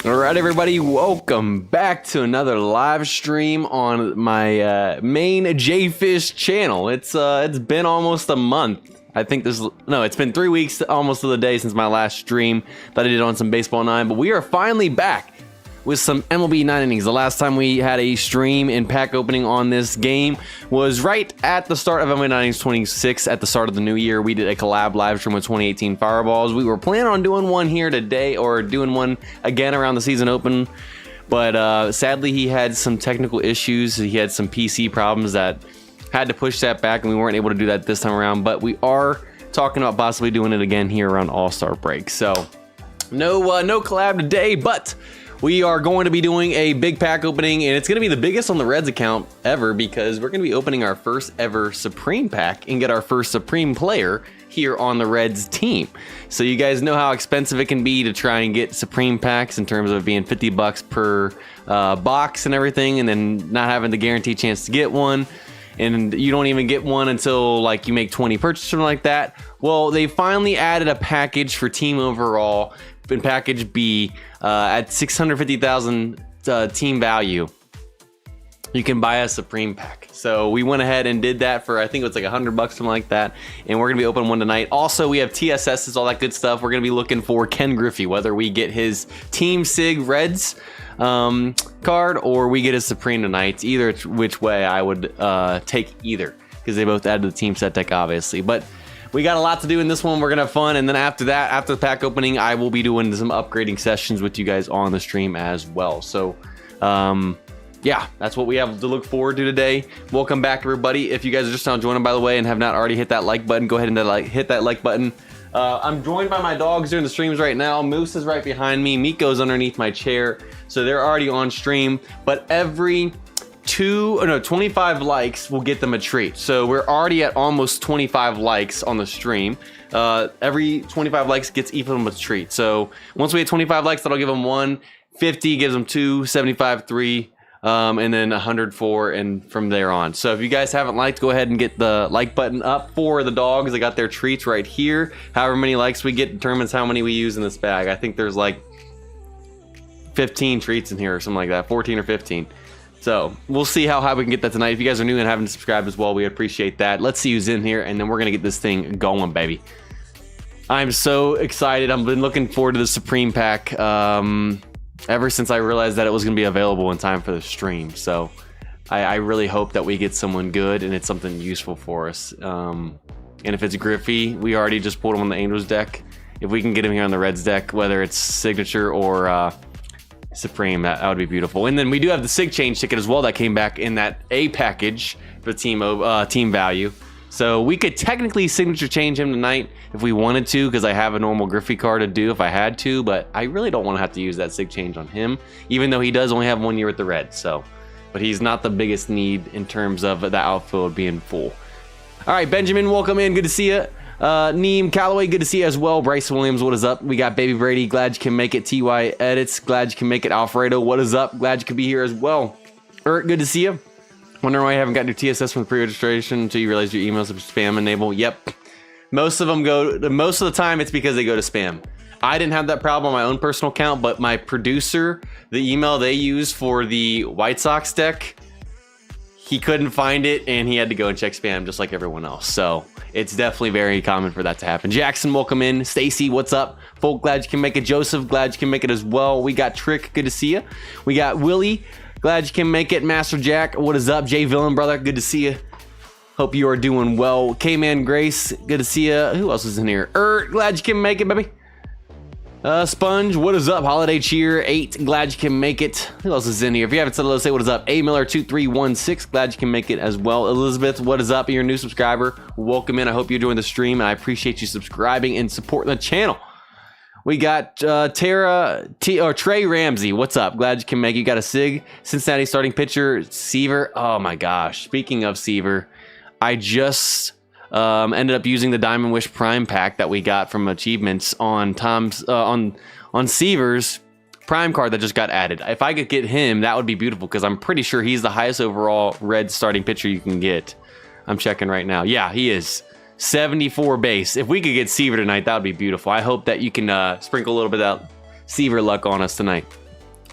All right, everybody, welcome back to another live stream on my main JayFish channel. It's been almost a month. I think it's been 3 weeks almost to the day since my last stream that I did on some Baseball 9, but we are finally back with some MLB 9 innings. The last time we had a stream and pack opening on this game was right at the start of MLB 9 innings 26 at the start of the new year. We did a collab live stream with 2018 Fireballs. We were planning on doing one here today or doing one again around the season open, but sadly he had some technical issues. He had some PC problems that had to push that back, and we weren't able to do that this time around, but we are talking about possibly doing it again here around All-Star break. So no collab today, but we are going to be doing a big pack opening, and it's going to be the biggest on the Reds account ever because we're going to be opening our first ever Supreme pack and get our first Supreme player here on the Reds team. So you guys know how expensive it can be to try and get Supreme packs in terms of being 50 bucks per box and everything, and then not having the guaranteed chance to get one. And you don't even get one until like you make 20 purchases or something like that. Well, they finally added a package for team overall in package B at 650,000 team value. You can buy a Supreme pack. So we went ahead and did that for, I think it was like $100 something like that, and we're gonna be opening one tonight. Also, we have TSSs, all that good stuff. We're gonna be looking for Ken Griffey, whether we get his Team Sig Reds card or we get his Supreme tonight. Either which way, I would take either, because they both added to the team set deck, obviously. But we got a lot to do in this one. We're gonna have fun, and then after that, after the pack opening, I will be doing some upgrading sessions with you guys on the stream as well. So yeah, that's what we have to look forward to today. Welcome back, everybody. If you guys are just now joining, by the way, and have not already hit that like button, go ahead and hit that like button. I'm joined by my dogs during the streams right now. Moose is right behind me. Miko's underneath my chair, so they're already on stream. But every 25 likes will get them a treat. So we're already at almost 25 likes on the stream. Every 25 likes gets each of them a treat. So once we hit 25 likes, that'll give them 1. 50 gives them 2. 75 3. And then 104, and from there on. So if you guys haven't liked, go ahead and get the like button up for the dogs. They got their treats right here. However many likes we get determines how many we use in this bag. I think there's like 15 treats in here or something like that, 14 or 15. So we'll see how high we can get that tonight. If you guys are new and haven't subscribed as well, we appreciate that. Let's see who's in here, and then we're gonna get this thing going, baby. I'm so excited. I've been looking forward to the Supreme pack ever since I realized that it was going to be available in time for the stream. So I really hope that we get someone good and it's something useful for us. And if it's Griffey, we already just pulled him on the Angels deck. If we can get him here on the Reds deck, whether it's Signature or Supreme, that would be beautiful. And then we do have the Sig Change ticket as well that came back in that A package for team value. So we could technically Signature change him tonight if we wanted to, because I have a normal Griffey card to do if I had to, but I really don't want to have to use that Sig change on him, even though he does only have 1 year with the Reds. So, but he's not the biggest need in terms of the outfield being full. All right, Benjamin, welcome in. Good to see you. Neem Calloway, good to see you as well. Bryce Williams, what is up? We got Baby Brady, glad you can make it. TY Edits, glad you can make it. Alfredo, what is up? Glad you could be here as well. Eric, good to see you. Wondering why you haven't gotten your TSS from the pre-registration until you realize your emails are spam enabled. Yep. Most of the time it's because they go to spam. I didn't have that problem on my own personal account, but my producer, the email they use for the White Sox deck, he couldn't find it and he had to go and check spam just like everyone else. So it's definitely very common for that to happen. Jackson, welcome in. Stacy, what's up? Folk, glad you can make it. Joseph, glad you can make it as well. We got Trick, good to see you. We got Willie, glad you can make it. Master Jack, what is up? Jay Villain, brother, good to see you. Hope you are doing well. K-Man Grace, good to see you. Who else is in here? Glad you can make it, baby. Sponge, what is up? Holiday Cheer 8, glad you can make it. Who else is in here? If you haven't said hello, say what is up. A Miller 2316, glad you can make it as well. Elizabeth, what is up? You're a new subscriber. Welcome in. I hope you're doing the stream, and I appreciate you subscribing and supporting the channel. We got Trey Ramsey. What's up? Glad you can make it. You got a Sig. Cincinnati starting pitcher, Seaver. Oh my gosh. Speaking of Seaver, I just ended up using the Diamond Wish Prime pack that we got from Achievements on on Seaver's Prime card that just got added. If I could get him, that would be beautiful, because I'm pretty sure he's the highest overall red starting pitcher you can get. I'm checking right now. Yeah, he is. 74 base. If we could get Seaver tonight, that would be beautiful. I hope that you can sprinkle a little bit of Seaver luck on us tonight.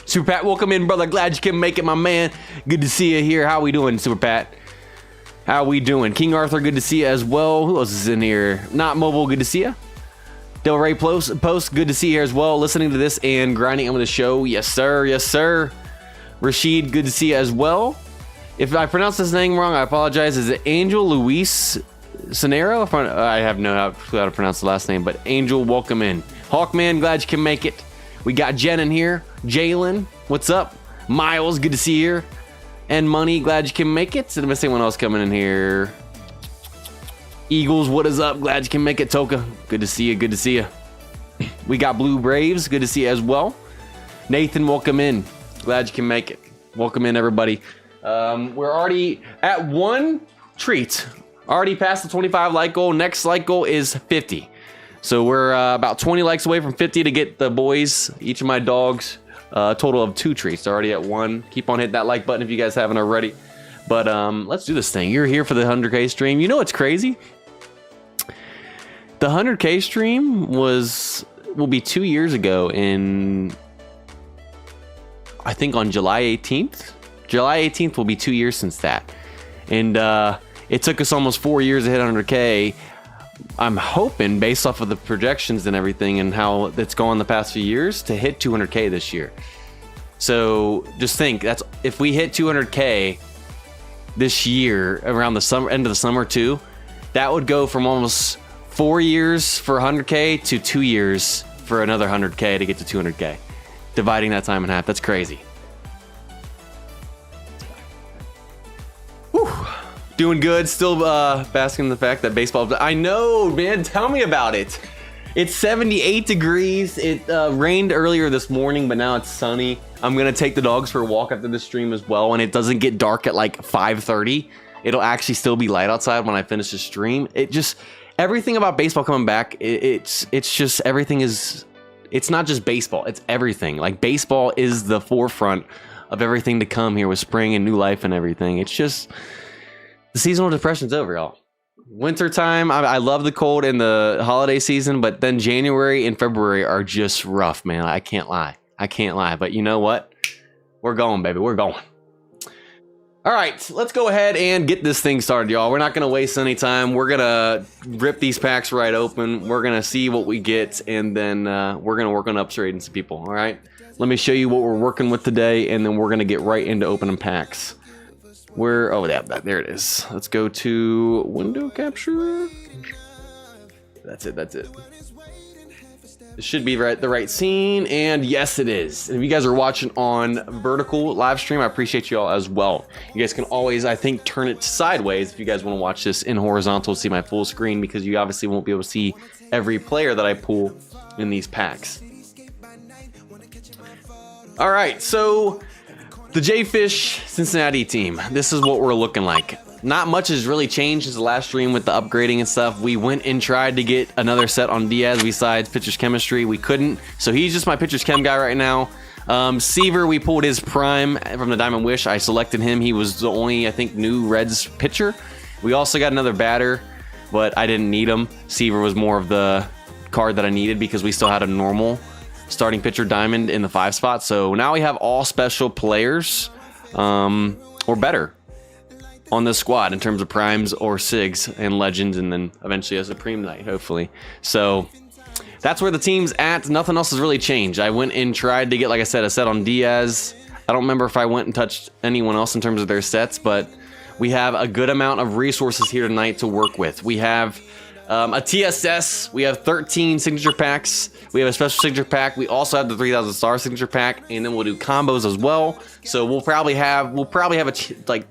Super Pat, welcome in, brother. Glad you can make it, my man. Good to see you here. How we doing, Super Pat? How we doing? King Arthur, good to see you as well. Who else is in here? Not Mobile, good to see you. Del Rey Post, good to see you here as well. Listening to this and grinding on the show. Yes, sir. Yes, sir. Rashid, good to see you as well. If I pronounce his name wrong, I apologize. Is it Angel Luis Sonero? I have no clue how to pronounce the last name, but Angel, welcome in. Hawkman, glad you can make it. We got Jen in here. Jalen, what's up? Miles, good to see you here. And Money, glad you can make it. Did I miss anyone else coming in here? Eagles, what is up? Glad you can make it. Toka, good to see you. Good to see you. We got Blue Braves, good to see you as well. Nathan, welcome in. Glad you can make it. Welcome in, everybody. We're already at one treat. Already past the 25 like goal. Next like goal is 50. So we're about 20 likes away from 50 to get the boys, each of my dogs, a total of 2 treats. They're already at 1. Keep on hitting that like button if you guys haven't already. But let's do this thing. You're here for the 100K stream. You know what's crazy? The 100K stream will be 2 years ago in, I think on July 18th. July 18th will be 2 years since that. And it took us almost 4 years to hit 100K. I'm hoping, based off of the projections and everything and how it's gone the past few years, to hit 200K this year. So just think, that's if we hit 200K this year around the summer, end of the summer too, that would go from almost 4 years for 100K to 2 years for another 100K to get to 200K. Dividing that time in half, that's crazy. Whew. Doing good, still basking in the fact that baseball, I know, man, tell me about it. It's 78 degrees. It rained earlier this morning, but now it's sunny. I'm gonna take the dogs for a walk after the stream as well, and it doesn't get dark at like 5:30. It'll actually still be light outside when I finish the stream. It just, everything about baseball coming back, it's just, everything is, it's not just baseball, it's everything. Like, baseball is the forefront of everything to come here with spring and new life and everything. It's just, the seasonal depression's over, y'all. Winter time, I love the cold in the holiday season, but then January and February are just rough, man. I can't lie. I can't lie. But you know what? We're going, baby. We're going. All right, let's go ahead and get this thing started, y'all. We're not going to waste any time. We're going to rip these packs right open. We're going to see what we get, and then we're going to work on upgrading some people, all right? Let me show you what we're working with today, and then we're going to get right into opening packs. Oh, there it is. Let's go to window capture. That's it. That's it. It should be the right scene, and yes, it is. And if you guys are watching on vertical live stream, I appreciate you all as well. You guys can always, I think, turn it sideways if you guys want to watch this in horizontal to see my full screen, because you obviously won't be able to see every player that I pull in these packs. All right, so the JayFish Cincinnati team. This is what we're looking like. Not much has really changed since the last stream with the upgrading and stuff. We went and tried to get another set on Diaz besides Pitcher's Chemistry. We couldn't, so he's just my Pitcher's Chem guy right now. Seaver, we pulled his prime from the Diamond Wish. I selected him. He was the only, I think, new Reds pitcher. We also got another batter, but I didn't need him. Seaver was more of the card that I needed because we still had a normal starting pitcher Diamond in the 5 spot. So now we have all special players or better on this squad in terms of primes or sigs and legends, and then eventually a Supreme Knight, hopefully. So that's where the team's at. Nothing else has really changed. I went and tried to get, like I said, a set on Diaz. I don't remember if I went and touched anyone else in terms of their sets, but we have a good amount of resources here tonight to work with. We have a TSS, we have 13 signature packs, we have a special signature pack, we also have the 3,000 star signature pack, and then we'll do combos as well. So we'll probably have like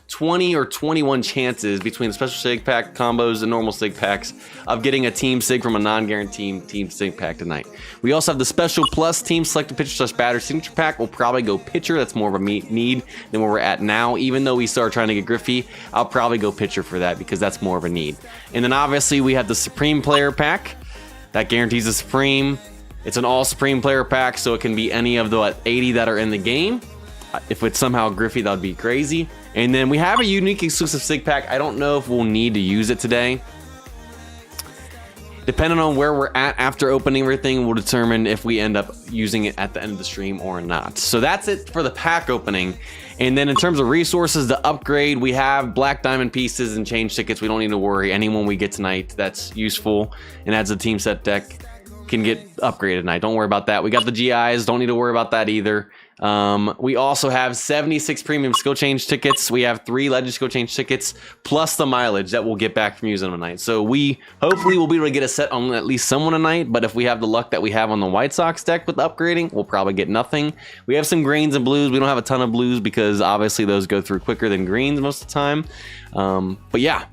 20 or 21 chances between the special sig pack combos and normal sig packs of getting a team sig from a non-guaranteed team sig pack tonight. We also have the special plus team selected pitcher / batter signature pack. We'll probably go pitcher. That's more of a need than where we're at now. Even though we start trying to get Griffey, I'll probably go pitcher for that because that's more of a need. And then obviously we have the Supreme player pack that guarantees a Supreme. It's an all Supreme player pack, so it can be any of the 80 that are in the game. If it's somehow Griffey, that would be crazy. And then we have a unique exclusive sig pack. I don't know if we'll need to use it today. Depending on where we're at after opening everything will determine if we end up using it at the end of the stream or not. So that's it for the pack opening. And then in terms of resources to upgrade, we have black diamond pieces and change tickets. We don't need to worry. Anyone we get tonight that's useful and adds a team set deck can get upgraded tonight. Don't worry about that. We got the GIs. Don't need to worry about that either. We also have 76 premium skill change tickets. We have 3 legend skill change tickets plus the mileage that we'll get back from using them tonight. So we hopefully will be able to get a set on at least someone tonight. But if we have the luck that we have on the White Sox deck with upgrading, we'll probably get nothing. We have some greens and blues. We don't have a ton of blues because obviously those go through quicker than greens most of the time. But yeah.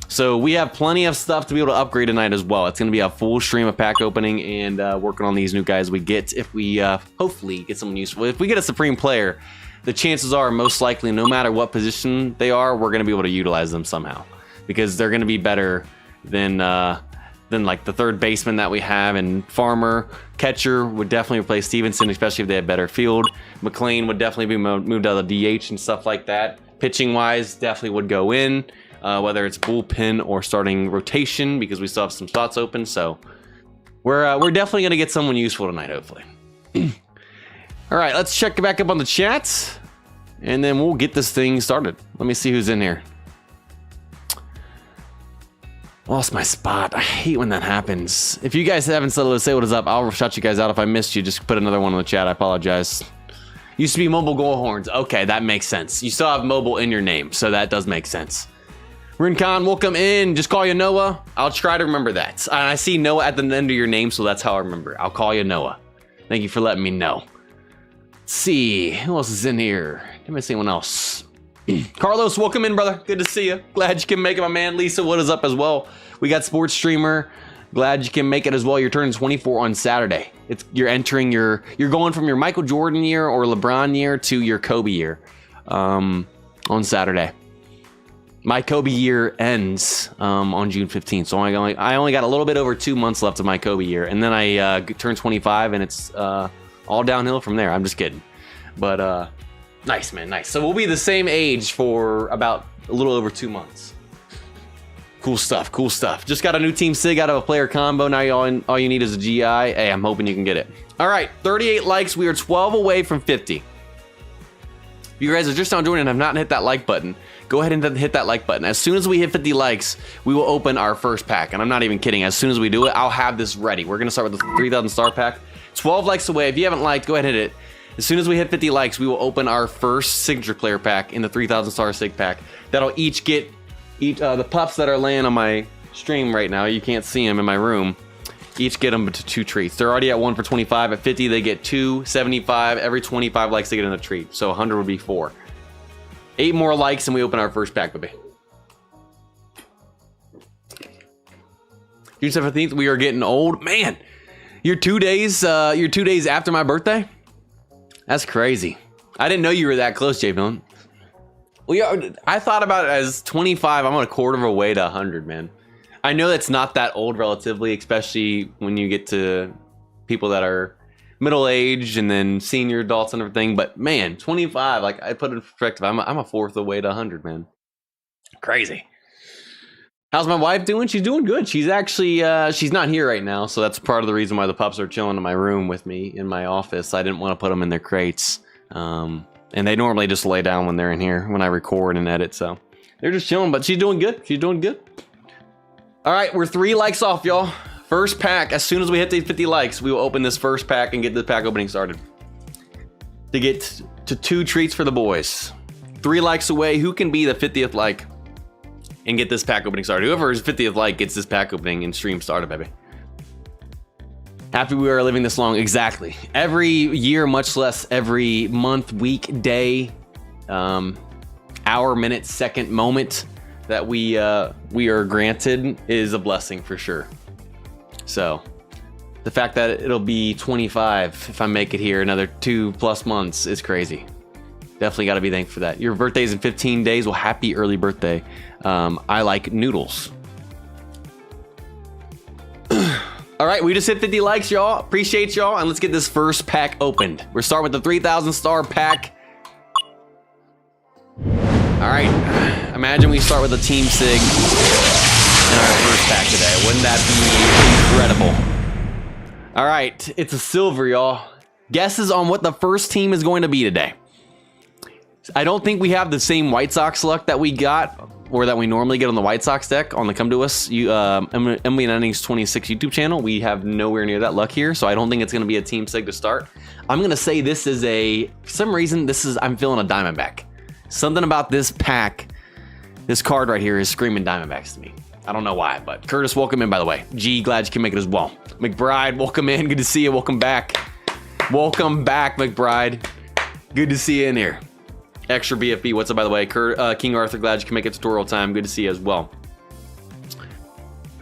So we have plenty of stuff to be able to upgrade tonight as well. It's going to be a full stream of pack opening and working on these new guys we get. If we hopefully get someone useful. If we get a supreme player, the chances are most likely no matter what position they are, we're going to be able to utilize them somehow. Because they're going to be better than like the third baseman that we have. And Farmer, catcher would definitely replace Stevenson, especially if they had better field. McLean would definitely be moved out of the DH and stuff like that. Pitching wise, definitely would go in. Whether it's bullpen or starting rotation, because we still have some spots open. So we're definitely gonna get someone useful tonight, hopefully. All right, let's check back up on the chats, and then we'll get this thing started. Let me see who's in here. Lost my spot. I hate when that happens. If you guys haven't said say what is up, I'll shout you guys out. If I missed you, just put another one in the chat. I apologize. Used to be Mobile Goalhorns. Okay, that makes sense. You still have mobile in your name, so that does make sense. Rincon, welcome in. Just call you Noah. I'll try to remember that. I see Noah at the end of your name, so that's how I remember. I'll call you Noah. Thank you for letting me know. Let's see. Who else is in here? Didn't I see anyone else? Carlos, welcome in, brother. Good to see you. Glad you can make it, my man. Lisa, what is up as well? We got Sports Streamer. Glad you can make it as well. You're turning 24 on Saturday. You're going from your Michael Jordan year or LeBron year to your Kobe year on Saturday. My Kobe year ends on June 15th, so I only got a little bit over 2 months left of my Kobe year, and then I turn 25, and it's all downhill from there. I'm just kidding, but nice, man, nice. So we'll be the same age for about a little over 2 months. Cool stuff, cool stuff. Just got a new Team Sig out of a player combo. Now all you need is a GI. Hey, I'm hoping you can get it. All right, 38 likes. We are 12 away from 50. If you guys are just now joining and have not hit that like button, go ahead and hit that like button. As soon as we hit 50 likes, we will open our first pack. And I'm not even kidding. As soon as we do it, I'll have this ready. We're going to start with the 3,000 star pack. 12 likes away. If you haven't liked, go ahead and hit it. As soon as we hit 50 likes, we will open our first signature player pack in the 3,000 star sig pack. That'll each get the pups that are laying on my stream right now. You can't see them in my room. Each get them to 2 treats. They're already at 1 for 25. At 50, they get 2. 75. Every 25 likes, they get in a treat. So 100 would be 4. 8 more likes and we open our first pack, baby. June 17th, we are getting old. Man, you're 2 days after my birthday? That's crazy. I didn't know you were that close, Jay Villain. I thought about it as 25. I'm on a quarter of a way to 100, man. I know that's not that old relatively, especially when you get to people that are middle-aged and then senior adults and everything. But man, 25, like I put it in perspective, I'm a fourth of the way to 100, man. Crazy. How's my wife doing? She's doing good. She's actually, she's not here right now. So that's part of the reason why the pups are chilling in my room with me in my office. I didn't want to put them in their crates. And they normally just lay down when they're in here when I record and edit. So they're just chilling, but she's doing good. She's doing good. All right, we're 3 likes off, y'all. First pack, as soon as we hit the 50 likes, we will open this first pack and get the pack opening started. To get to 2 treats for the boys. 3 likes away. Who can be the 50th like and get this pack opening started? Whoever is 50th like gets this pack opening and stream started, baby. Happy we are living this long. Exactly. Every year, much less every month, week, day, hour, minute, second, moment that we are granted is a blessing for sure. So the fact that it'll be 25 if I make it here another 2+ months is crazy. Definitely got to be thankful for that. Your birthday's in 15 days. Well, happy early birthday. I like noodles. All right, we just hit 50 likes, y'all. Appreciate y'all, and let's get this first pack opened. We're starting with the 3,000 star pack. All right, imagine we start with a Team Sig. in our first pack today. Wouldn't that be incredible? All right, it's a silver, y'all. Guesses on what the first team is going to be today. I don't think we have the same White Sox luck that we got, or that we normally get on the White Sox deck on the Come To Us MLB Innings 26 YouTube channel. We have nowhere near that luck here, so I don't think it's going to be a team sig to start. I'm going to say this is for some reason, I'm feeling a Diamondback. Something about this pack, this card right here is screaming Diamondbacks to me. I don't know why, but Curtis, welcome in, by the way. G, glad you can make it as well. McBride, welcome in. Good to see you. Welcome back. Welcome back, McBride. Good to see you in here. Extra BFB, what's up, by the way? King Arthur, glad you can make it tutorial time. Good to see you as well.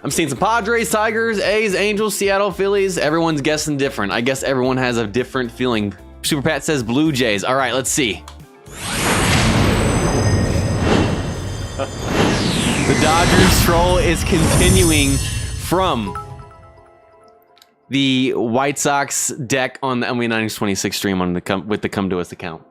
I'm seeing some Padres, Tigers, A's, Angels, Seattle, Phillies. Everyone's guessing different. I guess everyone has a different feeling. Super Pat says Blue Jays. All right, let's see. The Dodgers troll is continuing from the White Sox deck on the MLB 926 stream on with the Come To Us account.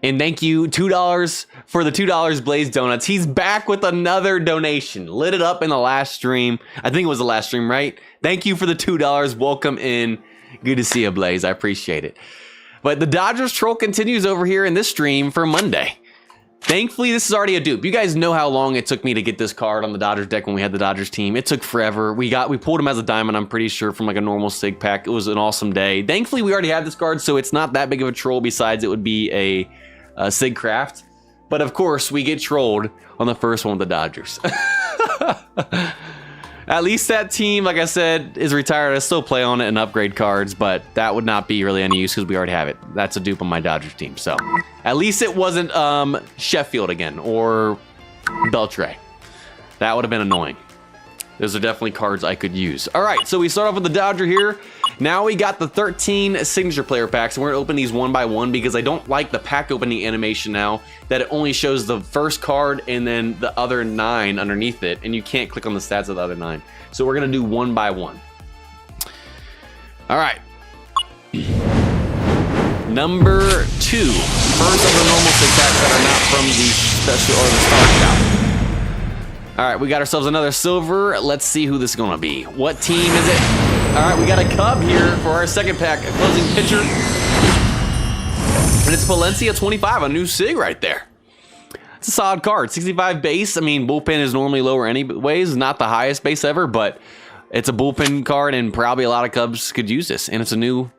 And thank you, $2 for the $2 Blaze Donuts. He's back with another donation. Lit it up in the last stream. I think it was the last stream, right? Thank you for the $2. Welcome in. Good to see you, Blaze. I appreciate it. But the Dodgers troll continues over here in this stream for Monday. Thankfully, this is already a dupe. You guys know how long it took me to get this card on the Dodgers deck when we had the Dodgers team. It took forever. We pulled him as a diamond, I'm pretty sure, from like a normal sig pack. It was an awesome day. Thankfully, we already had this card, so it's not that big of a troll. Besides, it would be a sig craft. But of course, we get trolled on the first one with the Dodgers. At least that team, like I said, is retired. I still play on it and upgrade cards, but that would not be really any use because we already have it. That's a dupe on my Dodgers team. So at least it wasn't Sheffield again or Beltre. That would have been annoying. Those are definitely cards I could use. All right, so we start off with the Dodger here. Now we got the 13 signature player packs, and we're gonna open these one by one because I don't like the pack opening animation now that it only shows the first card and then the other 9 underneath it, and you can't click on the stats of the other 9. So we're gonna do one by one. All right. Number 2. First of the normal sig packs that are not from the special or the star shop. All right, we got ourselves another silver. Let's see who this is gonna be. What team is it? All right, we got a Cub here for our second pack, a closing pitcher. And it's Valencia 25, a new sig right there. It's a solid card, 65 base. I mean, bullpen is normally lower anyways, not the highest base ever, but it's a bullpen card and probably a lot of Cubs could use this. And it's a new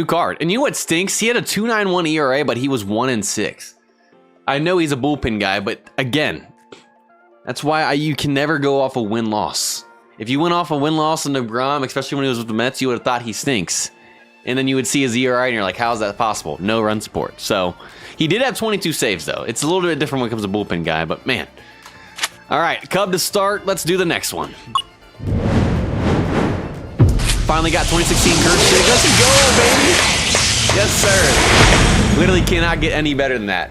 card. And you know what stinks? He had a 2.91 ERA, but he was 1-6. I know he's a bullpen guy, but again, that's why you can never go off a win-loss. If you went off a win-loss in DeGrom, especially when he was with the Mets, you would have thought he stinks. And then you would see his ERA and you're like, how is that possible? No run support. So he did have 22 saves though. It's a little bit different when it comes to bullpen guy, but man. All right, Cub to start. Let's do the next one. Finally got 2016 Kershaw. Let's go, baby. Yes, sir. Literally cannot get any better than that.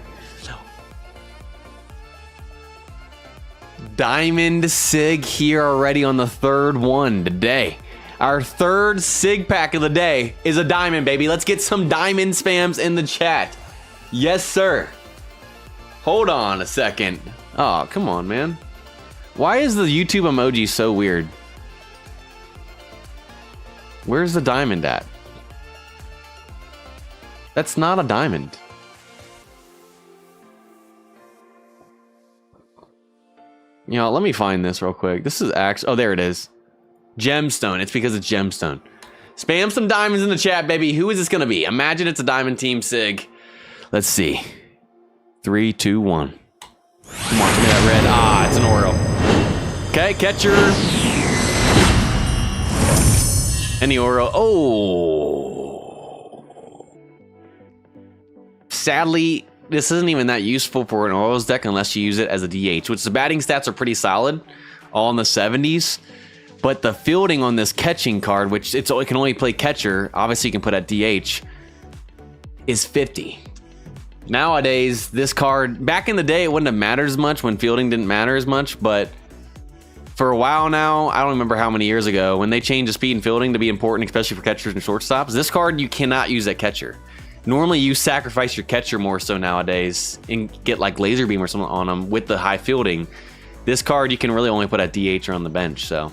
Diamond sig here already on the third one today. Our third sig pack of the day is a diamond, baby. Let's get some diamond spams in the chat. Yes, sir. Hold on a second. Oh, come on, man. Why is the YouTube emoji so weird? Where's the diamond at? That's not a diamond. You know, let me find this real quick. This is actually... Oh, there it is. Gemstone. It's because it's Gemstone. Spam some diamonds in the chat, baby. Who is this going to be? Imagine it's a diamond team sig. Let's see. 3, 2, 1. Come on, give me that red. Ah, it's an Oro. Okay, catcher. Any Oro. Oh. Sadly... This isn't even that useful for an Orioles deck unless you use it as a DH, which the batting stats are pretty solid, all in the 70s. But the fielding on this catching card, which it can only play catcher, obviously you can put at DH, is 50. Nowadays, this card, back in the day, it wouldn't have mattered as much when fielding didn't matter as much, but for a while now, I don't remember how many years ago, when they changed the speed and fielding to be important, especially for catchers and shortstops, this card you cannot use at catcher. Normally, you sacrifice your catcher more so nowadays and get like laser beam or something on them with the high fielding This card you can really only put at DH or on the bench, so.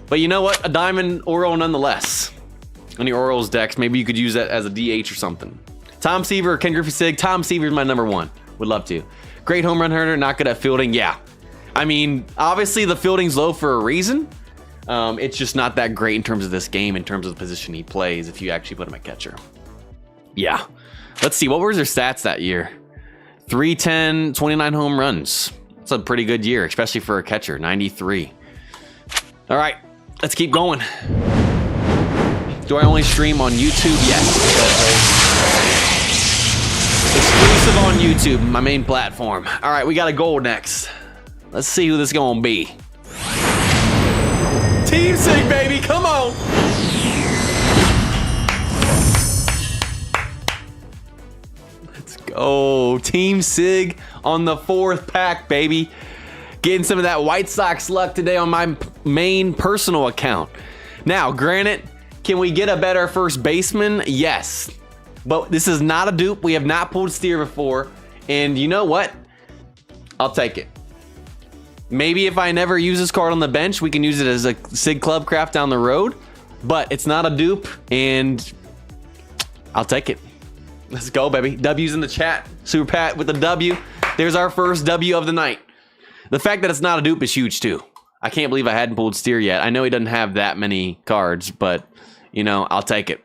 But you know what? A diamond Oral nonetheless. On your Orioles decks, maybe you could use that as a DH or something. Tom Seaver, Ken Griffey Sig. Tom Seaver is my number 1. Would love to. Great home run hitter, not good at fielding. Yeah. I mean, obviously the fielding's low for a reason. It's just not that great in terms of this game, in terms of the position he plays, if you actually put him at catcher. Yeah. Let's see, what were their stats that year? 310, 29 home runs. It's a pretty good year, especially for a catcher, 93. All right, let's keep going. Do I only stream on YouTube? Yes. Exclusive on YouTube, my main platform. All right, we got a goal next. Let's see who this is gonna be. Team Sig, baby, come on. Let's go. Team Sig on the 4th pack, baby. Getting some of that White Sox luck today on my main personal account. Now, granted, can we get a better first baseman? Yes. But this is not a dupe. We have not pulled Steer before. And you know what? I'll take it. Maybe if I never use this card on the bench, we can use it as a Sig Club craft down the road. But it's not a dupe, and I'll take it. Let's go, baby. W's in the chat. Super Pat with the W. There's our first W of the night. The fact that it's not a dupe is huge, too. I can't believe I hadn't pulled Steer yet. I know he doesn't have that many cards, but, you know, I'll take it.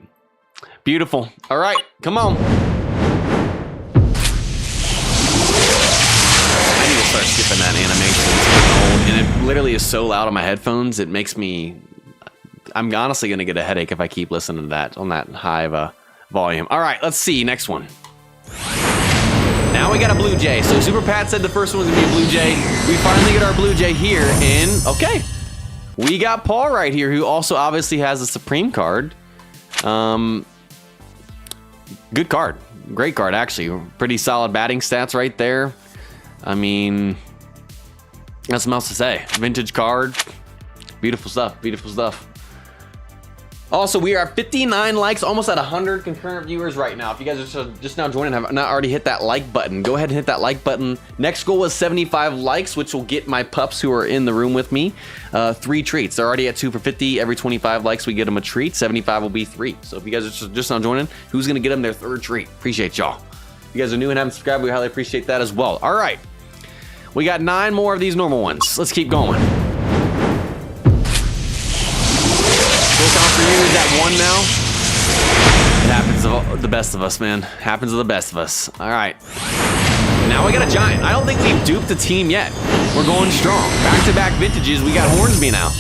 Beautiful. All right, come on. I need to start skipping that animation. And it literally is so loud on my headphones, it makes me... I'm honestly going to get a headache if I keep listening to that on that high of a volume. All right, let's see. Next one. Now we got a Blue Jay. So Super Pat said the first one was going to be a Blue Jay. We finally get our Blue Jay here. And, okay. We got Paul right here, who also obviously has a Supreme card. Good card. Great card, actually. Pretty solid batting stats right there. I mean, nothing else to say. Vintage card. Beautiful stuff. Beautiful stuff. Also, we are at 59 likes, almost at 100 concurrent viewers right now. If you guys are just now joining and have not already hit that like button, go ahead and hit that like button. Next goal was 75 likes, which will get my pups who are in the room with me 3 treats. They're already at 2 for 50. Every 25 likes, we get them a treat. 75 will be 3. So if you guys are just now joining, who's going to get them their 3rd treat? Appreciate y'all. If you guys are new and haven't subscribed, we highly appreciate that as well. All right. We got 9 more of these normal ones. Let's keep going. For you is at 1 now. It happens to the best of us, man. Happens to the best of us. All right. Now we got a Giant. I don't think we've duped a team yet. We're going strong. Back-to-back vintages. We got Hornsby now.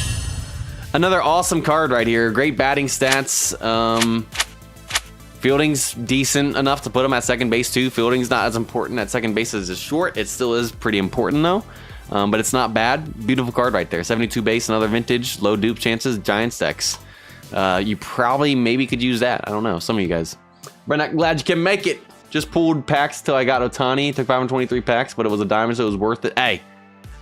Another awesome card right here. Great batting stats. Fielding's decent enough to put him at second base too. Fielding's not as important at second base as it's short. It still is pretty important though. But it's not bad. Beautiful card right there. 72 base, another vintage. Low dupe chances. Giants decks. You probably maybe could use that. I don't know. Some of you guys. Brent, glad you can make it. Just pulled packs till I got Ohtani. Took 523 packs, but it was a diamond, so it was worth it. Hey,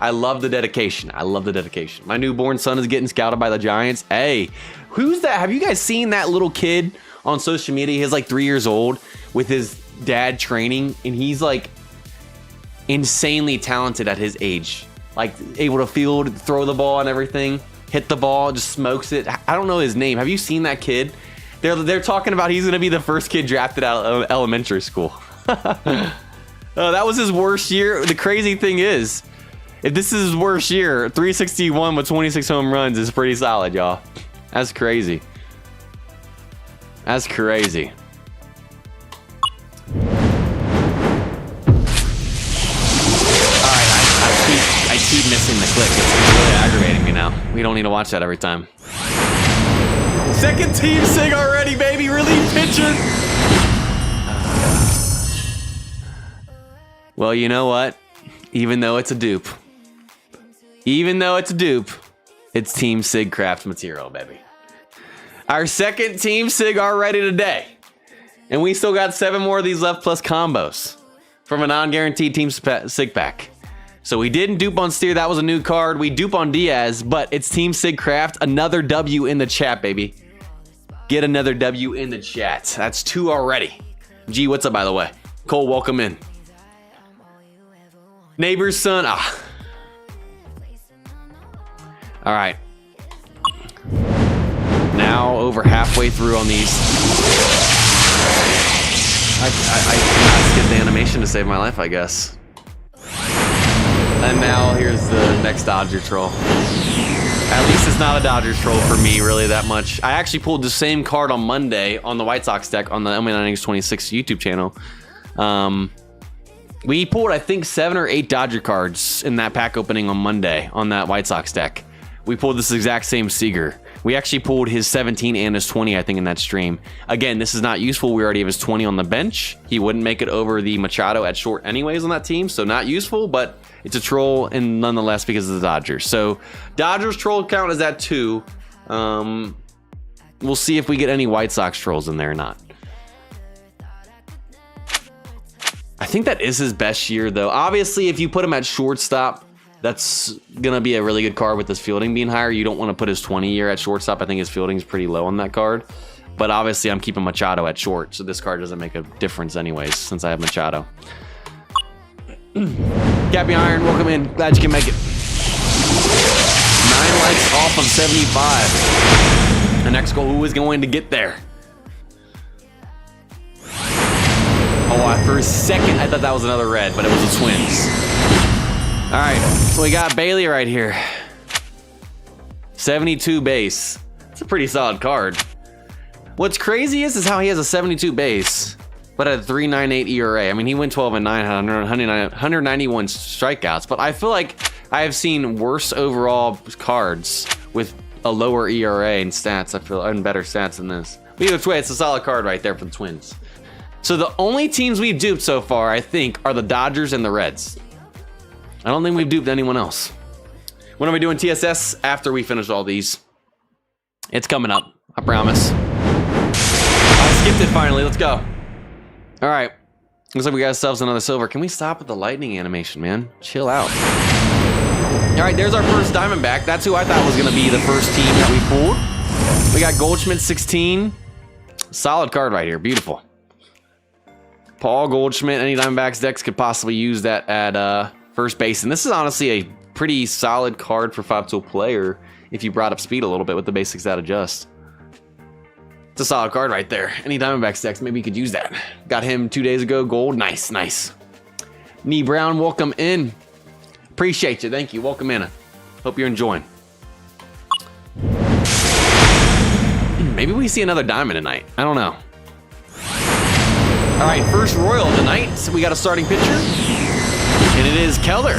I love the dedication. I love the dedication. My newborn son is getting scouted by the Giants. Hey, who's that? Have you guys seen that little kid on social media? He's like 3 years old with his dad training, and he's like insanely talented at his age. Like able to field, throw the ball and everything. Hit the ball, just smokes it. I don't know his name. Have you seen that kid? They're talking about he's gonna be the first kid drafted out of elementary school. That was his worst year. The crazy thing is, if this is his worst year, 361 with 26 home runs is pretty solid, y'all. That's crazy. That's crazy. I keep missing the click. It's really aggravating me now. We don't need to watch that every time. Second team Sig already, baby. Relief pitcher. Well, you know what? Even though it's a dupe, it's Team Sig craft material, baby. Our second Team Sig already today. And we still got 7 more of these left plus combos from a non-guaranteed Team Sig pack. So we didn't dupe on Steer. That was a new card. We dupe on Diaz, but it's Team Sig Craft. Another W in the chat, baby. Get another W in the chat. That's 2 already. G, what's up, by the way? Cole, welcome in. Neighbor's son. Ah. All right. Now over halfway through on these. I cannot skip the animation to save my life, I guess. And now here's the next Dodger troll. At least it's not a Dodgers troll for me, really, that much. I actually pulled the same card on Monday on the White Sox deck on the Innings 26 YouTube channel. We pulled, I think, 7 or 8 Dodger cards in that pack opening on Monday on that White Sox deck. We pulled this exact same Seager. We actually pulled his 17 and his 20, I think, in that stream. Again, this is not useful. We already have his 20 on the bench. He wouldn't make it over the Machado at short anyways on that team, so not useful, but it's a troll, and nonetheless because of the Dodgers. So Dodgers troll count is at 2. We'll see if we get any White Sox trolls in there or not. I think that is his best year, though. Obviously, if you put him at shortstop, that's gonna be a really good card with his fielding being higher. You don't want to put his 20 year at shortstop. I think his fielding is pretty low on that card. But obviously, I'm keeping Machado at short, so this card doesn't make a difference anyways, since I have Machado. Cappy Iron, welcome in. Glad you can make it. 9 likes off of 75. The next goal, who is going to get there? Oh, for a second, I thought that was another red, but it was the Twins. All right, so we got Bailey right here. 72 base. It's a pretty solid card. What's crazy is how he has a 72 base, but at a 3.98 ERA. I mean, he went 12-9, had 191 strikeouts, but I feel like I have seen worse overall cards with a lower ERA and stats. I feel, and better stats than this. But either way, it's a solid card right there for the Twins. So the only teams we've duped so far, I think, are the Dodgers and the Reds. I don't think we've duped anyone else. When are we doing TSS? After we finish all these. It's coming up, I promise. I skipped it finally, let's go. All right, looks like we got ourselves another silver. Can we stop with the lightning animation, man? Chill out. All right, there's our first Diamondback. That's who I thought was gonna be the first team that we pulled. We got Goldschmidt 16. Solid card right here, beautiful. Paul Goldschmidt, any Diamondbacks decks could possibly use that at first base. And this is honestly a pretty solid card for 5-tool player if you brought up speed a little bit with the basics that adjust. It's a solid card right there. Any Diamondbacks decks, maybe you could use that. Got him 2 days ago, gold. Nice, nice. Nee Brown, welcome in. Appreciate you, thank you. Welcome in. Hope you're enjoying. Maybe we see another diamond tonight. I don't know. All right, first Royal of the night. So we got a starting pitcher, and it is Keller.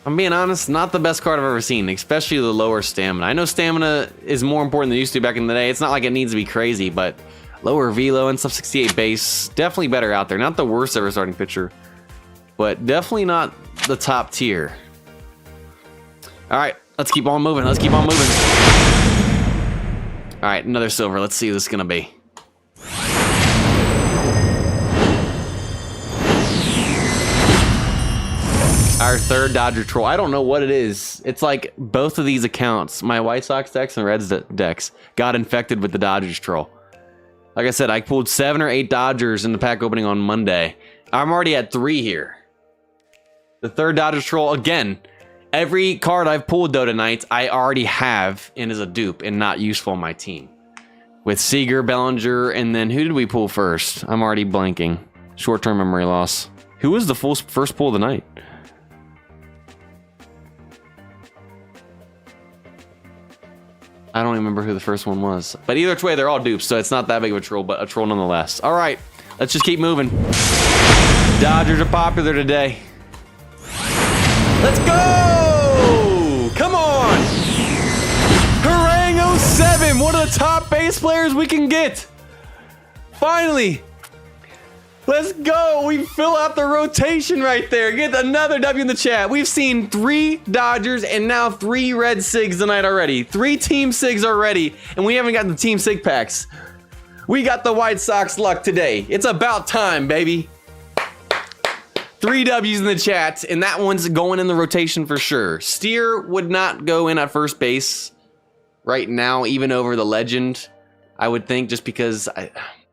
I'm being honest, not the best card I've ever seen, especially the lower stamina. I know stamina is more important than it used to back in the day. It's not like it needs to be crazy, but lower velo and stuff, 68 base, definitely better out there. Not the worst ever starting pitcher, but definitely not the top tier. All right, let's keep on moving. Let's keep on moving. All right, another silver. Let's see who this is gonna be. Our third Dodger troll. I don't know what it is. It's like both of these accounts, my White Sox decks and Reds decks, got infected with the Dodgers troll. Like I said, I pulled 7 or 8 Dodgers in the pack opening on Monday. I'm already at 3 here. The third Dodgers troll, again, every card I've pulled though tonight, I already have and is a dupe and not useful on my team. With Seager, Bellinger, and then who did we pull first? I'm already blanking. Short-term memory loss. Who was the first pull of the night? I don't even remember who the first one was. But either way, they're all dupes, so it's not that big of a troll, but a troll nonetheless. All right, let's just keep moving. Dodgers are popular today. Let's go! Come on! Harang 07, one of the top base players we can get. Finally. Let's go. We fill out the rotation right there. Get another W in the chat. We've seen 3 Dodgers and now 3 Red Sigs tonight already. 3 Team Sigs already, and we haven't gotten the Team Sig packs. We got the White Sox luck today. It's about time, baby. 3 W's in the chat, and that one's going in the rotation for sure. Steer would not go in at first base right now, even over the legend, I would think, just because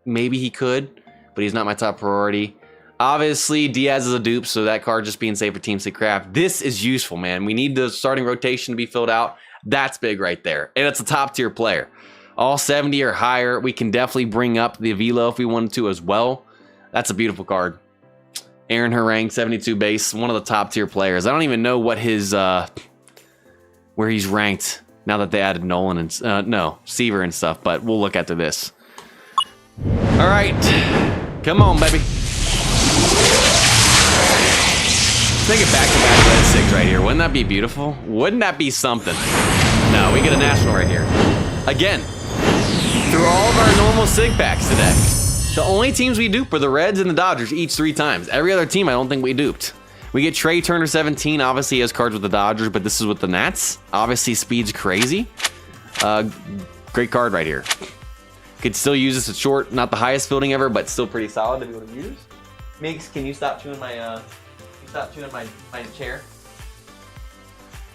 maybe he could. But he's not my top priority. Obviously, Diaz is a dupe, so that card just being safe for Team Sick Craft. This is useful, man. We need the starting rotation to be filled out. That's big right there. And it's a top tier player. All 70 or higher. We can definitely bring up the velo if we wanted to as well. That's a beautiful card. Aaron Harang, 72 base, one of the top tier players. I don't even know what his where he's ranked now that they added Nolan and no, Seaver and stuff, but we'll look after this. All right, come on, baby. Let's take it back to back red 6 right here. Wouldn't that be beautiful? Wouldn't that be something? No, we get a national right here. Again, through all of our normal sig packs today. The only teams we dupe are the Reds and the Dodgers each 3 times. Every other team I don't think we duped. We get Trey Turner 17. Obviously he has cards with the Dodgers, but this is with the Nats. Obviously speed's crazy. Great card right here. Could still use this at short. Not the highest fielding ever, but still pretty solid to be able to use. Migs, can you stop chewing my my chair?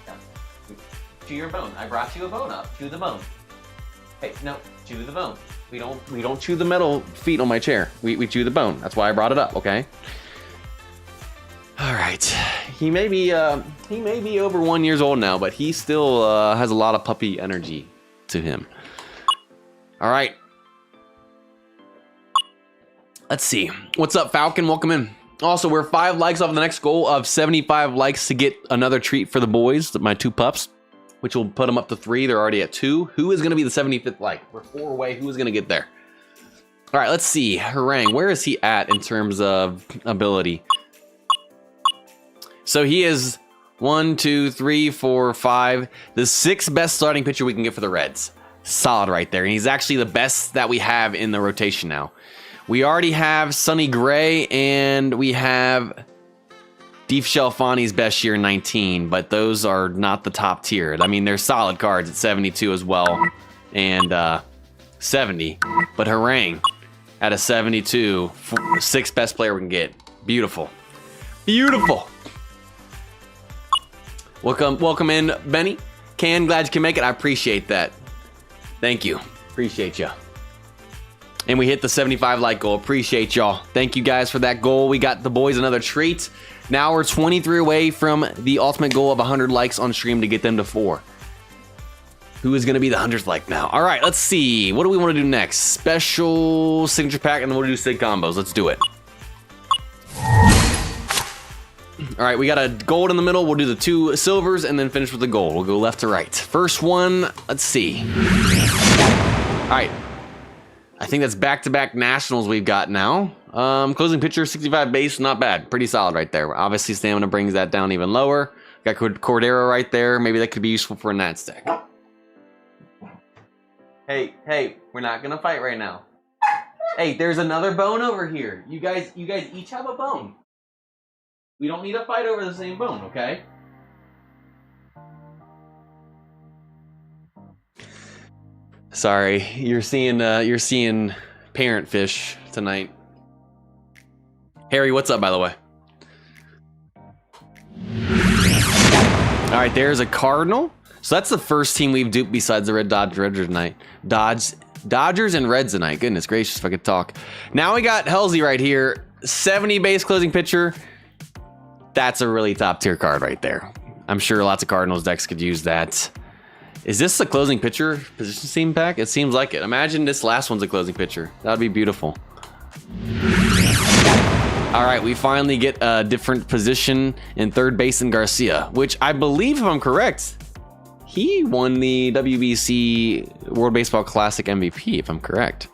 Yeah. Chew your bone. I brought you a bone up. Chew the bone. Hey, no, chew the bone. We don't chew the metal feet on my chair. We chew the bone. That's why I brought it up, okay? All right. He may be over 1 year old now, but he still has a lot of puppy energy to him. All right. Let's see. What's up, Falcon? Welcome in. Also, we're 5 likes off the next goal of 75 likes to get another treat for the boys, my 2 pups, which will put them up to 3. They're already at 2. Who is going to be the 75th like? We're 4 away. Who is going to get there? All right, let's see. Harang, where is he at in terms of ability? So he is 1, 2, 3, 4, 5. The 6th best starting pitcher we can get for the Reds. Solid right there. And he's actually the best that we have in the rotation now. We already have Sonny Gray and we have Deep Shelfani's best year 19, but those are not the top tier. I mean, they're solid cards at 72 as well and 70. But Harang at a 72, 6th best player we can get. Beautiful. Beautiful. Welcome in, Benny. Glad you can make it. I appreciate that. Thank you. Appreciate you. And we hit the 75 like goal. Appreciate y'all. Thank you guys for that goal. We got the boys another treat. Now we're 23 away from the ultimate goal of 100 likes on stream to get them to 4. Who is going to be the 100th like now? All right, let's see. What do we want to do next? Special signature pack, and then we'll do sig combos. Let's do it. All right, we got a gold in the middle. We'll do the 2 silvers and then finish with the gold. We'll go left to right. First one, let's see. All right. I think that's back-to-back nationals we've got now. Closing pitcher, 65 base, not bad. Pretty solid right there. Obviously, stamina brings that down even lower. Got Cordero right there. Maybe that could be useful for a Nat stack. Hey, we're not gonna fight right now. Hey, there's another bone over here. You guys each have a bone. We don't need to fight over the same bone, okay? Sorry, you're seeing parent fish tonight. Harry, what's up, by the way? All right, there's a Cardinal. So that's the first team we've duped besides the Red Dodgers tonight. Dodgers and Reds tonight. Goodness gracious, if I could talk. Now we got Halsey right here. 70 base closing pitcher. That's a really top tier card right there. I'm sure lots of Cardinals decks could use that. Is this the closing pitcher position team pack? It seems like it. Imagine this last one's a closing pitcher. That'd be beautiful. All right, we finally get a different position in third base than Garcia, which I believe, if I'm correct, he won the WBC World Baseball Classic MVP, if I'm correct.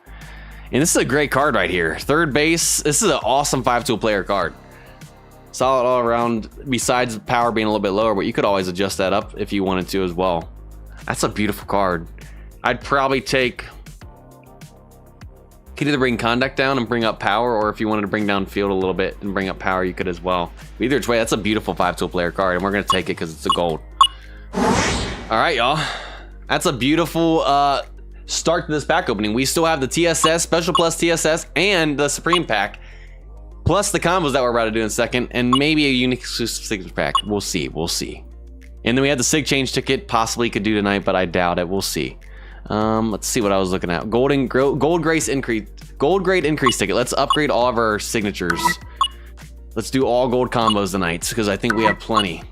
And this is a great card right here. Third base, this is an awesome 5-tool player card. Solid all around, besides power being a little bit lower, but you could always adjust that up if you wanted to as well. That's a beautiful card. I'd probably take... You could either bring contact down and bring up power, or if you wanted to bring down field a little bit and bring up power, you could as well. Either way, that's a beautiful 5-tool player card, and we're going to take it because it's a gold. All right, y'all. That's a beautiful start to this pack opening. We still have the TSS, Special Plus TSS, and the Supreme Pack, plus the combos that we're about to do in a second, and maybe a unique exclusive signature pack. We'll see. We'll see. And then we had the Sig Change ticket, possibly could do tonight, but I doubt it. We'll see. Let's see what I was looking at. Gold grade increase ticket. Let's upgrade all of our signatures Let's do all gold combos tonight because I think we have plenty.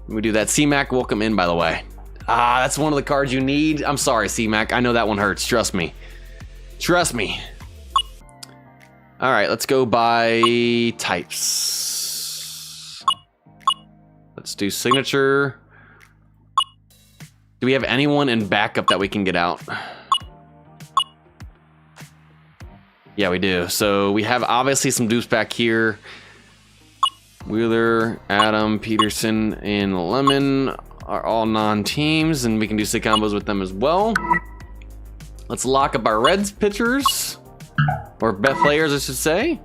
We do that. C-Mac, welcome in, by the way. Ah, that's one of the cards you need. I'm sorry, C-Mac. I know that one hurts. Trust me. Trust me. All right, let's go by types. Let's do signature. Do we have anyone in backup that we can get out? Yeah, we do. So we have obviously some dupes back here. Wheeler, Adam, Peterson, and Lemon are all non-teams, and we can do sick combos with them as well. Let's lock up our Reds pitchers, or bet players, I should say.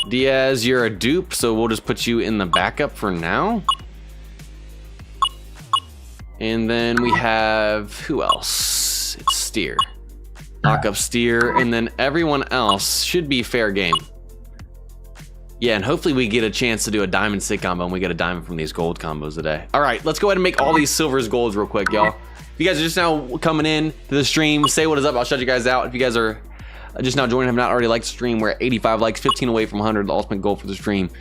Diaz, you're a dupe, so we'll just put you in the backup for now. And then we have, who else? It's Steer. Lock up Steer, and then everyone else should be fair game. Yeah, and hopefully we get a chance to do a diamond sick combo and we get a diamond from these gold combos today. All right, let's go ahead and make all these silvers golds real quick, y'all. If you guys are just now coming in to the stream, say what is up. I'll shut you guys out. If you guys are just now joining, have not already liked the stream, we're at 85 likes, 15 away from 100, the ultimate goal for the stream.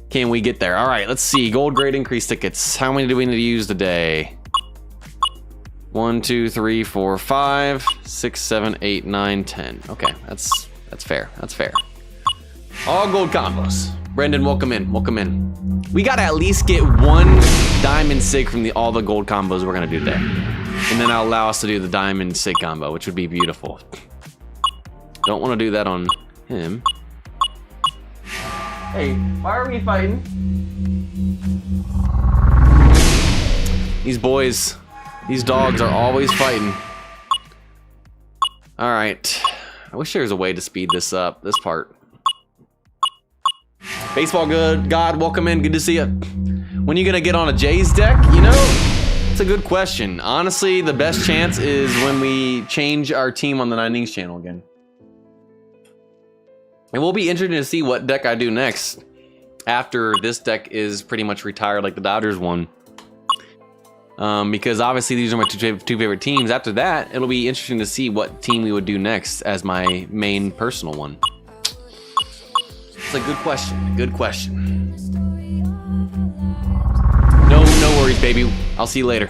Can we get there? All right, let's see. Gold grade increase tickets. How many do we need to use today? 1, 2, 3, 4, 5, 6, 7, 8, 9, 10. Okay, that's fair. That's fair. All gold combos. Brendan, welcome in. Welcome in. We gotta at least get one diamond sig from all the gold combos we're gonna do today, and then I'll allow us to do the diamond sig combo, which would be beautiful. Don't want to do that on him. Hey, why are we fighting? These boys. These dogs are always fighting. All right. I wish there was a way to speed this up, this part. Baseball good. God, welcome in. Good to see you. When are you going to get on a Jays deck? You know, it's a good question. Honestly, the best chance is when we change our team on the Innings channel again. It will be interesting to see what deck I do next after this deck is pretty much retired like the Dodgers one. Because obviously these are my two favorite teams. After that, it'll be interesting to see what team we would do next as my main personal one. It's a good question. Good question. No worries, baby. I'll see you later.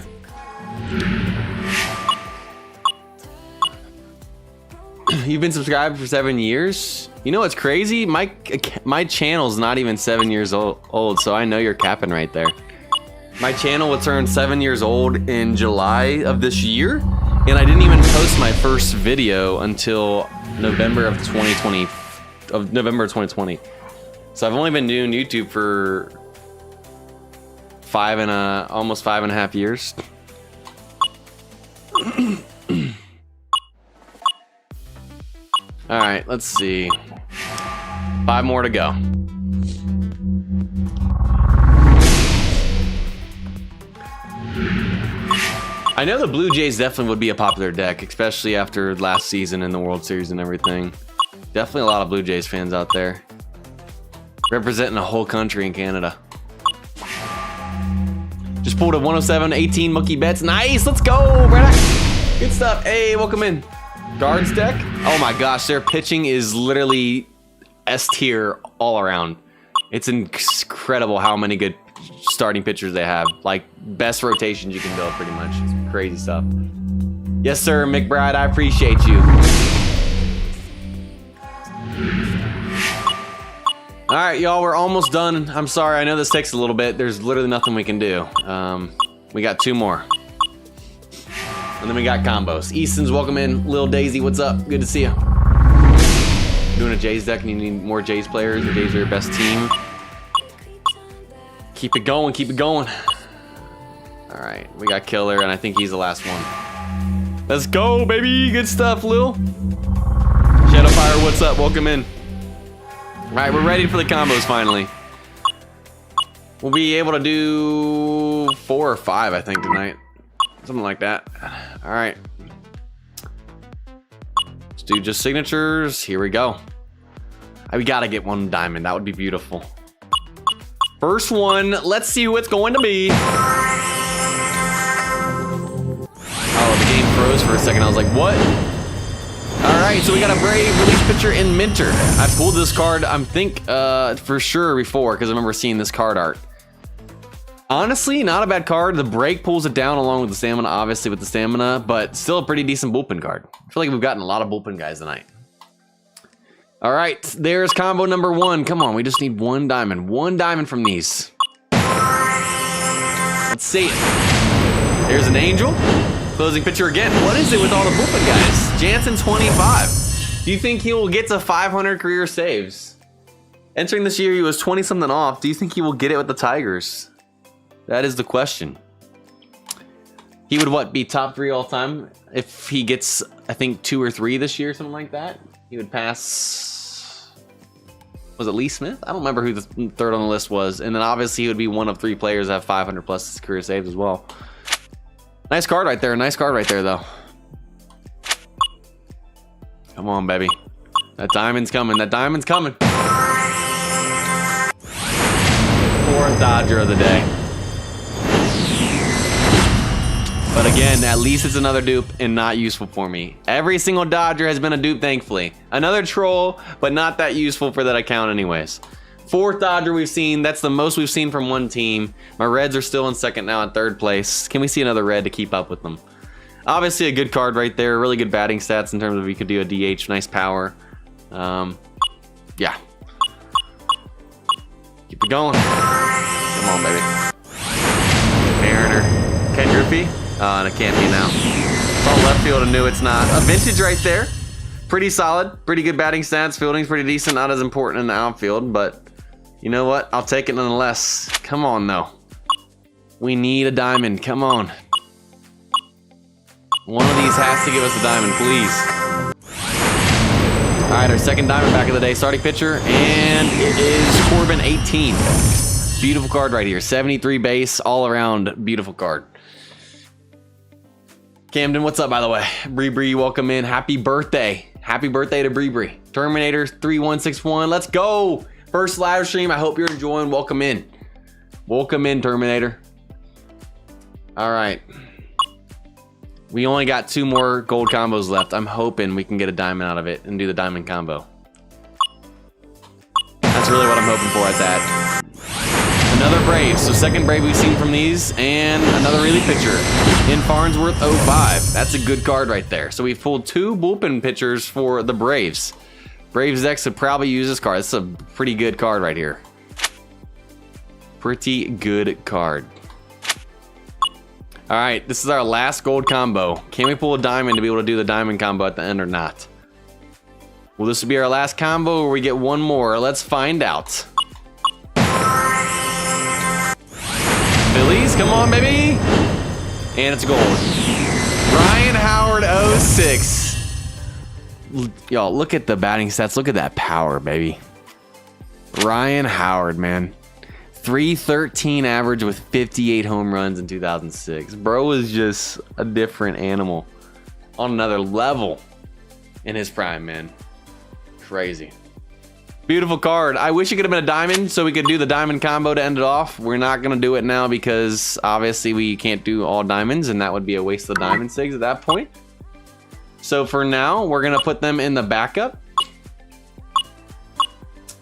You've been subscribed for 7 years. You know what's crazy? My channel's not even 7 years old, so I know you're capping right there. My channel will turn 7 years old in July of this year, and I didn't even post my first video until November of 2020. So I've only been doing YouTube for almost 5.5 years. All right, let's see. 5 more to go. I know the Blue Jays definitely would be a popular deck, especially after last season in the World Series and everything. Definitely a lot of Blue Jays fans out there. Representing a whole country in Canada. Just pulled a 107, 18 Mookie Betts. Nice, let's go, Brad. Good stuff. Hey, welcome in. Guards deck? Oh my gosh, their pitching is literally S tier all around. It's incredible how many good starting pitchers they have. Like, best rotations you can build, pretty much. It's crazy stuff. Yes, sir, McBride, I appreciate you. All right, y'all, we're almost done. I'm sorry, I know this takes a little bit. There's literally nothing we can do. We got 2 more. And then we got combos. Easton's welcome in. Lil Daisy, what's up? Good to see you. Doing a Jays deck and you need more Jays players. The Jays are your best team. Keep it going, keep it going. All right, we got Killer, and I think he's the last one. Let's go, baby. Good stuff, Lil. Shadowfire, what's up? Welcome in. All right, we're ready for the combos finally. We'll be able to do 4 or 5, I think, tonight. Something like that. All right. Let's do just signatures. Here we go. We gotta get 1 diamond. That would be beautiful. First one. Let's see who it's going to be. Oh, the game froze for a second. I was like, what? All right, so we got a Brave release pitcher in Minter. I pulled this card, I think, for sure before, because I remember seeing this card art. Honestly, not a bad card. The break pulls it down along with the stamina, obviously with the stamina, but still a pretty decent bullpen card. I feel like we've gotten a lot of bullpen guys tonight. All right, there's combo number 1. Come on, we just need 1 diamond. 1 diamond from these. Let's see it. There's an Angel. Closing pitcher again. What is it with all the bullpen guys? Jansen 25. Do you think he will get to 500 career saves? Entering this year, he was 20 something off. Do you think he will get it with the Tigers? That is the question. He would, what, be top 3 all time? If he gets, I think, 2 or 3 this year, something like that. He would pass, was it Lee Smith? I don't remember who the 3rd on the list was. And then obviously he would be one of 3 players that have 500 plus career saves as well. Nice card right there. Nice card right there, though. Come on, baby. That diamond's coming. That diamond's coming. 4th Dodger of the day. But again, at least it's another dupe and not useful for me. Every single Dodger has been a dupe, thankfully. Another troll, but not that useful for that account anyways. 4th Dodger we've seen. That's the most we've seen from one team. My Reds are still in 2nd now in 3rd place. Can we see another red to keep up with them? Obviously a good card right there. Really good batting stats in terms of you could do a DH. Nice power. Yeah. Keep it going. Come on, baby. Mariner. Ken Griffey. Oh, and it can't be now. It's all left field and knew it's not. A vintage right there. Pretty solid. Pretty good batting stats. Fielding's pretty decent. Not as important in the outfield, but you know what? I'll take it nonetheless. Come on, though. We need a diamond. Come on. One of these has to give us a diamond, please. All right, our 2nd diamond back of the day. Starting pitcher, and it is Corbin 18. Beautiful card right here. 73 base, all around. Beautiful card. Camden, what's up, by the way? Bree, welcome in. Happy birthday. Happy birthday to Bree. Terminator 3161. Let's go. First live stream. I hope you're enjoying. Welcome in. Welcome in, Terminator. All right. We only got 2 more gold combos left. I'm hoping we can get a diamond out of it and do the diamond combo. That's really what I'm hoping for at that. Another Brave. So 2nd Brave we've seen from these, and another relief pitcher in Farnsworth 05. That's a good card right there. So we've pulled 2 bullpen pitchers for the Braves. Braves decks would probably use this card. It's a pretty good card right here. Pretty good card. All right, this is our last gold combo. Can we pull a diamond to be able to do the diamond combo at the end or not? Will this be our last combo or we get one more? Let's find out. Phillies, come on, baby. And it's gold. Ryan Howard 06. Y'all, look at the batting stats. Look at that power, baby. Ryan Howard, man. 313 average with 58 home runs in 2006. Bro was just a different animal. On another level in his prime, man. Crazy. Beautiful card. I wish it could have been a diamond so we could do the diamond combo to end it off. We're not going to do it now because obviously we can't do all diamonds and that would be a waste of diamond sigs at that point. So for now, we're going to put them in the backup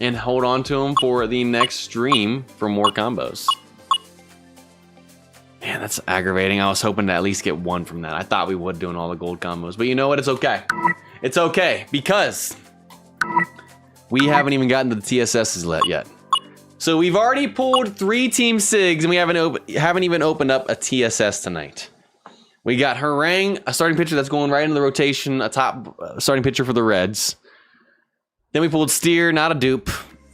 and hold on to them for the next stream for more combos. Man, that's aggravating. I was hoping to at least get 1 from that. I thought we would doing all the gold combos, but you know what? It's okay. It's okay because we haven't even gotten to the TSSs yet. So we've already pulled 3 Team Sigs and we haven't even opened up a TSS tonight. We got Harang, a starting pitcher that's going right into the rotation, a top starting pitcher for the Reds. Then we pulled Steer, not a dupe.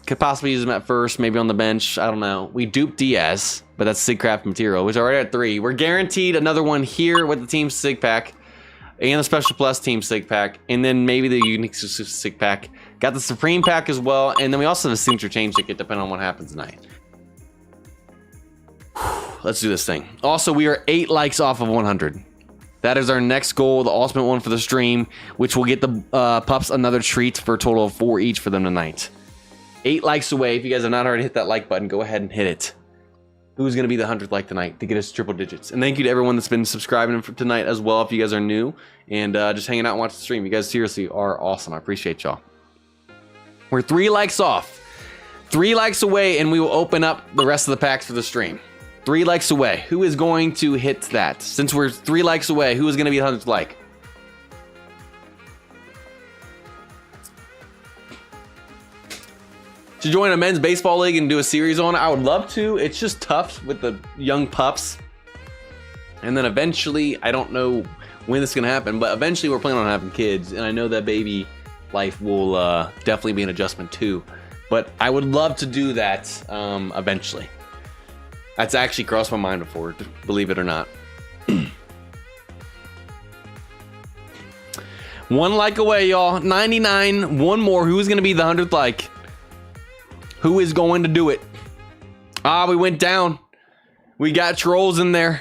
Could possibly use him at first, maybe on the bench. I don't know. We duped Diaz, but that's Sigcraft material, which is already at 3. We're guaranteed another one here with the Team Sig Pack and the Special Plus Team Sig Pack, and then maybe the Unique Sig Pack. Got the Supreme Pack as well, and then we also have a Signature Change ticket depending on what happens tonight. Let's do this thing. Also, we are 8 likes off of 100. That is our next goal, the ultimate one for the stream, which will get the pups another treat for a total of 4 each for them tonight. 8 likes away. If you guys have not already hit that like button, go ahead and hit it. who's going to be the 100th like tonight to get us triple digits. And thank you to everyone that's been subscribing for tonight as well, if you guys are new and just hanging out and watching the stream. You guys seriously are awesome. I appreciate y'all. We're 3 likes off. 3 likes away, and we will open up the rest of the packs for the stream. 3 likes away. Who is going to hit that? Since we're 3 likes away, who is going to be the 100th like? To join a men's baseball league and do a series on it, I would love to. It's just tough with the young pups. And then eventually, I don't know when this is going to happen, but eventually we're planning on having kids. And I know that baby life will definitely be an adjustment too. But I would love to do that eventually. That's actually crossed my mind before, believe it or not. 1 like away, y'all. 99, 1 more. Who's going to be the 100th like? Who is going to do it? Ah, we went down. We got trolls in there.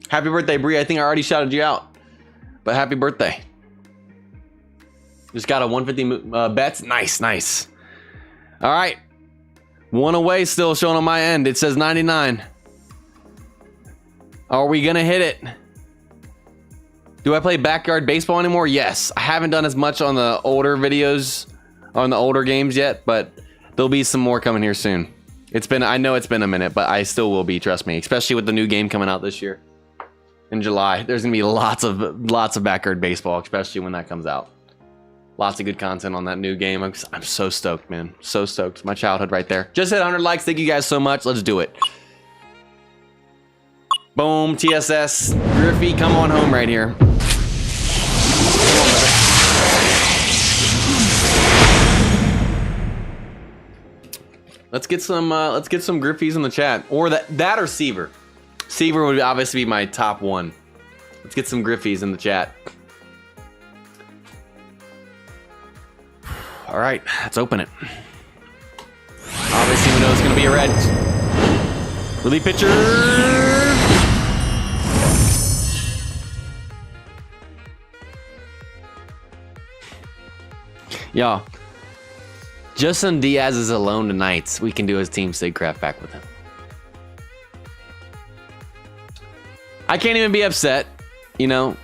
Happy birthday, Bree. I think I already shouted you out. But happy birthday. Just got a 150 bets. Nice, nice. All right. 1 away still showing on my end. It says 99. Are we going to hit it? Do I play backyard baseball anymore? Yes. I haven't done as much on the older videos, on the older games yet, but there'll be some more coming here soon. I know it's been a minute, but I still will be, trust me, especially with the new game coming out this year in July. There's gonna be lots of backyard baseball, especially when that comes out. Lots of good content on that new game. I'm so stoked, man. So stoked. My childhood right there. Just hit 100 likes. Thank you guys so much. Let's do it. Boom. TSS. Griffey, come on home right here. Let's get some Griffies in the chat. Or that or Seaver. Seaver would obviously be my top 1. Let's get some Griffies in the chat. All right, let's open it. Obviously, we know it's going to be a red. Relief pitcher. Y'all, Justin Diaz is alone tonight. We can do his team Sigcraft back with him. I can't even be upset, you know.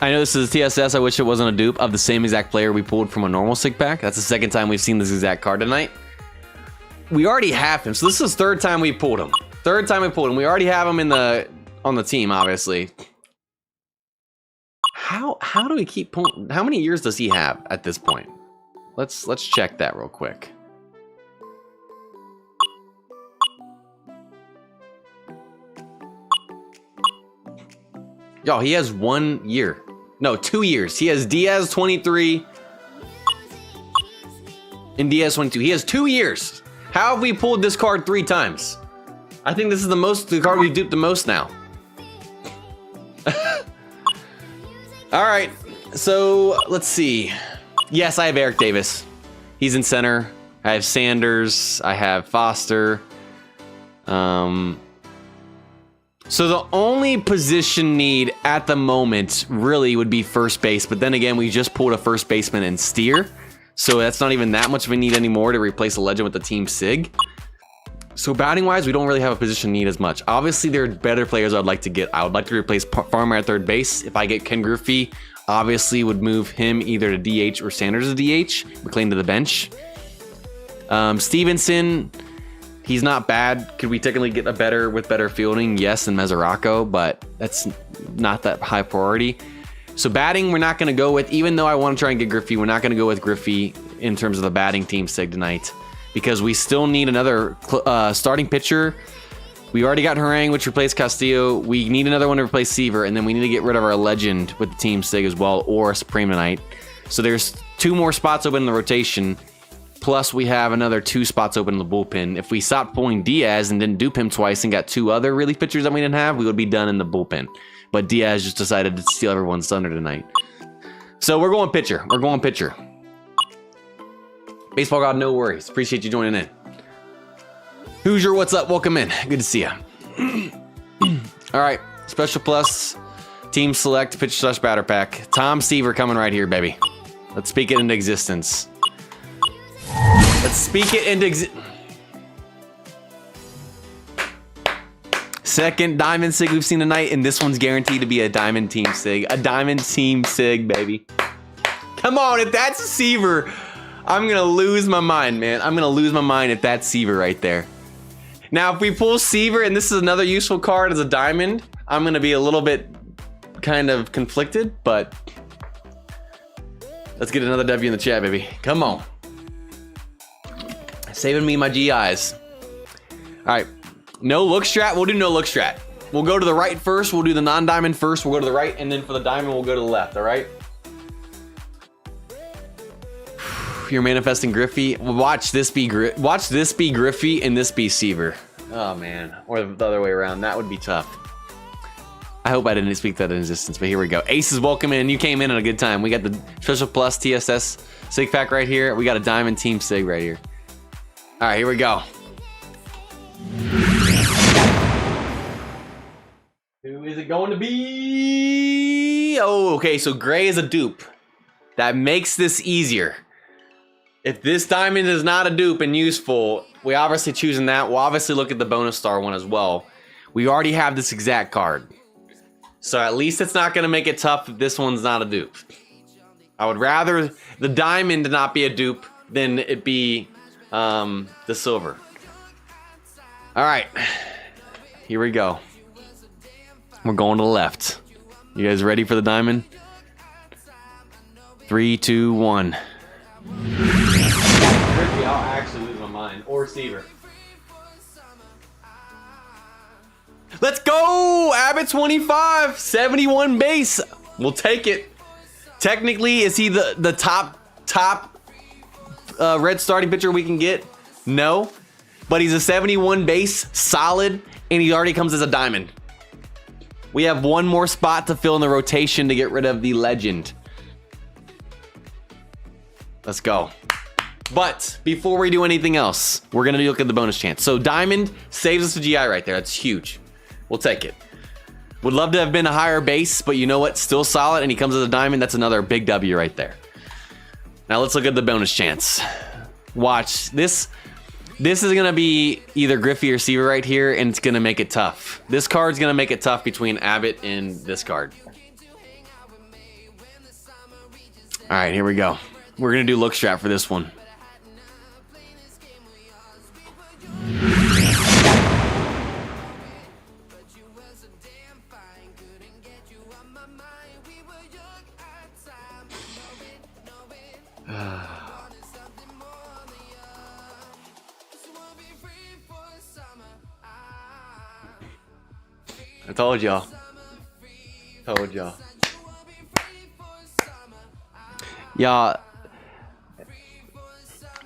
I know this is TSS. I wish it wasn't a dupe of the same exact player we pulled from a normal Sig pack. That's the second time we've seen this exact card tonight. We already have him, so this is the 3rd time we pulled him. 3rd time we pulled him. We already have him on the team, obviously. How do we keep pulling? How many years does he have at this point? Let's check that real quick. Y'all, he has 1 year. No, 2 years. He has Diaz 23 and Diaz 22. He has 2 years. How have we pulled this card 3 times? I think this is the card we've duped the most now. All right, so let's see. Yes, I have Eric Davis. He's in center. I have Sanders. I have Foster. So the only position need at the moment really would be first base. But then again, we just pulled a first baseman in Steer. So that's not even that much of a need anymore to replace a legend with the team Sig. So batting wise, we don't really have a position need as much. Obviously, there are better players I'd like to get. I would like to replace Farmer at third base. If I get Ken Griffey, obviously would move him either to DH or Sanders to DH. McLean to the bench. Stevenson, he's not bad. Could we technically get with better fielding? Yes, than Mesoraco, but that's not that high priority. So batting, we're not going to go with, even though I want to try and get Griffey, we're not going to go with Griffey in terms of the batting team Sig tonight, because we still need another starting pitcher. We already got Harang, which replaced Castillo. We need another one to replace Seaver, and then we need to get rid of our legend with the team Sig as well, or Supreme tonight. So there's 2 more spots open in the rotation. Plus, we have another 2 spots open in the bullpen. If we stopped pulling Diaz and didn't dupe him twice and got 2 other relief pitchers that we didn't have, we would be done in the bullpen. But Diaz just decided to steal everyone's thunder tonight. So we're going pitcher. We're going pitcher. Baseball God, no worries. Appreciate you joining in. Hoosier, what's up? Welcome in. Good to see you. All right. Special plus. Team select pitcher / batter pack. Tom Seaver coming right here, baby. Let's speak it into existence. Let's speak it into existence. second diamond sig we've seen tonight, and this one's guaranteed to be a diamond team sig. A diamond team sig, baby. Come on, if that's a Seaver, I'm gonna lose my mind, man. I'm gonna lose my mind if that's Seaver right there. Now, if we pull Seaver, and this is another useful card as a diamond, I'm gonna be a little bit kind of conflicted, but let's get another W in the chat, baby. Come on. Saving me my GIs. All right, no look strat. We'll do no look strat. We'll go to the right first. We'll do the non-diamond first. We'll go to the right, and then for the diamond, we'll go to the left. All right. You're manifesting Griffey. Watch this be Griffey and this be Seaver. Oh man, or the other way around. That would be tough. I hope I didn't speak that in existence, but here we go. Aces, welcome in. You came in at a good time. We got the Special Plus TSS Sig Pack right here. We got a Diamond Team Sig right here. All right, here we go. Who is it going to be? Oh, okay, so gray is a dupe. That makes this easier. If this diamond is not a dupe and useful, we obviously choosing that. We'll obviously look at the bonus star one as well. We already have this exact card. So at least it's not gonna make it tough if this one's not a dupe. I would rather the diamond not be a dupe than it be the silver. All right, here we go. We're going to the left. You guys ready for the diamond? 3, 2, 1. I'll actually lose my mind. Or Seaver. Let's go! Abbott 25, 71 base. We'll take it. Technically, is he the top red starting pitcher we can get? No. But he's a 71 base, solid, and he already comes as a diamond. We have one more spot to fill in the rotation to get rid of the legend. Let's go. But before we do anything else, we're gonna look at the bonus chance. So diamond saves us a GI right there. That's huge. We'll take it. Would love to have been a higher base, but you know what? Still solid, and he comes as a diamond. That's another big W right there. Now let's look at the bonus chance. Watch this. This is gonna be either Griffey or Seaver right here, and it's gonna make it tough. This card's gonna make it tough between Abbott and this card. All right, here we go. We're gonna do look strat for this one. I told y'all. Y'all.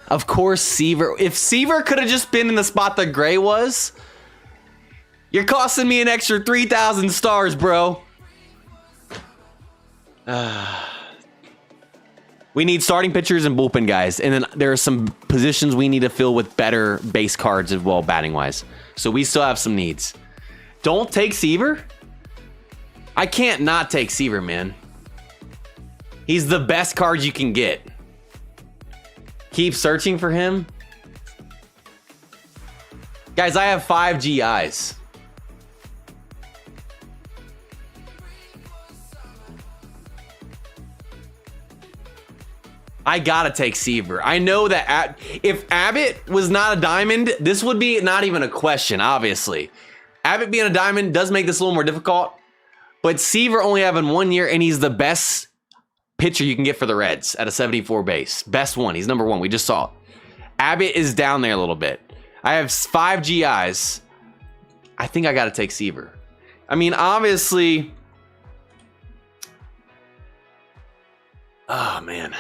Of course, Seaver. If Seaver could have just been in the spot that Gray was, you're costing me an extra 3,000 stars, bro. We need starting pitchers and bullpen guys, and then there are some positions we need to fill with better base cards as well, batting wise. So we still have some needs. Don't take Seaver. I can't not take Seaver, man. He's the best card you can get. Keep searching for him. Guys, I have 5 GIs. I gotta take Seaver. I know that if Abbott was not a diamond, this would be not even a question, obviously. Abbott being a diamond does make this a little more difficult, but Seaver only having 1 year, and he's the best pitcher you can get for the Reds at a 74 base. Best one. He's number 1. We just saw it. Abbott is down there a little bit. I have 5 GIs. I think I got to take Seaver. I mean, obviously. Oh, man.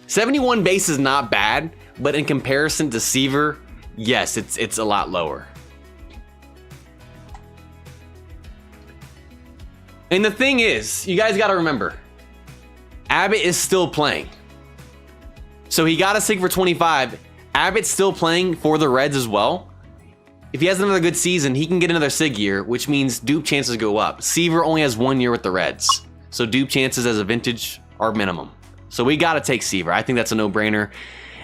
71 base is not bad, but in comparison to Seaver, yes, it's a lot lower. And the thing is, you guys got to remember, Abbott is still playing. So he got a SIG for 25. Abbott's still playing for the Reds as well. If he has another good season, he can get another SIG year, which means dupe chances go up. Seaver only has 1 year with the Reds. So dupe chances as a vintage are minimum. So we got to take Seaver. I think that's a no-brainer.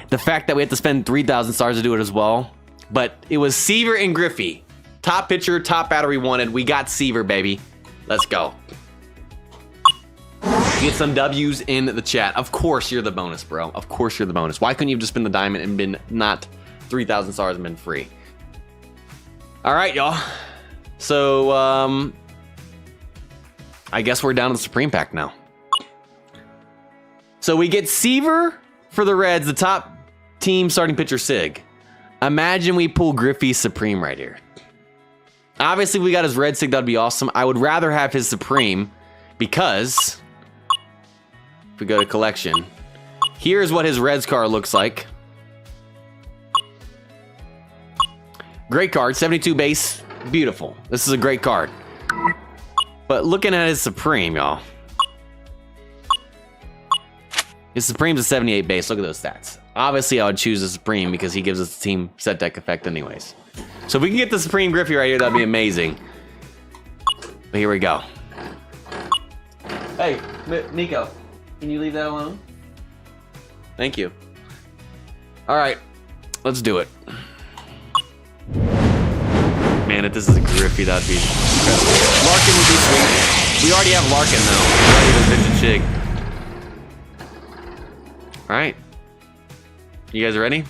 The fact that we have to spend 3,000 stars to do it as well, but it was Seaver and Griffey. Top pitcher, top batter we wanted. We got Seaver, baby. Let's go. Get some W's in the chat. Of course you're the bonus, bro. Of course you're the bonus. Why couldn't you have just been the diamond and been not 3,000 stars and been free? All right, y'all. So, I guess we're down to the Supreme Pack now. So we get Seaver for the Reds, the top team starting pitcher Sig. Imagine we pull Griffey's Supreme right here. Obviously, if we got his Red Sig, that'd be awesome. I would rather have his Supreme because if we go to collection, here's what his Reds card looks like. Great card, 72 base, beautiful. This is a great card. But looking at his Supreme, y'all. His Supreme's a 78 base, look at those stats. Obviously, I would choose the Supreme because he gives us the team set deck effect anyways. So if we can get the Supreme Griffey right here, that'd be amazing. But here we go. Hey, Nico, can you leave that alone? Thank you. All right, let's do it. Man, if this is a Griffey, that'd be incredible. Larkin would be sweet. We already have Larkin, though. We already have a vintage Chig. All right. You guys ready?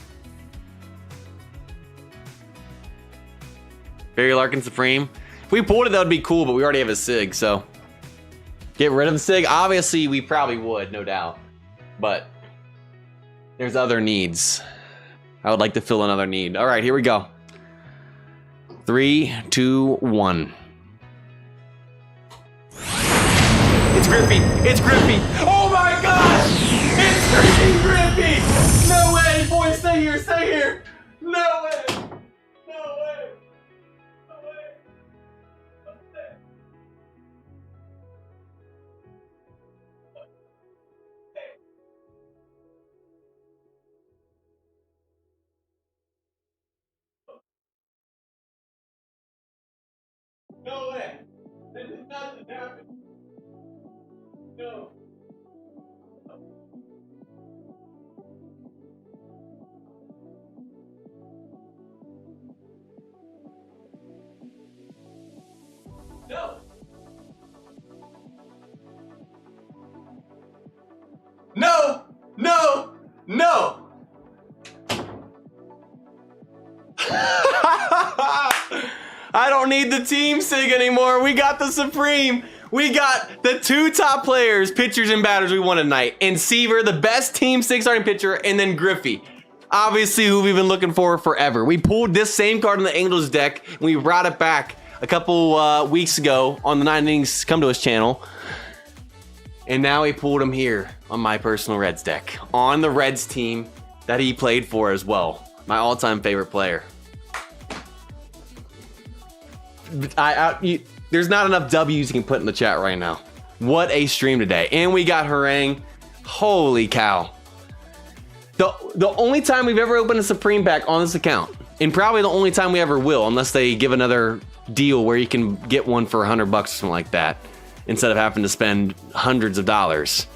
Barry Larkin Supreme. If we pulled it, that would be cool, but we already have a Sig, so. Get rid of the Sig? Obviously, we probably would, no doubt. But there's other needs. I would like to fill another need. All right, here we go. 3, 2, 1. It's Griffey! It's Griffey! Oh my gosh! It's freaking Griffey! No way! Boys, stay here! Stay here! No way! No way! No way! No way! This is nothing happened. No. No. No. No. No. I don't need the team Sig anymore. We got the Supreme. We got the 2 top players, pitchers and batters we won tonight. And Seaver, the best team Sig starting pitcher, and then Griffey. Obviously, who we've been looking for forever. We pulled this same card in the Angels deck, and we brought it back a couple weeks ago on the 9 Innings Come To Us channel. And now we pulled him here on my personal Reds deck. On the Reds team that he played for as well. My all-time favorite player. There's not enough W's you can put in the chat right now. What a stream today. And we got Harangue. Holy cow. The only time we've ever opened a Supreme pack on this account, and probably the only time we ever will, unless they give another deal where you can get one for $100 or something like that, instead of having to spend hundreds of dollars,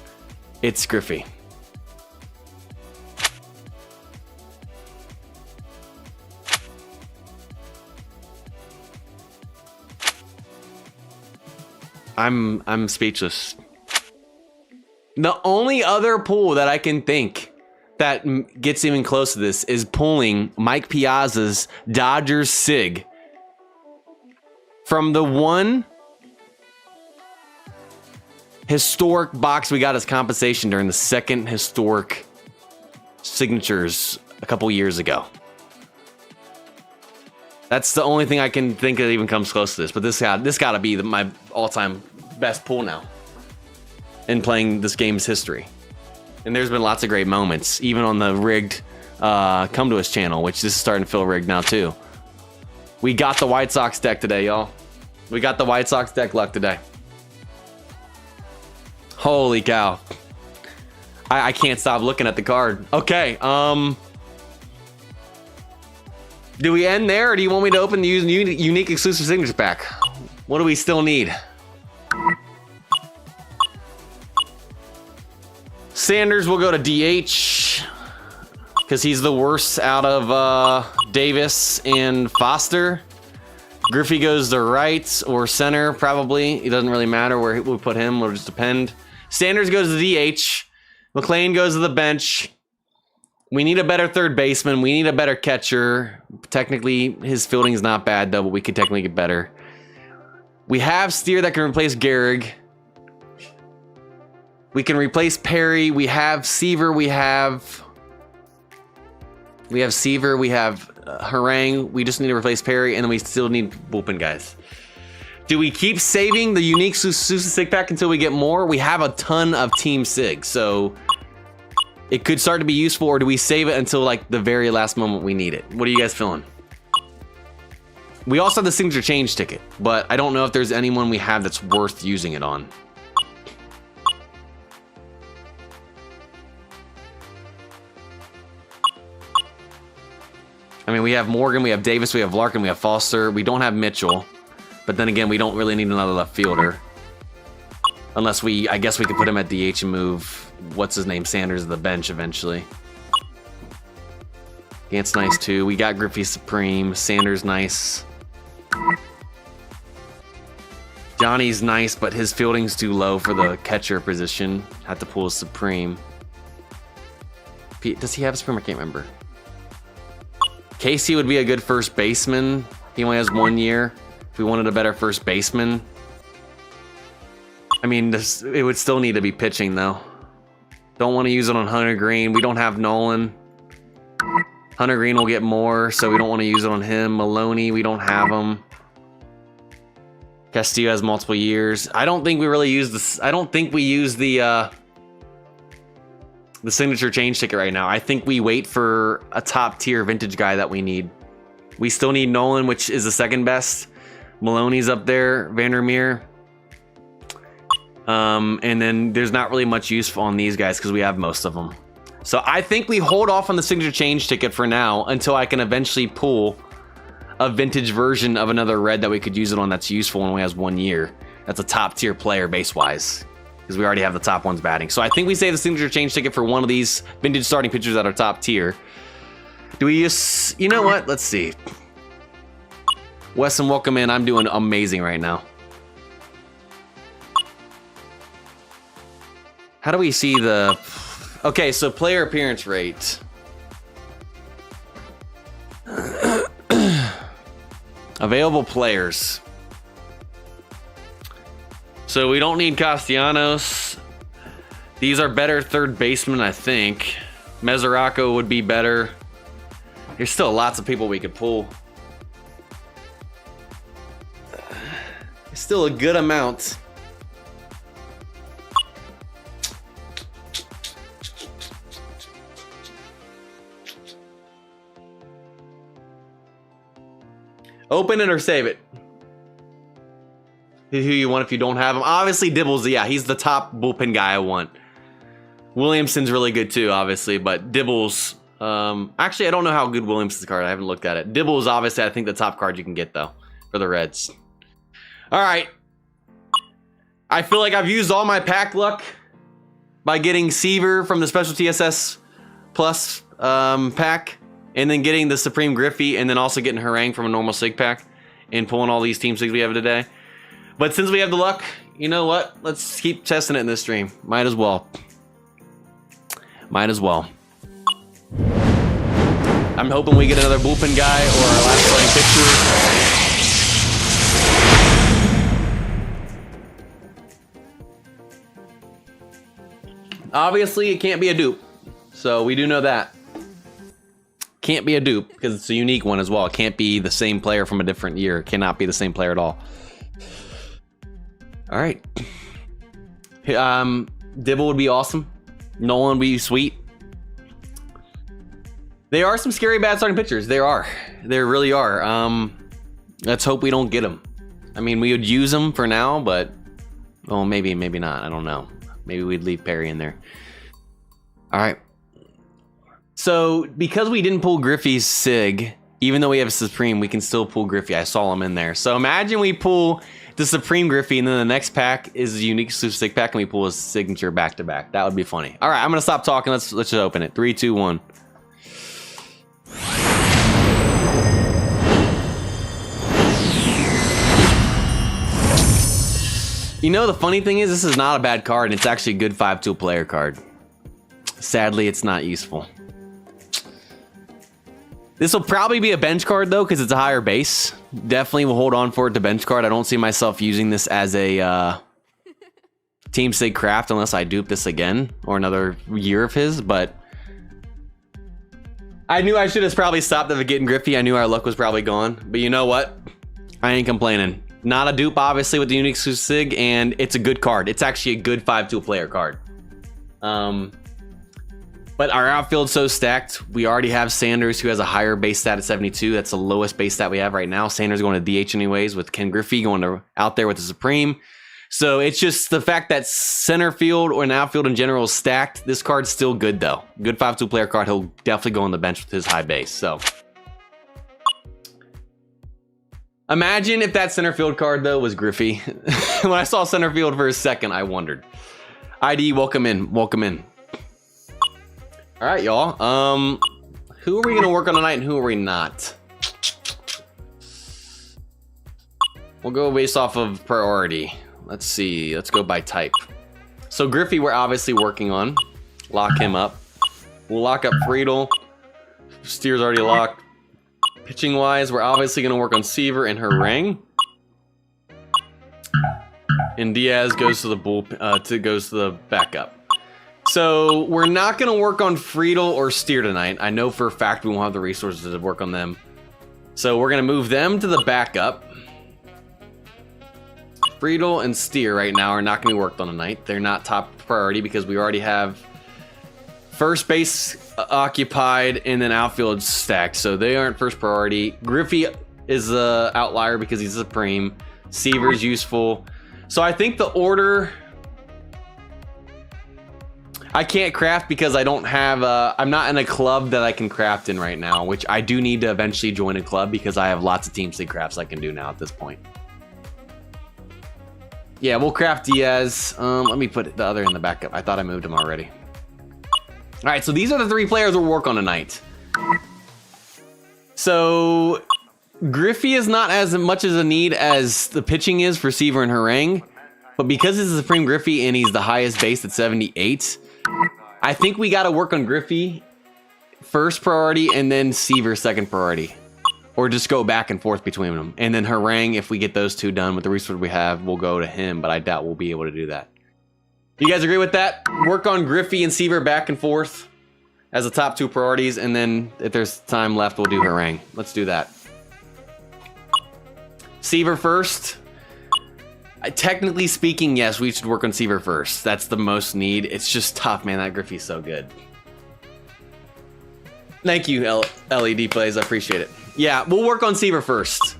it's Griffey. I'm speechless. The only other pull that I can think that gets even close to this is pulling Mike Piazza's Dodgers Sig from the one historic box we got as compensation during the second historic signatures a couple years ago. That's the only thing I can think that even comes close to this. But this got to be my all-time best pull now in playing this game's history. And there's been lots of great moments, even on the rigged Come To Us channel, which this is starting to feel rigged now too. We got the White Sox deck today, y'all. We got the White Sox deck luck today. Holy cow. I can't stop looking at the card. Okay, do we end there, or do you want me to open the unique exclusive signature pack? What do we still need? Sanders will go to DH. because he's the worst out of Davis and Foster. Griffey goes to right or center, probably. It doesn't really matter where we put him. It'll just depend. Sanders goes to DH. McLean goes to the bench. We need a better third baseman. We need a better catcher. Technically, his fielding is not bad, though, but we could technically get better. We have Steer that can replace Gehrig. We can replace Perry. We have Seaver. We have Seaver. We have Harang. We just need to replace Perry, and then we still need bullpen guys. Do we keep saving the unique Sousa Sig pack until we get more? We have a ton of Team Sig, so it could start to be useful, or do we save it until like the very last moment we need it? What are you guys feeling? We also have the signature change ticket, but I don't know if there's anyone we have that's worth using it on. I mean, we have Morgan, we have Davis, we have Larkin, we have Foster. We don't have Mitchell, but then again, we don't really need another left fielder. Unless I guess we could put him at DH and move, what's his name, Sanders to the bench eventually. Gant's nice too. We got Griffey Supreme, Sanders nice. Johnny's nice, but his fielding's too low for the catcher position. Have to pull a Supreme. Does he have a Supreme? I can't remember. Casey would be a good first baseman. He only has 1 year. If we wanted a better first baseman. I mean, it would still need to be pitching, though. Don't want to use it on Hunter Green. We don't have Nolan. Hunter Green will get more, so we don't want to use it on him. Maloney, we don't have him. Castillo has multiple years. I don't think we really use this. I don't think we use the signature change ticket right now. I think we wait for a top tier vintage guy that we need. We still need Nolan, which is the second best. Maloney's up there, Vandermeer. And then there's not really much use on these guys because we have most of them. So I think we hold off on the signature change ticket for now until I can eventually pull a vintage version of another red that we could use it on that's useful and only has 1 year. That's a top tier player base-wise. Because we already have the top ones batting. So I think we save the signature change ticket for one of these vintage starting pitchers that are top tier. Do we just... You know what? Let's see. Weston, welcome in. I'm doing amazing right now. How do we see the... Okay, so player appearance rate. Available players. So we don't need Castellanos. These are better third basemen, I think. Mesoraco would be better. There's still lots of people we could pull. Still a good amount. Open it or save it. Who you want if you don't have him? Obviously, Dibbles, yeah, he's the top bullpen guy I want. Williamson's really good too, obviously, but Dibbles... actually, I don't know how good Williamson's card. I haven't looked at it. Dibbles, obviously, I think the top card you can get, though, for the Reds. All right. I feel like I've used all my pack luck by getting Seaver from the Special TSS Plus pack, and then getting the Supreme Griffey, and then also getting Harang from a normal Sig pack, and pulling all these Team Sigs we have today. But since we have the luck, you know what? Let's keep testing it in this stream. Might as well. Might as well. I'm hoping we get another bullpen guy or our last starting pitcher. Obviously, it can't be a dupe. So we do know that. Can't be a dupe because it's a unique one as well. It can't be the same player from a different year. It cannot be the same player at all. All right. Dibble would be awesome. Nolan would be sweet. There are some scary bad starting pitchers. There are. There really are. Let's hope we don't get them. I mean, we would use them for now, but... Oh, maybe not. I don't know. Maybe we'd leave Perry in there. All right. So, because we didn't pull Griffey's Sig, even though we have a Supreme, we can still pull Griffey. I saw him in there. So, imagine we pull the Supreme Griffey, and then the next pack is a unique Sig pack, and we pull his signature back-to-back. That would be funny. All right, I'm going to stop talking. Let's just open it. 3, 2, 1. You know, the funny thing is, this is not a bad card, and it's actually a good 5-tool player card. Sadly, it's not useful. This will probably be a bench card, though, because it's a higher base. Definitely will hold on for it to bench card. I don't see myself using this as a Team Sig craft unless I dupe this again or another year of his, but I knew I should have probably stopped at getting Griffey. I knew our luck was probably gone, but you know what? I ain't complaining. Not a dupe, obviously, with the unique Sig, and it's a good card. It's actually a good 5-tool player card. But our outfield's so stacked. We already have Sanders, who has a higher base stat at 72. That's the lowest base stat we have right now. Sanders going to DH anyways, with Ken Griffey going out there with the Supreme. So it's just the fact that center field or an outfield in general is stacked. This card's still good, though. Good 5-tool player card. He'll definitely go on the bench with his high base. So imagine if that center field card, though, was Griffey. When I saw center field for a second, I wondered. ID, welcome in. Welcome in. All right, y'all. Who are we gonna work on tonight, and who are we not? We'll go based off of priority. Let's see. Let's go by type. So Griffey, we're obviously working on. Lock him up. We'll lock up Friedel. Steer's already locked. Pitching wise, we're obviously gonna work on Seaver and Harang. And Diaz goes to the goes to the backup. So we're not going to work on Friedel or Steer tonight. I know for a fact we won't have the resources to work on them. So we're going to move them to the backup. Friedel and Steer right now are not going to be worked on tonight. They're not top priority because we already have first base occupied and then outfield stacked. So they aren't first priority. Griffey is an outlier because he's Supreme. Seaver's useful. So I think the order... I can't craft because I don't have I'm not in a club that I can craft in right now, which I do need to eventually join a club because I have lots of Team Sig crafts I can do now at this point. Yeah, we'll craft Diaz. Let me put the other in the backup. I thought I moved him already. All right, so these are the 3 players we'll work on tonight. So Griffey is not as much as a need as the pitching is for Seaver and Harang, but because it's a Supreme Griffey and he's the highest base at 78, I think we got to work on Griffey first priority and then Seaver second priority. Or just go back and forth between them. And then Harang, if we get those 2 done with the resource we have, we'll go to him, but I doubt we'll be able to do that. You guys agree with that? Work on Griffey and Seaver back and forth as the top 2 priorities, and then if there's time left, we'll do Harang. Let's do that. Seaver first. Technically speaking, yes, we should work on Seaver first. That's the most need. It's just tough, man. That Griffey's so good. Thank you, LED Plays. I appreciate it. Yeah, we'll work on Seaver first.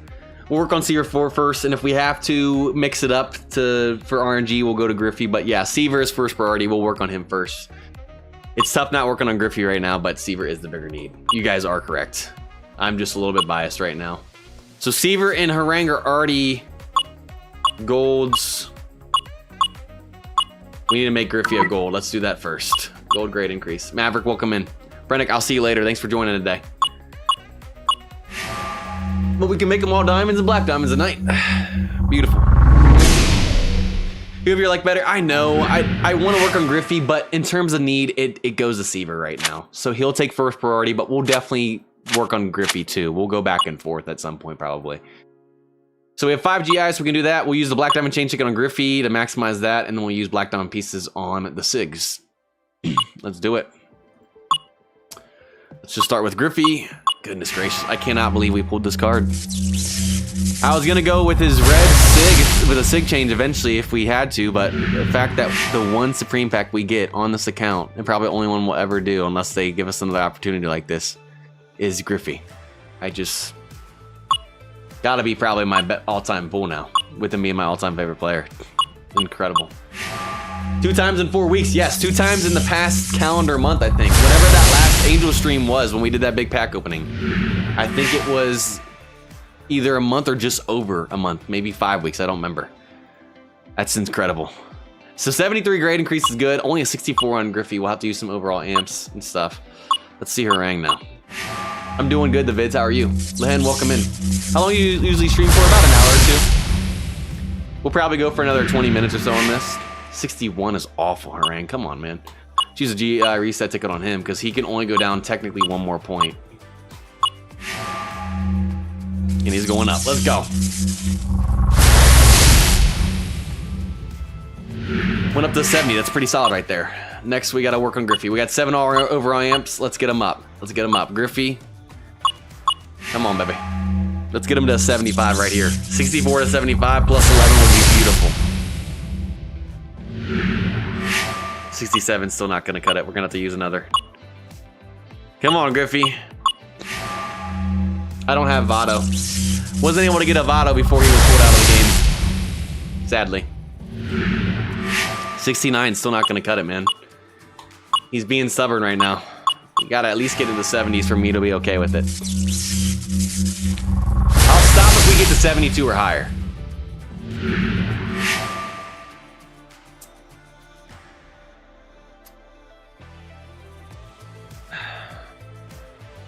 We'll work on Seaver 4 first, and if we have to mix it up for RNG, we'll go to Griffey. But yeah, Seaver is first priority. We'll work on him first. It's tough not working on Griffey right now, but Seaver is the bigger need. You guys are correct. I'm just a little bit biased right now. So Seaver and Harang are already golds. We need to make Griffey a gold. Let's do that first. Gold grade increase. Maverick, welcome in. Brennick, I'll see you later. Thanks for joining today. But we can make them all diamonds and black diamonds tonight. Beautiful. Whoever like better, I know. I want to work on Griffey, but in terms of need, it goes to Seaver right now. So he'll take first priority, but we'll definitely work on Griffey too. We'll go back and forth at some point probably. So we have 5 GIs, so we can do that. We'll use the black diamond chain ticket on Griffey to maximize that, and then we'll use black diamond pieces on the Sigs. Let's do it. Let's just start with Griffey. Goodness gracious, I cannot believe we pulled this card. I was gonna go with his red Sig with a Sig change eventually if we had to, but the fact that the 1 Supreme pack we get on this account, and probably only one we'll ever do unless they give us another opportunity like this, is Griffey. I just gotta be probably my all-time pull now, with him being my all-time favorite player. Incredible. 2 times in 4 weeks. Yes, 2 times in the past calendar month, I think. Whatever that last Angel stream was when we did that big pack opening. I think it was either a month or just over a month. Maybe 5 weeks. I don't remember. That's incredible. So 73 grade increase is good. Only a 64 on Griffey. We'll have to use some overall amps and stuff. Let's see Harang now. I'm doing good, the vids. How are you? Lehen, welcome in. How long do you usually stream for? About an hour or 2. We'll probably go for another 20 minutes or so on this. 61 is awful, Harangue. Come on, man. Choose a GI reset ticket on him because he can only go down technically 1 more point. And he's going up. Let's go. Went up to 70. That's pretty solid right there. Next, we got to work on Griffey. We got 7 overall amps. Let's get him up. Let's get him up. Griffey. Come on, baby. Let's get him to 75 right here. 64 to 75 plus 11 would be beautiful. 67 still not going to cut it. We're going to have to use another. Come on, Griffey. I don't have Votto. Wasn't able to get a Votto before he was pulled out of the game. Sadly. 69 still not going to cut it, man. He's being stubborn right now. You got to at least get into the 70s for me to be okay with it. I'll stop if we get to 72 or higher.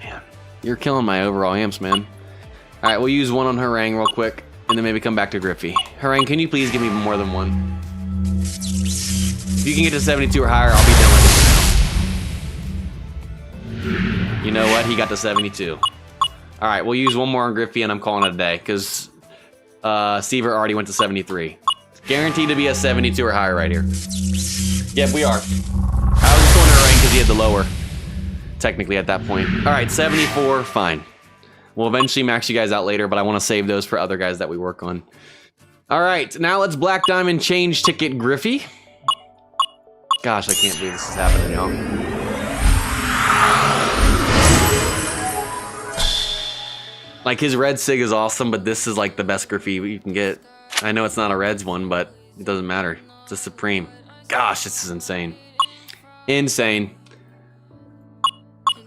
Man, you're killing my overall amps, man. All right, we'll use 1 on Harangue real quick, and then maybe come back to Griffey. Harangue, can you please give me more than 1? If you can get to 72 or higher, I'll be done with it now. You know what? He got to 72. All right, we'll use 1 more on Griffey, and I'm calling it a day, because Seaver already went to 73. It's guaranteed to be a 72 or higher right here. Yep, we are. I was just going to Harangue because he had the lower, technically, at that point. All right, 74, fine. We'll eventually max you guys out later, but I want to save those for other guys that we work on. All right, now let's Black Diamond change ticket Griffey. Gosh, I can't believe this is happening, y'all. Like, his red sig is awesome, but this is like the best Griffey you can get. I know it's not a Reds one, but it doesn't matter. It's a Supreme. Gosh, this is insane. Insane.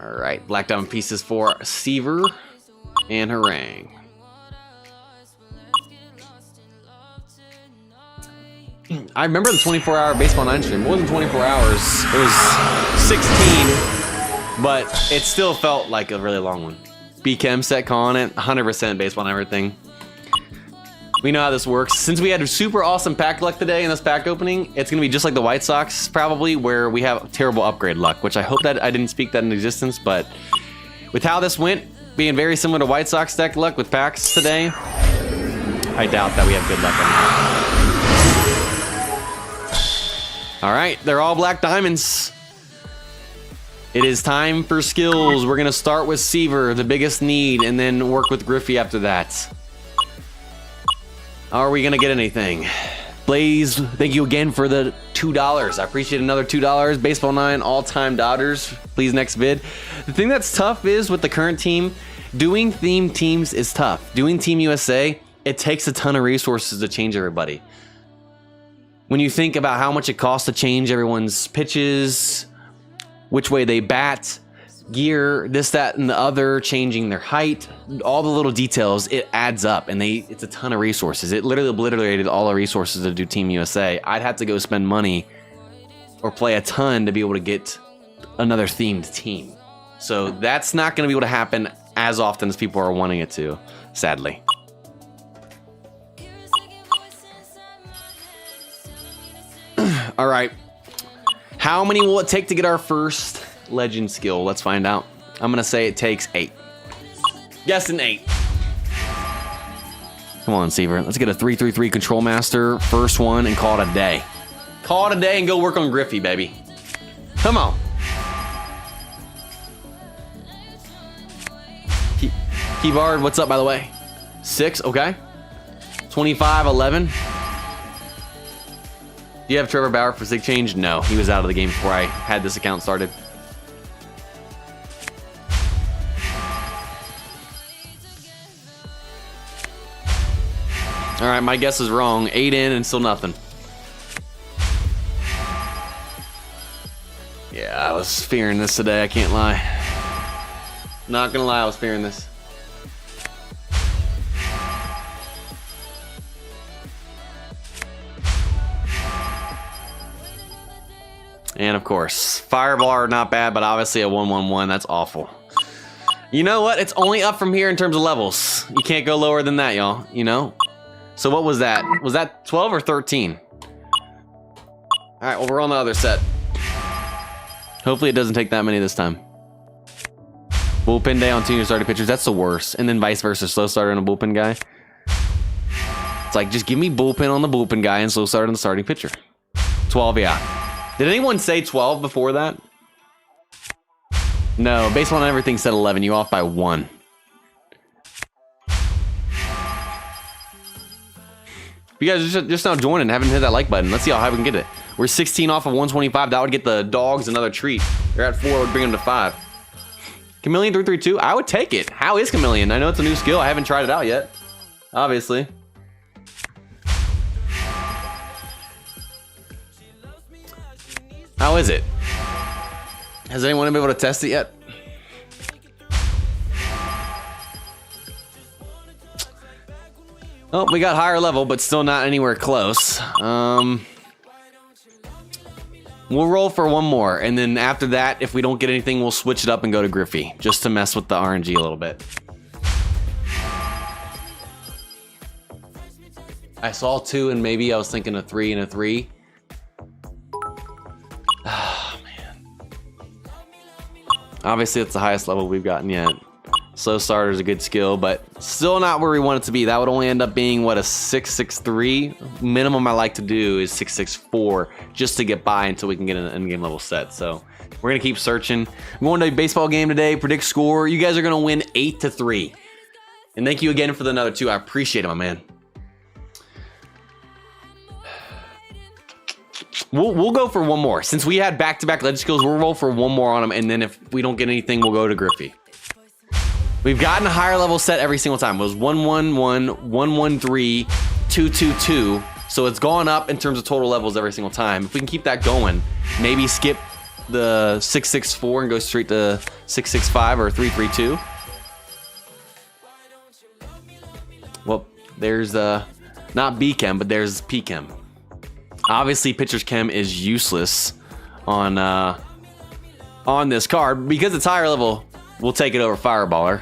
All right, Black Diamond pieces for Seaver and Harangue. I remember the 24-hour Baseball 9 stream. It wasn't 24 hours. It was 16, but it still felt like a really long one. B-Chem set calling it. 100% baseball and everything. We know how this works. Since we had a super awesome pack luck today in this pack opening, it's going to be just like the White Sox, probably, where we have terrible upgrade luck, which I hope that I didn't speak that in existence, but with how this went, being very similar to White Sox deck luck with packs today, I doubt that we have good luck on that. All right, they're all Black Diamonds. It is time for skills. We're going to start with Seaver, the biggest need, and then work with Griffey after that. Are we going to get anything? Blaze, thank you again for the $2. I appreciate another $2. Baseball 9, all-time Dodgers. Please, next vid. The thing that's tough is with the current team, doing theme teams is tough. Doing Team USA, it takes a ton of resources to change everybody. When you think about how much it costs to change everyone's pitches, which way they bat, gear, this, that, and the other, changing their height, all the little details, it adds up, and it's a ton of resources. It literally obliterated all the resources to do Team USA. I'd have to go spend money or play a ton to be able to get another themed team. So that's not going to be able to happen as often as people are wanting it to, sadly. All right. How many will it take to get our first legend skill? Let's find out. I'm going to say it takes 8. Guessing 8. Come on, Seaver. Let's get a 3-3-3 Control Master, first one, and call it a day. Call it a day and go work on Griffey, baby. Come on. Keyboard, what's up, by the way? 6, okay. 25, 11. Do you have Trevor Bauer for sig change? No, he was out of the game before I had this account started. All right, my guess is wrong. 8 in and still nothing. Yeah, I was fearing this today, I can't lie. Not gonna lie, I was fearing this. And of course, Fireball, not bad, but obviously a 1-1-1, that's awful. You know what? It's only up from here in terms of levels. You can't go lower than that, y'all, you know? So what was that? Was that 12 or 13? All right, well, we're on the other set. Hopefully it doesn't take that many this time. Bullpen day on 2 new starting pitchers. That's the worst. And then vice versa. Slow starter and a bullpen guy. It's like, just give me bullpen on the bullpen guy and slow starter on the starting pitcher. 12, yeah. Did anyone say 12 before that? No, baseball and everything said 11. You off by 1. If you guys are just now joining and haven't hit that like button, let's see how high we can get it. We're 16 off of 125. That would get the dogs another treat. They're at 4. It would bring them to 5. Chameleon 332. I would take it. How is Chameleon? I know it's a new skill. I haven't tried it out yet. Obviously. How is it? Has anyone been able to test it yet? Oh, we got higher level, but still not anywhere close. We'll roll for one more, and then after that, if we don't get anything, we'll switch it up and go to Griffey, just to mess with the RNG a little bit. I saw 2, and maybe I was thinking a 3 and a 3. Oh, man. Obviously, it's the highest level we've gotten yet. Slow starter is a good skill, but still not where we want it to be. That would only end up being, what, a 663? Minimum I like to do is 664, just to get by until we can get an endgame level set. So we're going to keep searching. We're going to a baseball game today, predict score. You guys are going to win 8-3. And thank you again for the another 2. I appreciate it, my man. We'll go for one more. Since we had back-to-back legend skills, we'll roll for one more on them, and then if we don't get anything, we'll go to Griffey. We've gotten a higher level set every single time. It was 111, 113, 222. So it's gone up in terms of total levels every single time. If we can keep that going, maybe skip the 664 and go straight to 665 or 332. Well, there's not B-Chem, but there's P-Chem. Obviously, Pitcher's Chem is useless on this card. Because it's higher level, we'll take it over Fireballer,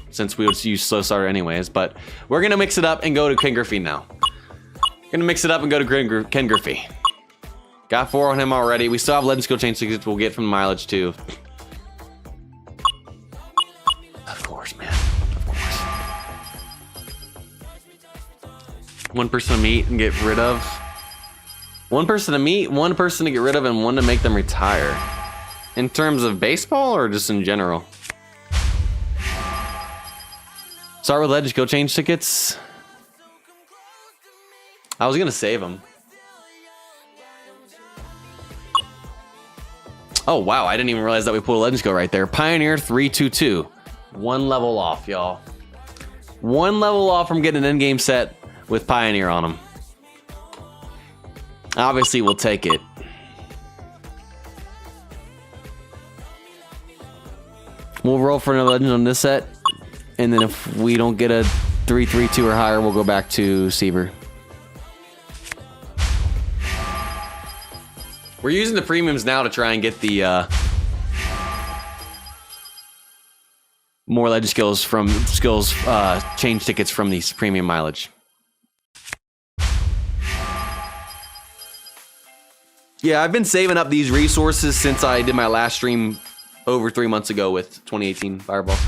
since we would use Slow Starter anyways. But we're going to mix it up and go to Ken Griffey now. Going to mix it up and go to Ken Griffey. Got 4 on him already. We still have Legend Skill Change tickets we'll get from the mileage too. Of course, man. Of course. 1 person to meet and get rid of. 1 person to meet, 1 person to get rid of, and 1 to make them retire. In terms of baseball or just in general? Start with Legend Skill Change tickets. I was gonna save them. Oh wow, I didn't even realize that we pulled a Legend Skill right there. Pioneer 322. 1 level off, y'all. 1 level off from getting an endgame set with Pioneer on them. Obviously, we'll take it. We'll roll for another Legend on this set. And then if we don't get a 332 or higher, we'll go back to Seaver. We're using the premiums now to try and get the more Legend skills from change tickets from these premium mileage. Yeah, I've been saving up these resources since I did my last stream over 3 months ago with 2018 Fireballs.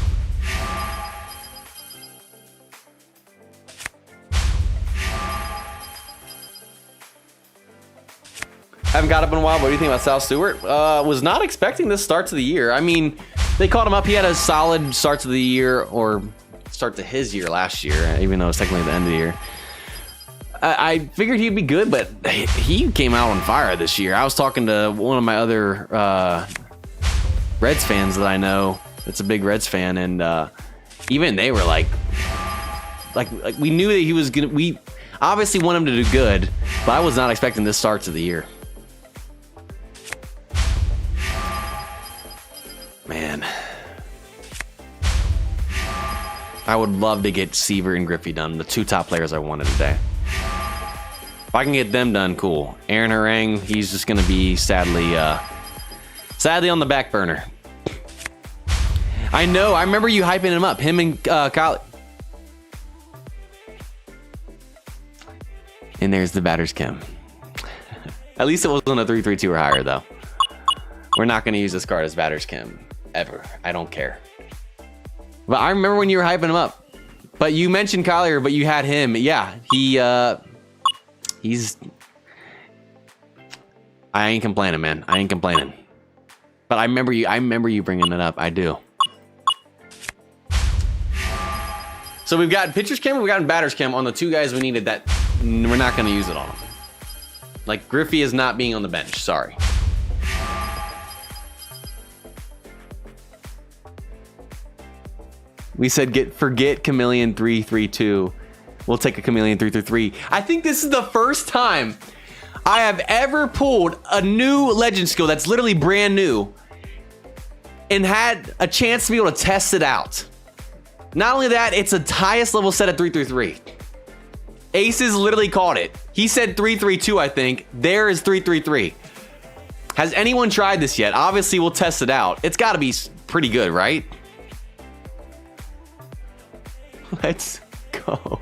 Haven't got up in a while. What do you think about Sal Stewart? Was not expecting this start to the year. I mean, they called him up. He had a solid start to the year, or start to his year last year, even though it's technically the end of the year. I figured he'd be good, but he came out on fire this year. I was talking to one of my other Reds fans that I know. That's a big Reds fan, and even they were like we knew that he was gonna. We obviously want him to do good, but I was not expecting this start to the year. Man, I would love to get Seaver and Griffey done, the 2 top players I wanted today. If I can get them done, cool. Aaron Harang, he's just gonna be sadly on the back burner. I know. I remember you hyping him up. Him and Kyle. And there's the batter's chem. At least it wasn't a 3-3-2 or higher, though. We're not going to use this card as batter's chem. Ever. I don't care. But I remember when you were hyping him up. But you mentioned Collier, but you had him. Yeah, he's... I ain't complaining, man. I ain't complaining. But I remember you bringing it up. I do. So we've got pitcher's chem, we've gotten batter's chem on the two guys we needed that we're not going to use it on them. Like, Griffey is not being on the bench. Sorry. We said forget Chameleon 3-3-2. We'll take a Chameleon 3-3-3. I think this is the first time I have ever pulled a new legend skill that's literally brand new and had a chance to be able to test it out. Not only that, it's a highest level set at 3-3-3. Aces literally called it. He said 3-3-2, I think. There is 3-3-3. Has anyone tried this yet? Obviously, we'll test it out. It's got to be pretty good, right? Let's go.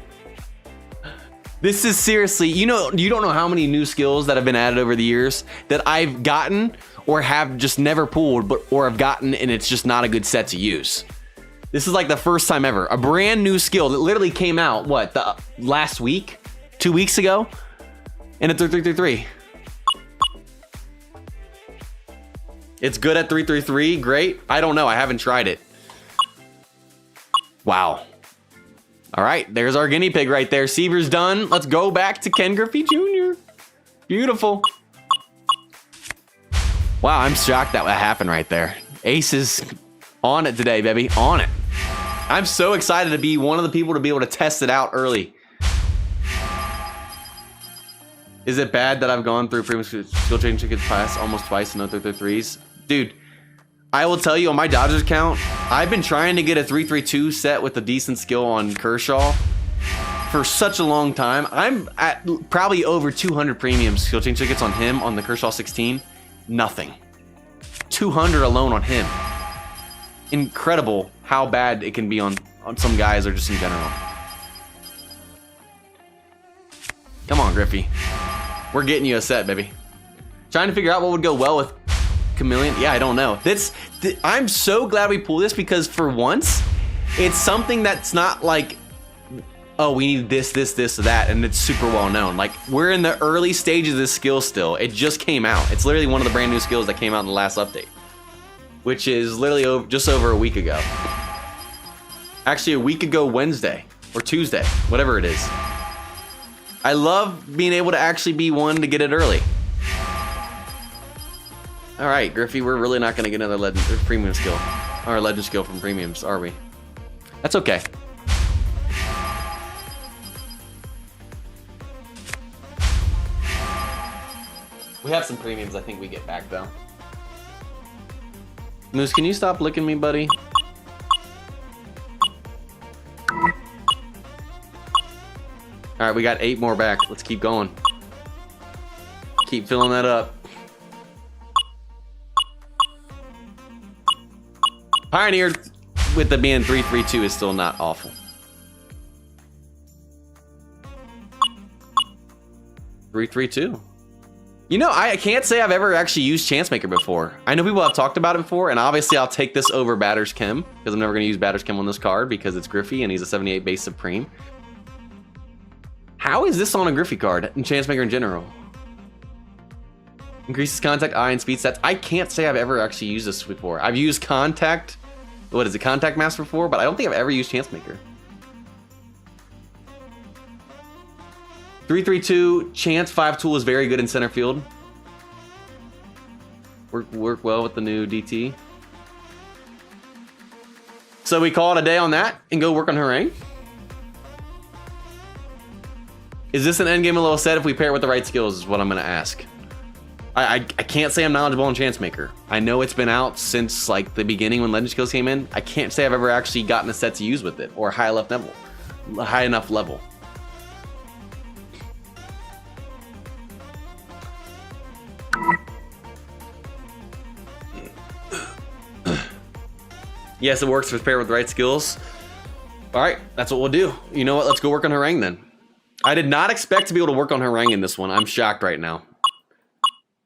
This is seriously, you don't know how many new skills that have been added over the years that I've gotten or have just never pulled, or have gotten and it's just not a good set to use. This is like the first time ever. A brand new skill that literally came out, the last week? 2 weeks ago? And it's 3-3-3. It's good at 3-3-3, great. I don't know, I haven't tried it. Wow. All right, there's our guinea pig right there. Seaver's done. Let's go back to Ken Griffey Jr. Beautiful. Wow, I'm shocked that happened right there. Ace is on it today, baby. On it. I'm so excited to be one of the people to be able to test it out early. Is it bad that I've gone through premium skill trading tickets pass almost twice and no 3-3-3s? Dude, I will tell you on my Dodgers account, I've been trying to get a 3-3-2 set with a decent skill on Kershaw for such a long time. I'm at probably over 200 premium skill change tickets on him on the Kershaw 16. Nothing. 200 alone on him. Incredible how bad it can be on some guys or just in general. Come on, Griffey. We're getting you a set, baby. Trying to figure out what would go well with Chameleon. Yeah, I don't know. I'm so glad we pulled this because for once, it's something that's not like, oh, we need this, or that, and it's super well known. Like, we're in the early stages of this skill still. It just came out. It's literally one of the brand new skills that came out in the last update, which is literally just over a week ago. Actually, a week ago Wednesday or Tuesday, whatever it is. I love being able to actually be one to get it early. All right, Griffey, we're really not going to get another legend or premium skill or legend skill from premiums, are we? That's okay. We have some premiums I think we get back, though. Moose, can you stop licking me, buddy? All right, we got 8 more back. Let's keep going. Keep filling that up. Pioneer with the being 3-3-2 is still not awful. 3-3-2. You know, I can't say I've ever actually used Chancemaker before. I know people have talked about it before, and obviously I'll take this over Batter's Chem, because I'm never going to use Batter's Chem on this card because it's Griffey and he's a 78 base Supreme. How is this on a Griffey card and Chancemaker in general? Increases contact, eye, and speed stats. I can't say I've ever actually used this before. I've used contact, what is it, contact mask before, but I don't think I've ever used Chancemaker. 3-3-2, Chance 5 tool is very good in center field. Work well with the new DT. So we call it a day on that and go work on Harangue. Is this an endgame a little set if we pair it with the right skills is what I'm going to ask. I can't say I'm knowledgeable on Chancemaker. I know it's been out since like the beginning when Legend Skills came in. I can't say I've ever actually gotten a set to use with it or high enough level. Yes, it works if it's paired with the right skills. All right, that's what we'll do. You know what? Let's go work on Harangue then. I did not expect to be able to work on Harangue in this one. I'm shocked right now.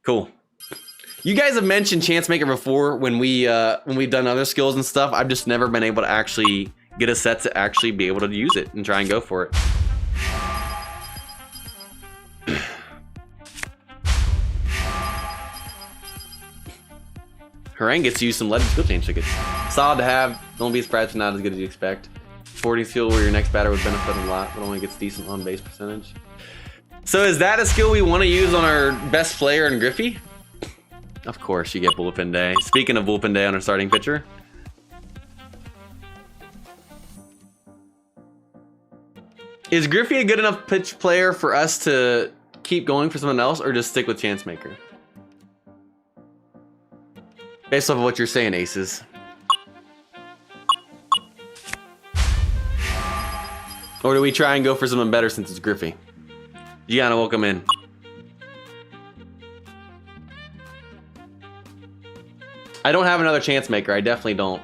Cool. You guys have mentioned Chancemaker before when we've done other skills and stuff. I've just never been able to actually get a set to actually be able to use it and try and go for it. Harangue gets to use some legend skill change tickets. Solid to have. Don't be surprised if not as good as you expect. 40 skill where your next batter would benefit a lot, but only gets decent on base percentage. So is that a skill we want to use on our best player in Griffey? Of course, you get Bullpen Day. Speaking of Bullpen Day on our starting pitcher. Is Griffey a good enough pitch player for us to keep going for someone else or just stick with Chancemaker? Based off of what you're saying, Aces. Or do we try and go for something better since it's Griffey? Gianna, welcome in. I don't have another Chancemaker. I definitely don't.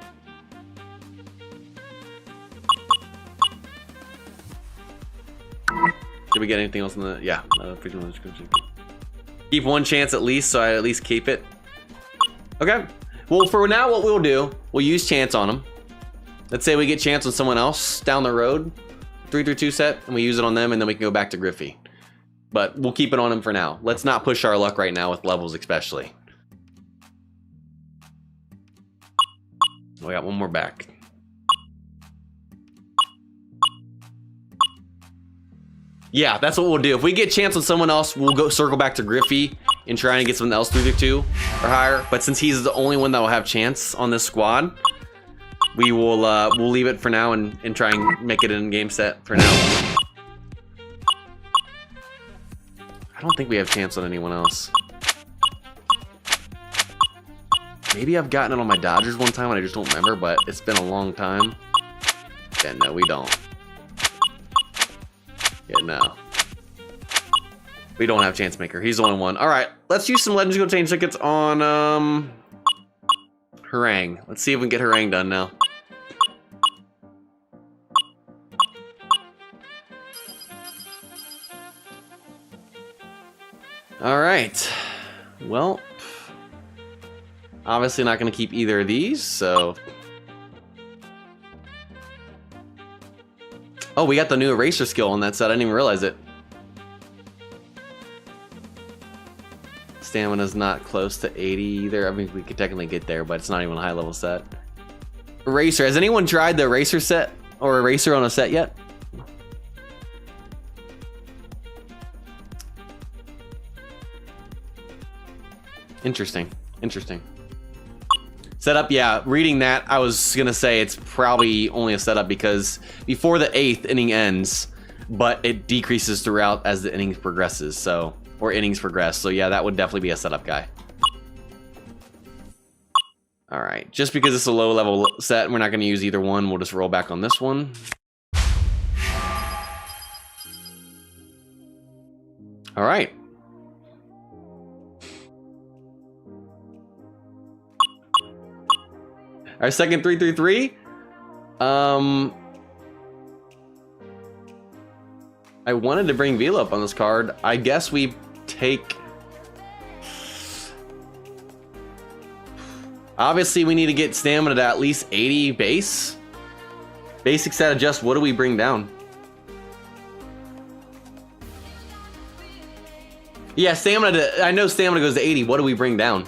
Did we get anything else in the... Yeah. Keep one chance at least, so I at least keep it. Okay. Well, for now, what we'll do, we'll use chance on them. Let's say we get chance on someone else down the road. 3-3-2 set, and we use it on them, and then we can go back to Griffey. But we'll keep it on him for now. Let's not push our luck right now with levels, especially. We got one more back. Yeah, that's what we'll do. If we get chance on someone else, we'll go circle back to Griffey and try and get someone else 3-2 or higher. But since he's the only one that will have chance on this squad, we will we'll leave it for now and try and make it an in-game set for now. I don't think we have chance on anyone else. Maybe I've gotten it on my Dodgers one time and I just don't remember, but it's been a long time. Yeah, no, we don't. Yeah, no. We don't have Chancemaker. He's the only one. All right, let's use some Legends Go Change tickets on Harangue. Let's see if we can get Harangue done now. All right. Well, obviously not going to keep either of these, so... Oh, we got the new eraser skill on that set. I didn't even realize it. Stamina's not close to 80 either. I mean, we could technically get there, but it's not even a high level set. Eraser. Has anyone tried the eraser set or eraser on a set yet? Interesting. Interesting. Setup, yeah, reading that, I was gonna say it's probably only a setup because before the 8th inning ends, but it decreases throughout as the innings progresses, so, or innings progress, so yeah, that would definitely be a setup guy. All right, just because it's a low level set, we're not gonna use either one, we'll just roll back on this one. All right. Our second 3-3-3. I wanted to bring Vila up on this card. I guess we take... Obviously, we need to get stamina to at least 80 base. Basic set adjust, what do we bring down? Yeah, stamina to... I know stamina goes to 80. What do we bring down?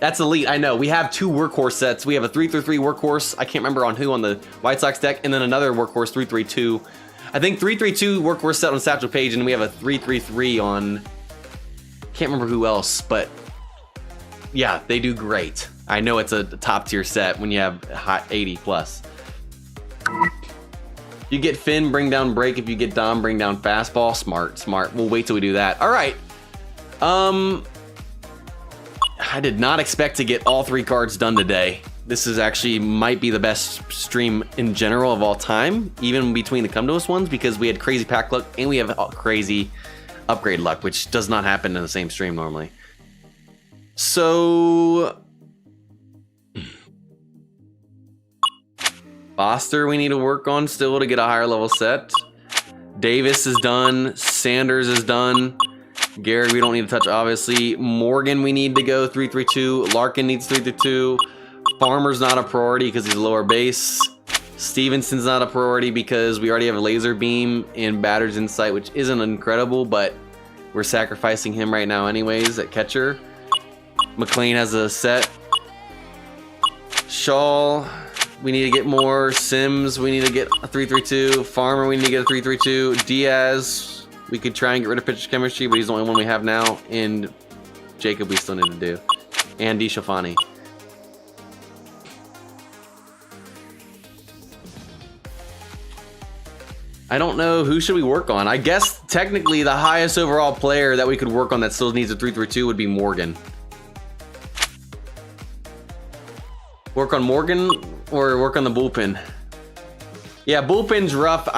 That's elite, I know. We have 2 workhorse sets. We have a 3-3-3 workhorse. I can't remember on who on the White Sox deck, and then another workhorse 3-3-2. I think 3-3-2 workhorse set on Satchel Paige, and we have a 3-3-3 on... Can't remember who else, but... Yeah, they do great. I know it's a top tier set when you have hot 80 plus. If you get Finn, bring down break. If you get Dom, bring down fastball. Smart, smart. We'll wait till we do that. All right. I did not expect to get all 3 cards done today. This is actually might be the best stream in general of all time, even between the Come To Us ones, because we had crazy pack luck and we have crazy upgrade luck, which does not happen in the same stream normally. So... Foster we need to work on still to get a higher level set. Davis is done. Sanders is done. Garrett, we don't need to touch, obviously. Morgan, we need to go 3-3-2. Larkin needs 3-3-2. Farmer's not a priority because he's lower base. Stevenson's not a priority because we already have a laser beam and batter's insight, which isn't incredible, but we're sacrificing him right now anyways at catcher. McLean has a set. Shaw, we need to get more. Sims, we need to get a 3-3-2. Farmer, we need to get a 3-3-2. Diaz, we could try and get rid of pitcher's chemistry, but he's the only one we have now. And Jacob, we still need to do. And DeShafani. I don't know, who should we work on? I guess technically the highest overall player that we could work on that still needs a 3-3-2 would be Morgan. Work on Morgan or work on the bullpen? Yeah, bullpen's rough.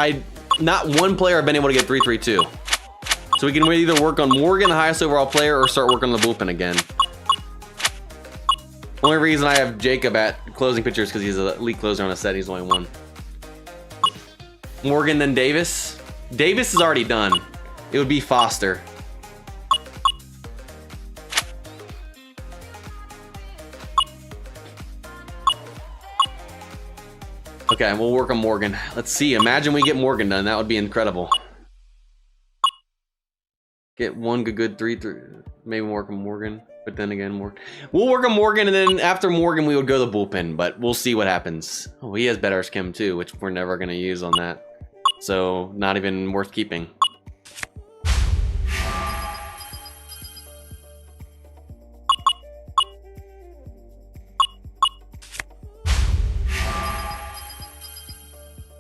Not one player I've been able to get 3-3-2. So we can either work on Morgan, the highest overall player, or start working on the bullpen again. Only reason I have Jacob at closing pitchers because he's an elite closer on a set. He's only one. Morgan, then Davis. Davis is already done. It would be Foster. Okay, we'll work on Morgan. Let's see. Imagine we get Morgan done. That would be incredible. Get one good 3-3. Maybe work on Morgan. But then again, we'll work on Morgan, and then after Morgan, we would go to the bullpen. But we'll see what happens. Oh, he has better chem too, which we're never going to use on that. So, not even worth keeping.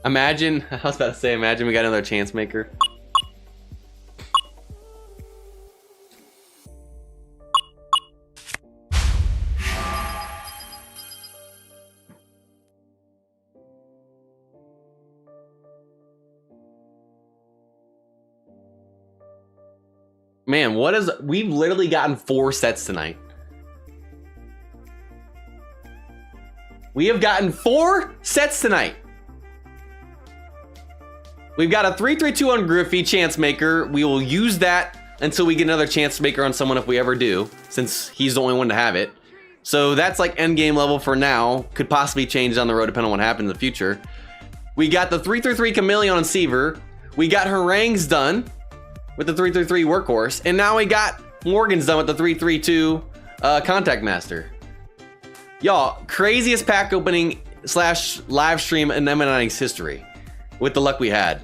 Imagine, I was about to say, imagine we got another chance maker. Man, we've literally gotten 4 sets tonight. We have gotten 4 sets tonight. We've got a 3-3-2 on Griffey, chance maker. We will use that until we get another chance maker on someone if we ever do, since he's the only one to have it. So that's like end game level for now. Could possibly change down the road depending on what happens in the future. We got the 3-3-3 Chameleon on Seaver. We got Harangues done with the 3-3-3 Workhorse. And now we got Morgan's done with the 3-3-2 Contact Master. Y'all, craziest pack opening / live stream in M&I's history with the luck we had.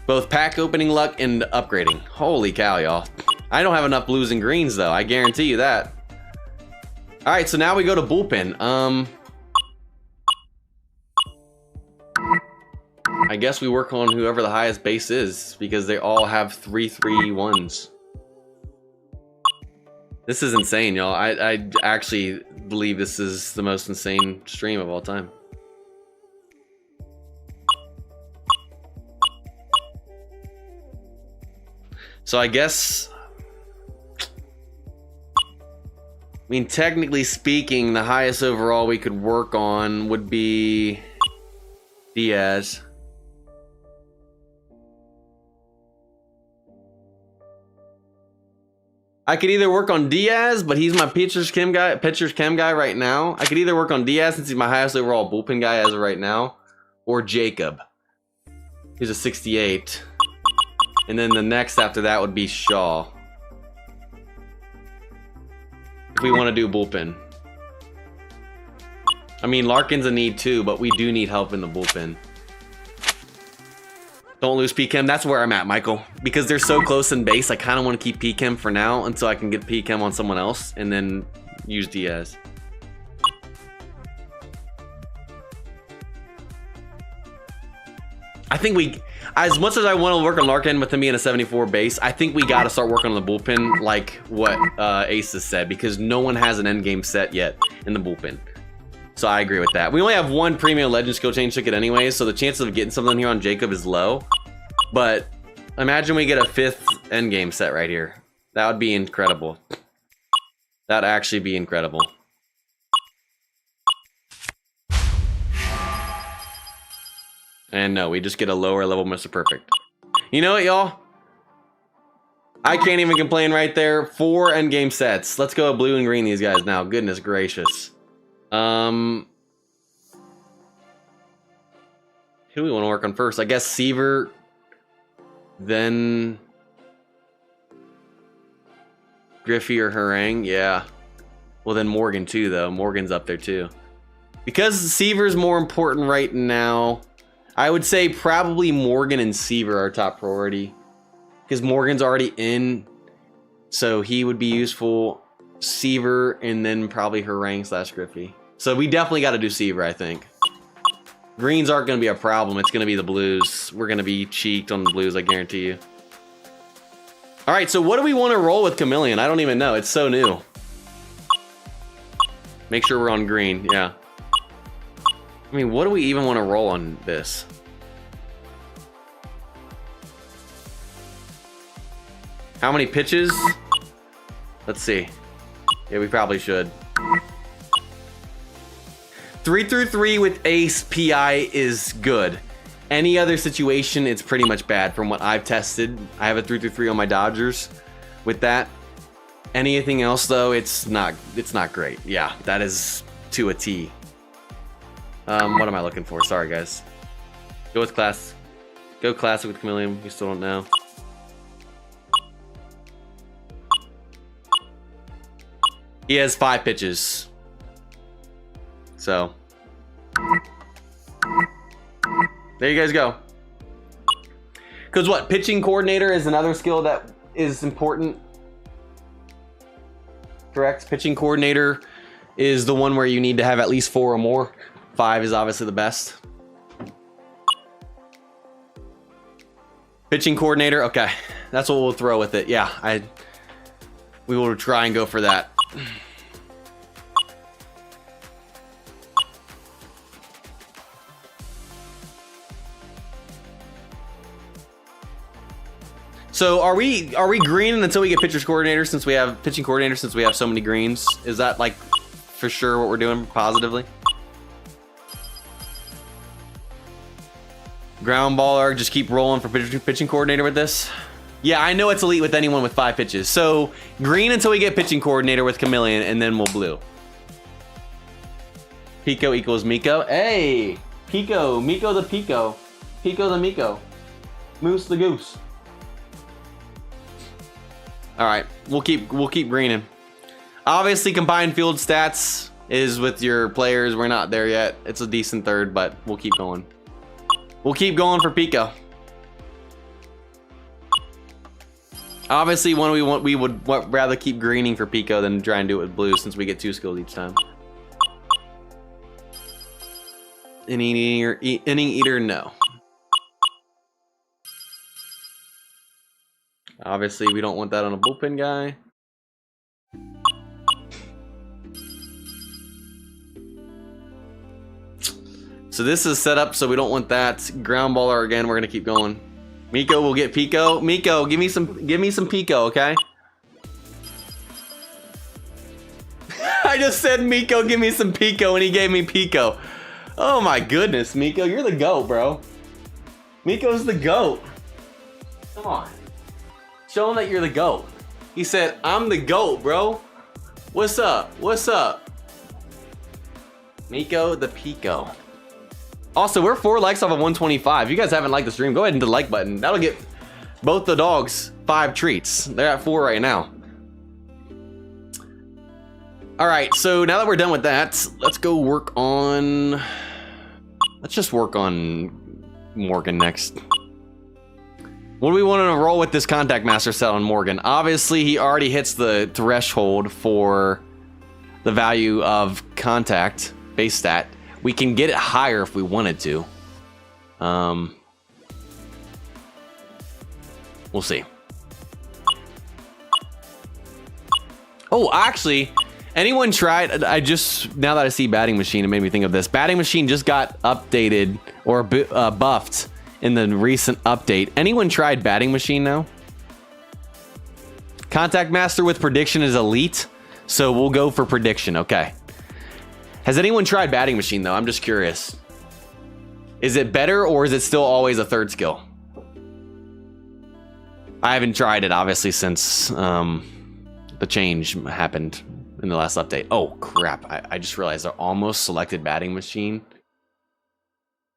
Both pack opening luck and upgrading. Holy cow, y'all. I don't have enough blues and greens though, I guarantee you that. All right, so now we go to bullpen. I guess we work on whoever the highest base is because they all have 3-3-1s. This is insane, y'all. I actually believe this is the most insane stream of all time. So I guess, I mean, technically speaking, the highest overall we could work on would be Diaz. I could either work on Diaz, but he's my pitcher's chem guy right now. I could either work on Diaz since he's my highest overall bullpen guy as of right now, or Jacob. He's a 68. And then the next after that would be Shaw. If we want to do bullpen. I mean, Larkin's a need too, but we do need help in the bullpen. Don't lose P-Chem. That's where I'm at, Michael. Because they're so close in base, I kind of want to keep P-Chem for now until I can get P-Chem on someone else and then use Diaz. I think we, as much as I want to work on Larkin with him being a 74 base, I think we got to start working on the bullpen like what Ace has said, because no one has an end game set yet in the bullpen. So I agree with that. We only have one premium legend skill change ticket anyway, so the chances of getting something here on Jacob is low. But imagine we get a 5th end game set right here. That would be incredible. That'd actually be incredible. And no, we just get a lower level Mr. Perfect. You know what, y'all? I can't even complain right there. 4 endgame sets. Let's go blue and green these guys now. Goodness gracious. Who do we want to work on first? I guess Seaver. Then Griffey or Harangue. Yeah. Well, then Morgan too, though. Morgan's up there too. Because Seaver's more important right now, I would say probably Morgan and Seaver are top priority. Because Morgan's already in, so he would be useful. Seaver, and then probably Harangue / Griffey. So we definitely got to do Seaver, I think. Greens aren't going to be a problem. It's going to be the blues. We're going to be cheeked on the blues, I guarantee you. All right, so what do we want to roll with Chameleon? I don't even know. It's so new. Make sure we're on green, yeah. I mean, what do we even want to roll on this? How many pitches? Let's see. Yeah, we probably should. 3-3 with ace PI is good. Any other situation, it's pretty much bad from what I've tested. I have a 3-3 on my Dodgers with that. Anything else though, it's not great. Yeah, that is to a T. What am I looking for? Sorry guys. Go with class. Go classic with Chameleon. You still don't know. He has 5 pitches. So there you guys go. Because what? Pitching coordinator is another skill that is important. Correct? Pitching coordinator is the one where you need to have at least 4 or more. 5 is obviously the best. Pitching coordinator, okay. That's what we'll throw with it. Yeah, we will try and go for that. So are we greening until we get pitching coordinator since we have so many greens? Is that like for sure what we're doing positively? Ground baller, just keep rolling for pitching coordinator with this. Yeah, I know it's elite with anyone with 5 pitches. So green until we get pitching coordinator with Chameleon, and then we'll blue. Pico equals Miko. Hey, Pico, Miko the Pico, Pico the Miko, Moose the Goose. All right, we'll keep greening. Obviously, combined field stats is with your players. We're not there yet. It's a decent third, but we'll keep going. We'll keep going for Pico. Obviously, we would rather keep greening for Pico than try and do it with blue since we get 2 skills each time. Inning eater, no. Obviously, we don't want that on a bullpen guy. So this is set up so we don't want that. Ground baller again, we're gonna keep going. Miko will get Pico. Miko, give me some Pico, okay? I just said Miko, give me some Pico, and he gave me Pico. Oh my goodness, Miko, you're the GOAT, bro. Miko's the GOAT. Come on. Show him that you're the GOAT. He said, I'm the GOAT, bro. What's up? What's up? Miko the Pico. Also, we're 4 likes off of 125. If you guys haven't liked the stream, go ahead and hit the like button. That'll get both the dogs 5 treats. They're at 4 right now. All right, so now that we're done with that, let's go work on... Let's just work on Morgan next. What do we want to roll with this contact master set on Morgan? Obviously, he already hits the threshold for the value of contact base stat. We can get it higher if we wanted to. We'll see. Oh, actually, anyone tried? Now that I see Batting Machine, it made me think of this. Batting Machine just got updated or buffed in the recent update. Anyone tried Batting Machine now? Contact Master with prediction is elite, so we'll go for prediction. Okay. Has anyone tried Batting Machine though? I'm just curious. Is it better or is it still always a third skill? I haven't tried it, obviously, since the change happened in the last update. Oh, crap. I just realized I almost selected batting machine.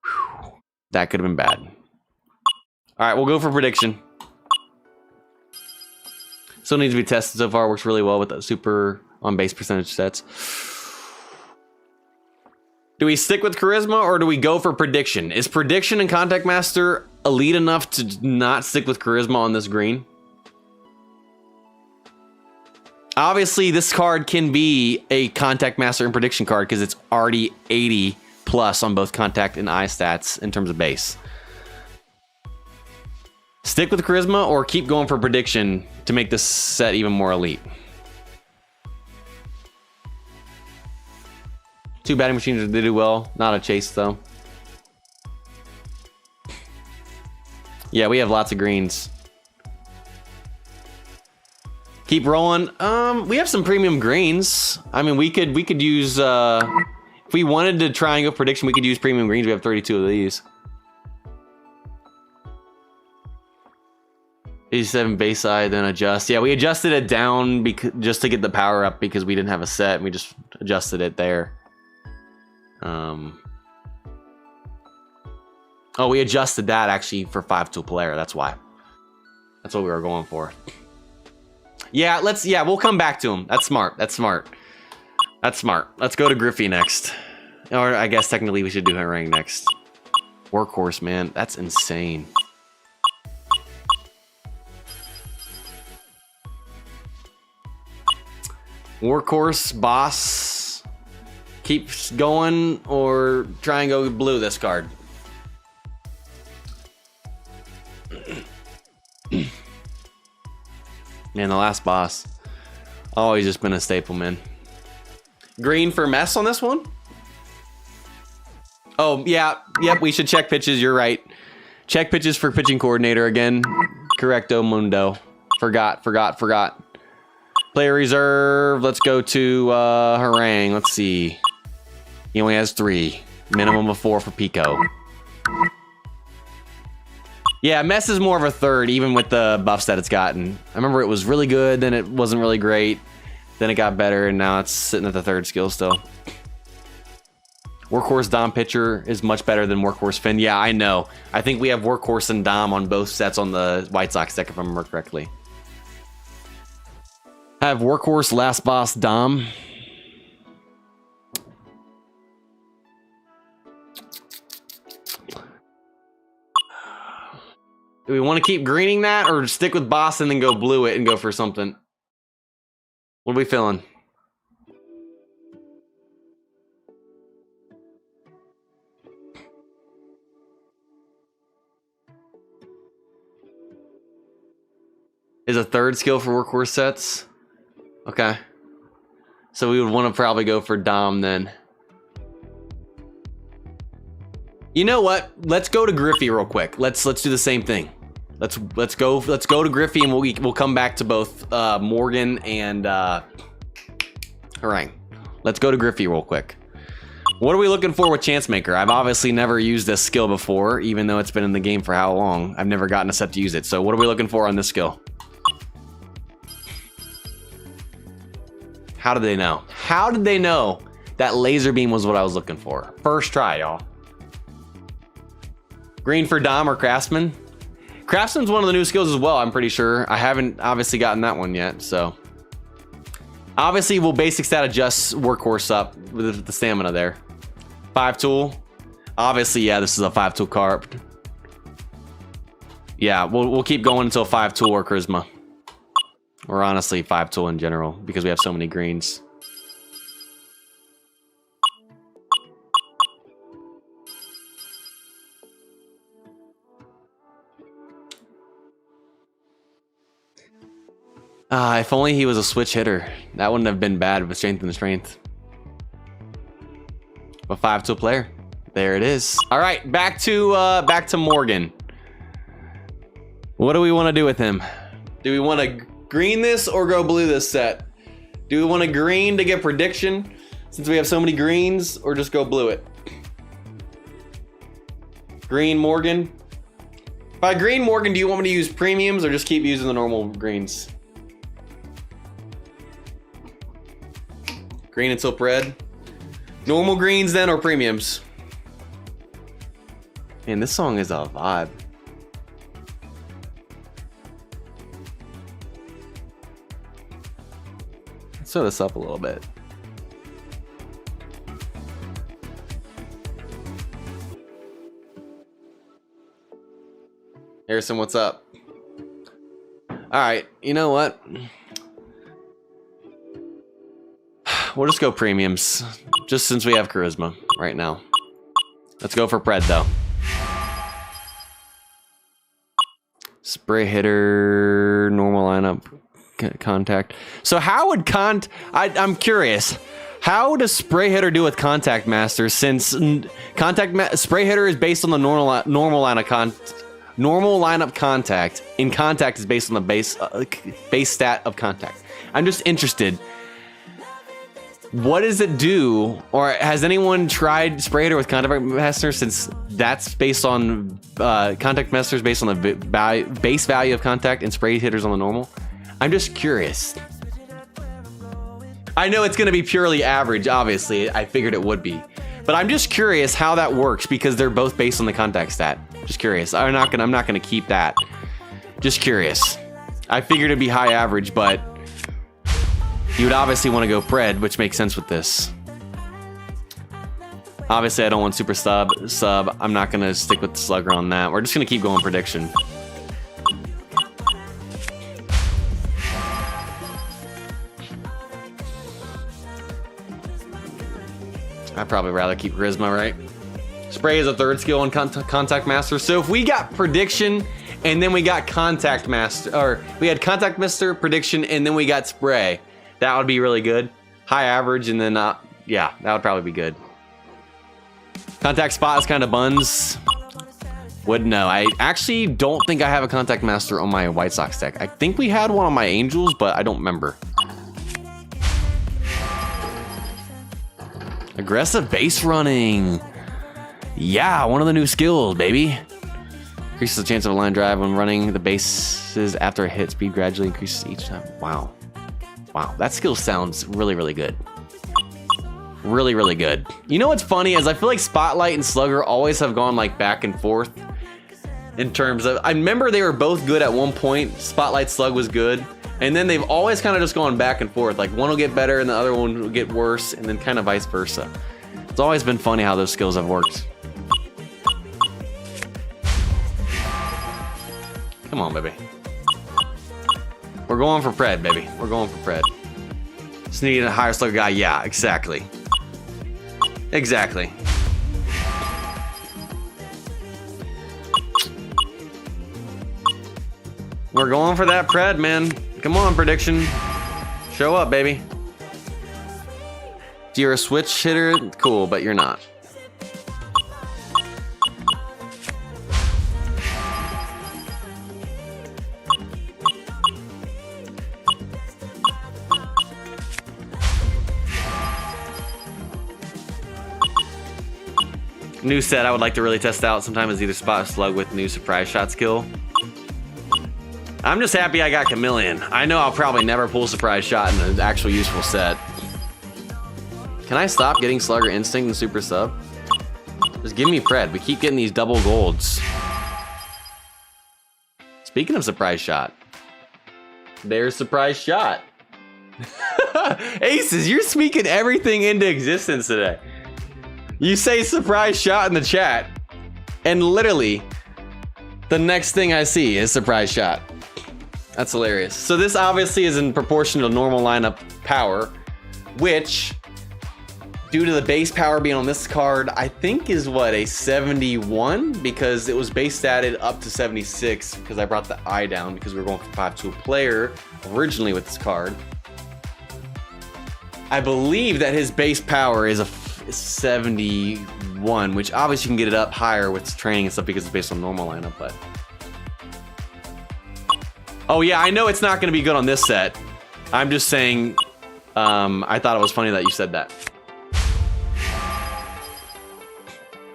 Whew. That could have been bad. All right, we'll go for prediction. Still needs to be tested so far. Works really well with the super on-base percentage sets. Do we stick with charisma or do we go for prediction? Is prediction and contact master elite enough to not stick with charisma on this green? Obviously, this card can be a contact master and prediction card because it's already 80 plus on both contact and eye stats in terms of base. Stick with charisma or keep going for prediction to make this set even more elite. Two batting machines, they do well. Not a chase, though. Yeah, we have lots of greens. Keep rolling. We have some premium greens. I mean, we could use, if we wanted to try and go prediction, we could use premium greens. We have 32 of these. 87 base side, then adjust. Yeah, we adjusted it down just to get the power up because we didn't have a set. And we just adjusted it there. Oh, we adjusted that actually for 5-tool player. That's why. That's what we were going for. Yeah, we'll come back to him. That's smart. That's smart. That's smart. Let's go to Griffey next. Or I guess technically we should do Harang next. Workhorse, man. That's insane. Workhorse, boss. Keeps going or try and go blue this card. Man, the last boss. Always just been a staple, man. Green for mess on this one? Oh, yeah. Yep, we should check pitches. You're right. Check pitches for pitching coordinator again. Correcto mundo. Forgot. Player reserve. Let's go to Harang. Let's see. He only has 3. Minimum of 4 for Pico. Yeah, mess is more of a third, even with the buffs that it's gotten. I remember it was really good, then it wasn't really great. Then it got better, and now it's sitting at the 3rd skill still. Workhorse Dom pitcher is much better than Workhorse Finn. Yeah, I know. I think we have Workhorse and Dom on both sets on the White Sox deck, if I remember correctly. I have Workhorse, Last Boss, Dom. Do we want to keep greening that or stick with boss and then go blue it and go for something? What are we feeling? Is a 3rd skill for workhorse sets? Okay. So we would want to probably go for Dom then. You know what? Let's go to Griffey real quick. Let's do the same thing. Let's go to Griffey and we'll come back to both Morgan and Harang. Let's go to Griffey real quick. What are we looking for with Chancemaker? I've obviously never used this skill before, even though it's been in the game for how long. I've never gotten a set to use it. So what are we looking for on this skill? How did they know? How did they know that laser beam was what I was looking for? First try, y'all. Green for Dom or Craftsman? Craftsman's one of the new skills as well, I'm pretty sure. I haven't obviously gotten that one yet, so. Obviously, we'll basic stat adjust Workhorse up with the stamina there. 5-tool. Obviously, yeah, this is a 5-tool card. Yeah, we'll keep going until 5-tool or Charisma. Or honestly, 5-tool in general, because we have so many greens. If only he was a switch hitter. That wouldn't have been bad with strength and strength. A 5-tool player. There it is. All right, back to Morgan. What do we want to do with him? Do we want to green this or go blue this set? Do we want to green to get prediction since we have so many greens, or just go blue it? Green Morgan. By green, Morgan, do you want me to use premiums or just keep using the normal greens? Green and Silp Red. Normal greens then or premiums? Man, this song is a vibe. Let's throw this up a little bit. Harrison, what's up? All right, you know what? We'll just go premiums, just since we have charisma right now. Let's go for Pred though. Spray hitter, normal lineup, contact. So how would I'm curious. How does spray hitter do with contact master? Since spray hitter is based on the normal line of normal lineup contact, and contact is based on the base stat of contact. I'm just interested. What does it do? Or has anyone tried spray hitter with contact master, since that's based on contact master is based on the base value of contact and spray hitters on the normal? I'm just curious. I know it's going to be purely average, obviously. I figured it would be. But I'm just curious how that works because they're both based on the contact stat. Just curious. I'm not gonna keep that. Just curious. I figured it'd be high average, but you would obviously want to go Pred, which makes sense with this. Obviously, I don't want super sub. I'm not gonna stick with the slugger on that. We're just gonna keep going prediction. I'd probably rather keep charisma, right? Spray is a third skill in contact master. So if we got prediction and then we got contact master, or we had contact master, prediction, and then we got spray, that would be really good. High average, and then yeah, that would probably be good. Contact spot is kind of buns. Wouldn't know. I actually don't think I have a contact master on my White Sox deck. I think we had one on my Angels, but I don't remember. Aggressive base running. Yeah, one of the new skills, baby. Increases the chance of a line drive when running the bases after a hit. Speed gradually increases each time. Wow. Wow, that skill sounds really, really good. Really, really good. You know what's funny is I feel like Spotlight and Slugger always have gone like back and forth in terms of, I remember they were both good at one point. Spotlight Slug was good. And then they've always kind of just gone back and forth. Like one will get better and the other one will get worse, and then kind of vice versa. It's always been funny how those skills have worked. Come on, baby. We're going for Pred, baby. We're going for Pred. Just need a higher slugger guy. Yeah, exactly. Exactly. We're going for that Pred, man. Come on, prediction. Show up, baby. You're a switch hitter? Cool, but you're not. New set I would like to really test out sometime is either Spot or Slug with new surprise shot skill. I'm just happy I got Chameleon. I know I'll probably never pull surprise shot in an actual useful set. Can I stop getting Slugger Instinct and Super Sub? Just give me Pred. We keep getting these double golds. Speaking of surprise shot, there's surprise shot. Aces, you're speaking everything into existence today. You say surprise shot in the chat, and literally the next thing I see is surprise shot. That's hilarious. So this obviously is in proportion to normal lineup power, which, due to the base power being on this card, I think is what, a 71? Because it was base statted up to 76 because I brought the eye down because we were going from 5 to a player originally with this card. I believe that his base power is a 71, which obviously you can get it up higher with training and stuff because it's based on normal lineup, but... Oh yeah, I know it's not going to be good on this set. I'm just saying, I thought it was funny that you said that.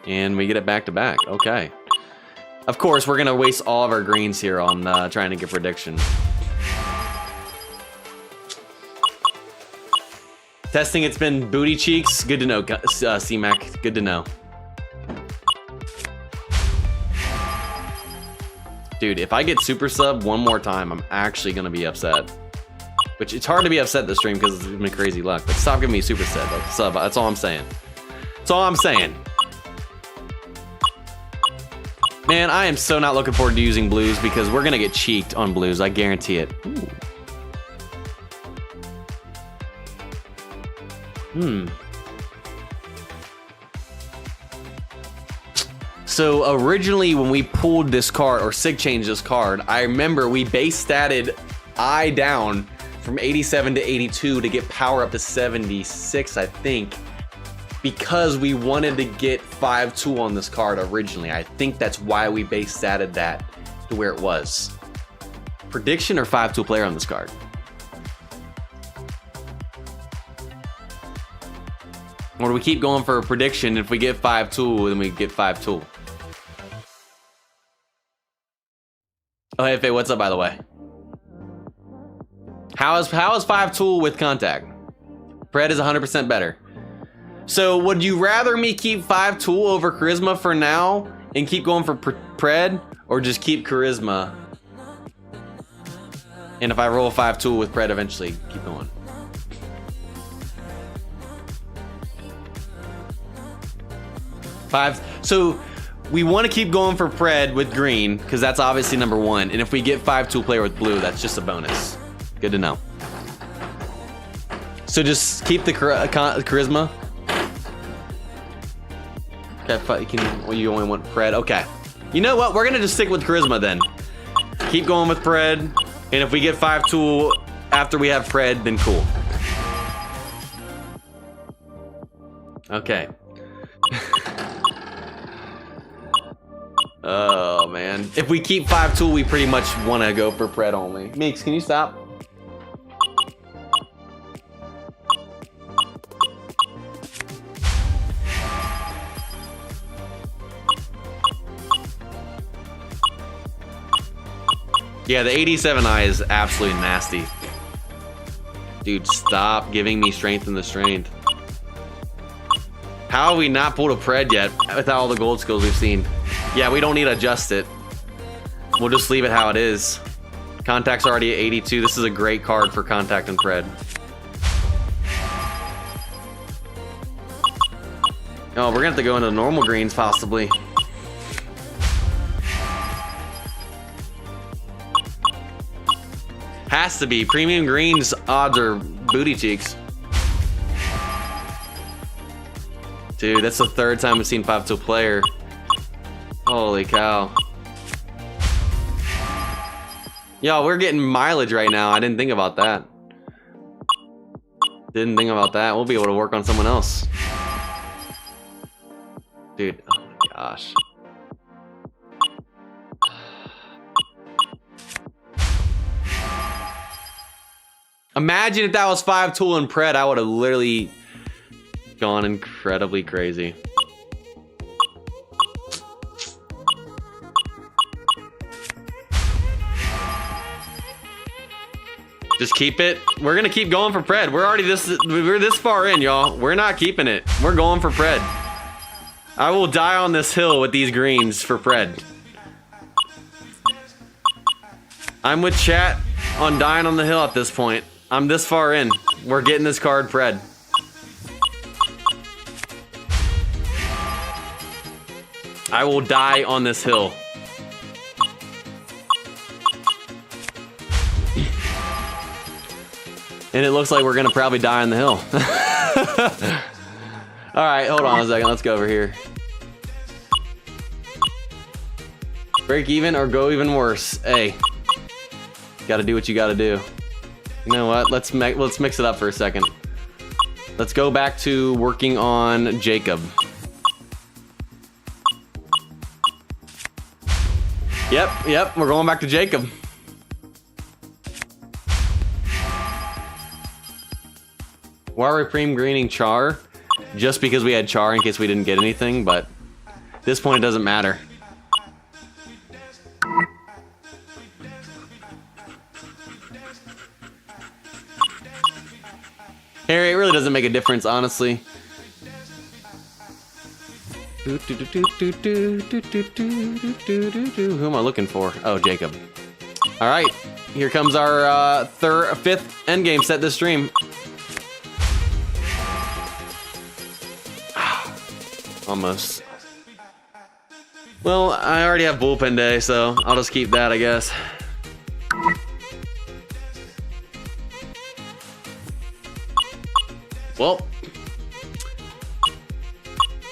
And we get it back to back. Okay. Of course, we're gonna waste all of our greens here on trying to get prediction. Testing, it's been booty cheeks. Good to know, C-Mac. Good to know. Dude, if I get super sub one more time, I'm actually gonna be upset. Which, it's hard to be upset this stream because it's been crazy luck. But stop giving me super sub. That's all I'm saying. That's all I'm saying. Man, I am so not looking forward to using blues because we're gonna get cheeked on blues. I guarantee it. Ooh. So originally when we pulled this card, or sig changed this card, I remember we base statted I down from 87 to 82 to get power up to 76, I think, because we wanted to get 5-2 on this card originally. I think that's why we base statted that to where it was. Prediction or 5-2 player on this card? Or do we keep going for a prediction? If we get 5-2, then we get 5-2. Oh, hey, Faye, what's up, by the way? How is 5-2 with contact? Pred is 100% better. So would you rather me keep 5-2 over charisma for now and keep going for Pred, or just keep charisma? And if I roll 5-2 with Pred, eventually keep going. So we want to keep going for Pred with green because that's obviously number one. And if we get 5-2 player with blue, that's just a bonus. Good to know. So just keep the charisma. Okay, you only want Pred. Okay. You know what? We're gonna just stick with charisma then. Keep going with Pred, and if we get 5-2 after we have Pred, then cool. Okay. Oh man. If we keep 5-2, we pretty much want to go for Pred only. Meeks, can you stop? Yeah, the 87i is absolutely nasty. Dude, stop giving me strength in the strength. How have we not pulled a Pred yet without all the gold skills we've seen? Yeah, we don't need to adjust it. We'll just leave it how it is. Contact's already at 82. This is a great card for Contact and Pred. Oh, we're gonna have to go into normal greens possibly. Has to be. Premium greens odds are booty cheeks. Dude, that's the third time we've seen 5-2 player. Holy cow. Yo, we're getting mileage right now. I didn't think about that. Didn't think about that. We'll be able to work on someone else. Dude, oh my gosh. Imagine if that was 5-2 and Pred, I would have literally gone incredibly crazy. Just keep it. We're gonna keep going for Pred. We're this far in, y'all. We're not keeping it. We're going for Pred. I will die on this hill with these greens for Pred. I'm with chat on dying on the hill at this point. I'm this far in. We're getting this card Pred. I will die on this hill. And it looks like we're gonna probably die on the hill. All right, hold on a second. Let's go over here. Break even or go even worse. Hey, gotta do what you gotta do. You know what? Let's mix it up for a second. Let's go back to working on Jacob. Yep, we're going back to Jacob. Why are we premium greening Char? Just because we had Char in case we didn't get anything, but at this point it doesn't matter. Harry, it really doesn't make a difference, honestly. Who am I looking for? Oh, Jacob. All right, here comes our fifth endgame set this stream. Almost. Well, I already have bullpen day, so I'll just keep that, I guess. Well,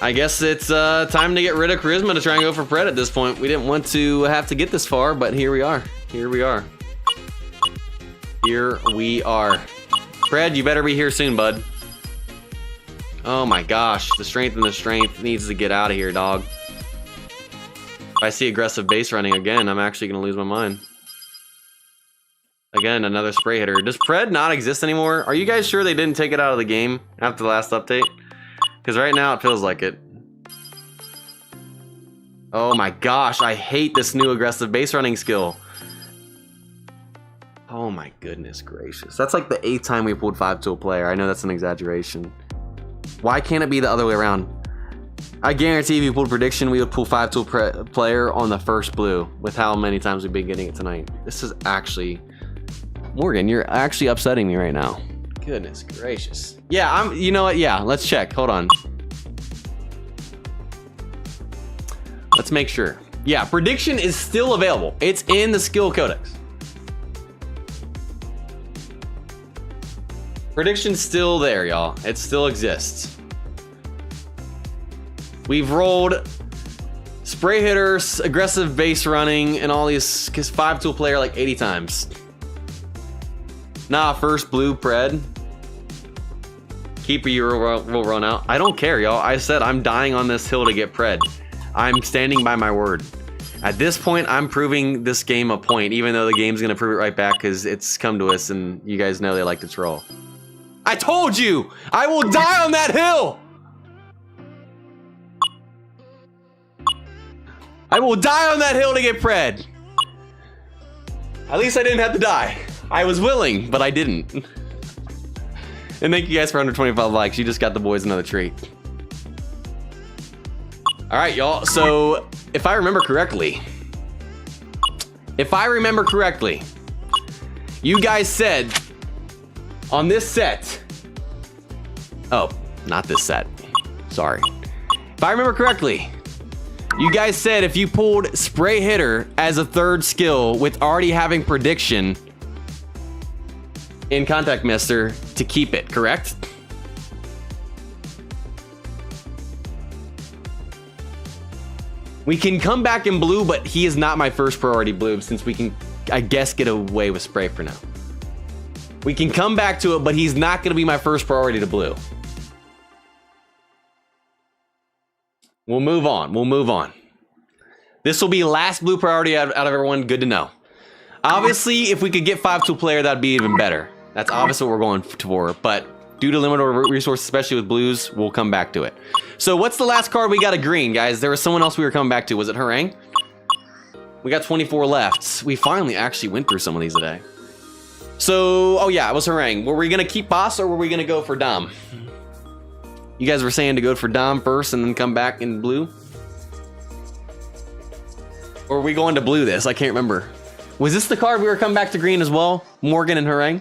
I guess it's time to get rid of Charisma to try and go for Pred at this point. We didn't want to have to get this far, but here we are. Here we are. Here we are. Pred, you better be here soon, bud. Oh my gosh, the strength needs to get out of here, dog. If I see aggressive base running again, I'm actually gonna lose my mind. Again, another spray hitter. Does Pred not exist anymore? Are you guys sure they didn't take it out of the game after the last update? Because right now it feels like it. Oh my gosh, I hate this new aggressive base running skill. Oh my goodness gracious. That's like the 8th time we pulled 5-tool player. I know that's an exaggeration. Why can't it be the other way around? I guarantee if you pulled prediction, we would pull 5-tool player on the first blue with how many times we've been getting it tonight. This is actually... Morgan, you're actually upsetting me right now. Goodness gracious. Yeah, you know what? Yeah, let's check. Hold on. Let's make sure. Yeah, prediction is still available. It's in the skill codex. Prediction's still there, y'all. It still exists. We've rolled spray hitters, aggressive base running, and all these 5-tool player like 80 times. Nah, first blue Pred. Keeper, you will run out. I don't care, y'all. I said I'm dying on this hill to get Pred. I'm standing by my word. At this point, I'm proving this game a point, even though the game's gonna prove it right back because it's come to us and you guys know they like to troll. I told you! I will die on that hill! I will die on that hill to get Pred. At least I didn't have to die. I was willing, but I didn't. And thank you guys for 125 likes. You just got the boys another treat. All right, y'all. So if I remember correctly, you guys said on this set, oh, not this set, sorry. If I remember correctly, you guys said if you pulled spray hitter as a 3rd skill with already having prediction in Contact Mister to keep it, correct? We can come back in blue, but he is not my first priority blue since we can, I guess, get away with spray for now. We can come back to it, but he's not going to be my first priority to blue. We'll move on. We'll move on. This will be last blue priority out of everyone. Good to know. Obviously, if we could get 5-tool player, that'd be even better. That's obviously what we're going for, but due to limited resources, especially with blues, we'll come back to it. So what's the last card we got a green, guys? There was someone else we were coming back to. Was it Harangue? We got 24 left. We finally actually went through some of these today. So, oh yeah, it was Harangue. Were we gonna keep boss or were we gonna go for Dom? You guys were saying to go for Dom first and then come back in blue? Or are we going to blue this? I can't remember. Was this the card we were coming back to green as well? Morgan and Harangue?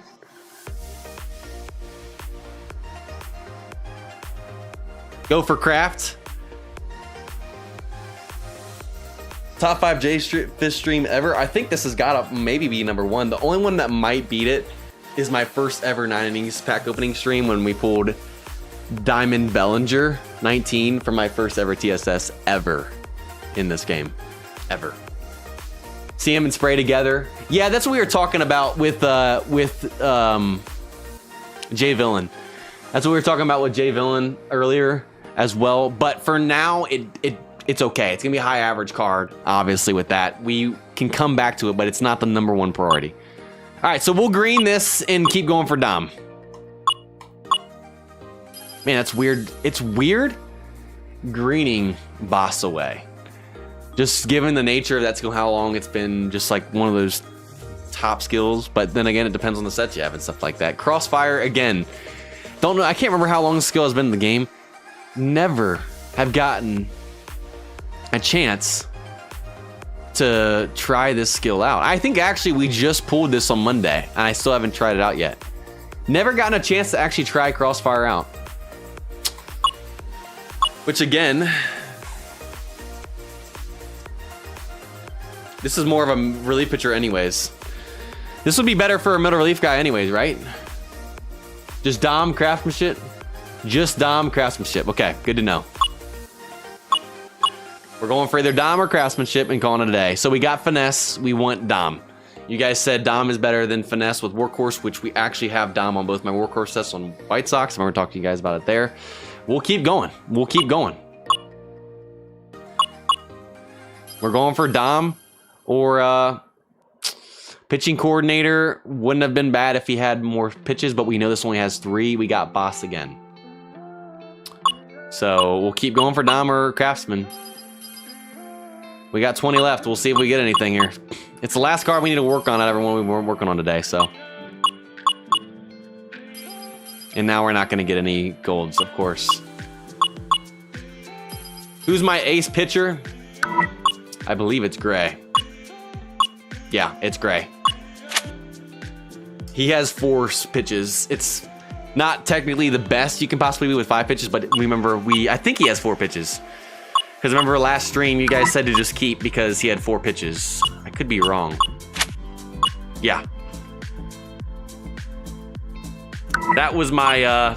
Go for Craft. Top 5 JayFish stream ever. I think this has got to maybe be number 1. The only one that might beat it is my first ever 9 innings pack opening stream when we pulled Diamond Bellinger 19 for my first ever TSS ever in this game. Ever. See him and spray together. Yeah, that's what we were talking about with Jay Villain. That's what we were talking about with Jay Villain earlier as well. But for now, it's okay. It's gonna be a high average card, obviously, with that. We can come back to it, but it's not the number 1 priority. All right, so we'll green this and keep going for Dom. Man, that's weird. It's weird greening boss away. Just given the nature of how long it's been just like one of those top skills, but then again, it depends on the sets you have and stuff like that. Crossfire, again, don't know. I can't remember how long the skill has been in the game. Never have gotten a chance to try this skill out. I think actually we just pulled this on Monday, and I still haven't tried it out yet. Never gotten a chance to actually try Crossfire out. Which again, this is more of a relief pitcher anyways. This would be better for a middle relief guy anyways, right? Just Dom craftsmanship? Just Dom craftsmanship. Okay, good to know. We're going for either Dom or craftsmanship and calling it a day. So we got finesse, we want Dom. You guys said Dom is better than finesse with workhorse, which we actually have Dom on both my workhorse sets on White Sox. I'm gonna talk to you guys about it there. We'll keep going. We'll keep going. We're going for Dom or pitching coordinator. Wouldn't have been bad if he had more pitches, but we know this only has 3. We got boss again. So we'll keep going for Dom or craftsman. We got 20 left. We'll see if we get anything here. It's the last card we need to work on out of everyone we weren't working on today, so. And now we're not going to get any golds, of course. Who's my ace pitcher? I believe it's Gray. Yeah, it's Gray. He has 4 pitches. It's not technically the best you can possibly be with 5 pitches, but remember, I think he has 4 pitches. Because remember last stream, you guys said to just keep because he had 4 pitches. I could be wrong. Yeah. That was my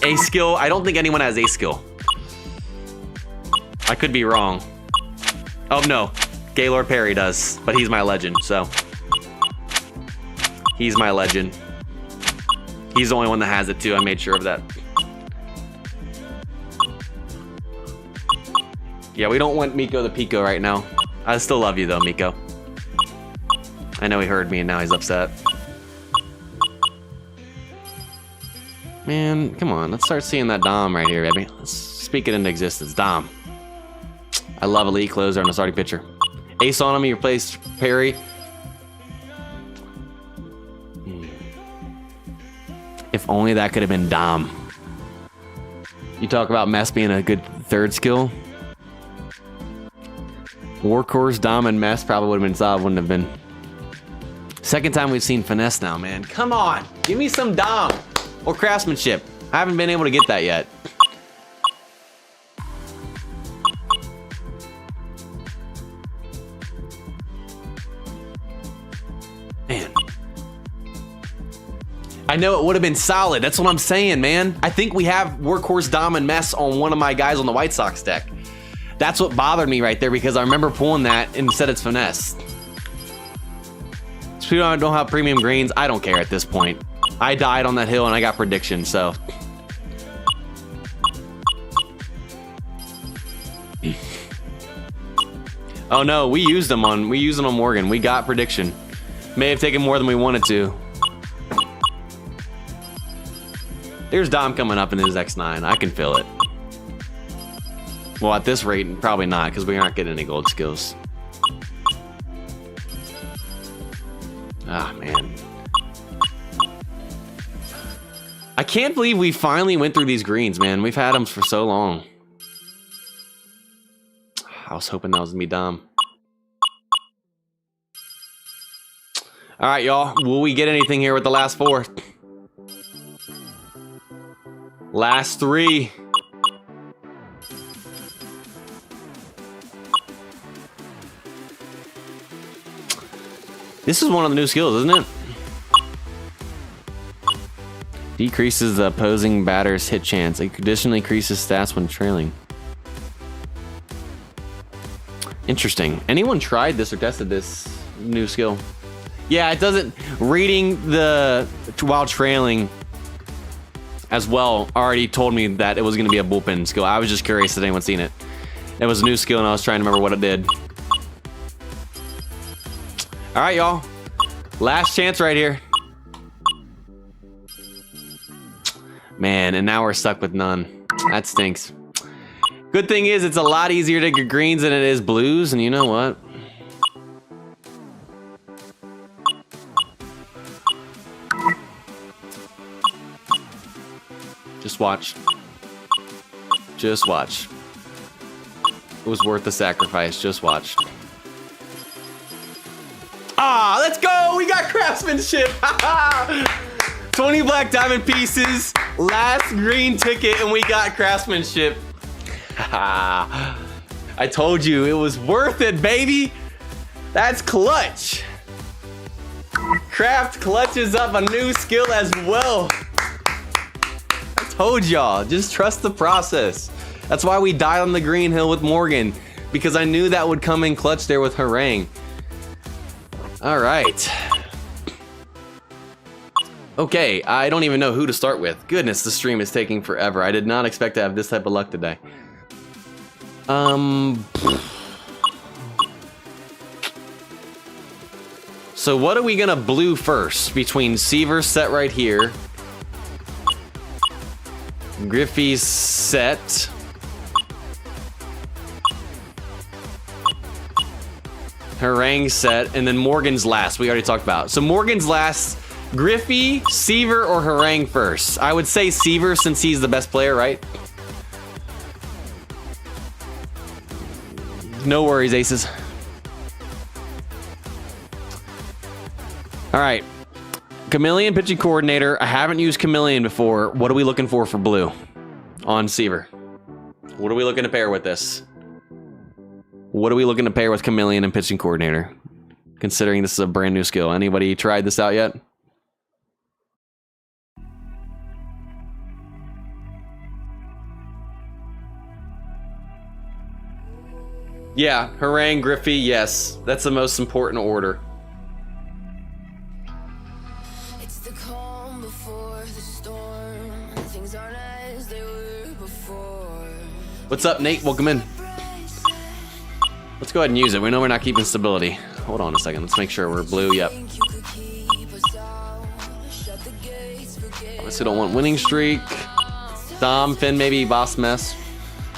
ace skill. I don't think anyone has ace skill. I could be wrong. Oh no, Gaylord Perry does, but he's my legend, so. He's my legend. He's the only one that has it too, I made sure of that. Yeah, we don't want Miko the Pico right now. I still love you though, Miko. I know he heard me and now he's upset. Man, come on, let's start seeing that Dom right here, baby. Let's speak it into existence. Dom. I love elite closer on a starting pitcher. Ace on him, he replaced Perry. If only that could have been Dom. You talk about Mess being a good 3rd skill. Workhorse, Dom, and Mess probably would have been solid, wouldn't have been. 2nd time we've seen finesse now, man. Come on, give me some Dom or craftsmanship. I haven't been able to get that yet. Man. I know it would have been solid. That's what I'm saying, man. I think we have Workhorse, Dom, and Mess on one of my guys on the White Sox deck. That's what bothered me right there because I remember pulling that and said it's finesse. So people don't have premium greens. I don't care at this point. I died on that hill and I got prediction, so. Oh no, we used them on Morgan. We got prediction. May have taken more than we wanted to. There's Dom coming up in his X9. I can feel it. Well, at this rate, probably not, because we're not getting any gold skills. Ah, man. I can't believe we finally went through these greens, man. We've had them for so long. I was hoping that was gonna be Dom. All right, y'all. Will we get anything here with the last 4? Last 3. This is one of the new skills, isn't it? Decreases the opposing batter's hit chance. It additionally increases stats when trailing. Interesting. Anyone tried this or tested this new skill? Yeah, it doesn't. Reading the while trailing as well already told me that it was going to be a bullpen skill. I was just curious if anyone seen it. It was a new skill and I was trying to remember what it did. All right, y'all. Last chance right here. Man, and now we're stuck with none. That stinks. Good thing is it's a lot easier to get greens than it is blues, and you know what? Just watch. Just watch. It was worth the sacrifice. Just watch. Ah, let's go! We got craftsmanship! 20 black diamond pieces, last green ticket, and we got craftsmanship. I told you it was worth it, baby. That's clutch. Craft clutches up a new skill as well. I told y'all, just trust the process. That's why we died on the green hill with Morgan, because I knew that would come in clutch there with Harangue. All right. Okay, I don't even know who to start with. Goodness, the stream is taking forever. I did not expect to have this type of luck today. So what are we gonna blue first? Between Seaver's set right here, Griffey's set, Harangue set, and then Morgan's last. We already talked about. So Morgan's last, Griffey, Seaver, or Harangue first? I would say Seaver since he's the best player, right? No worries, aces. All right, Chameleon pitching coordinator. I haven't used Chameleon before. What are we looking for blue on Seaver? What are we looking to pair with this? What are we looking to pair with Chameleon and pitching coordinator? Considering this is a brand new skill. Anybody tried this out yet? Yeah, Harangue, Griffey, yes. That's the most important order. It's the calm before the storm. Things aren't as they were before. What's up, Nate? Welcome in. Let's go ahead and use it. We know we're not keeping stability. Hold on a second. Let's make sure we're blue. Yep. Obviously don't want winning streak. Dom, Finn, maybe boss mess.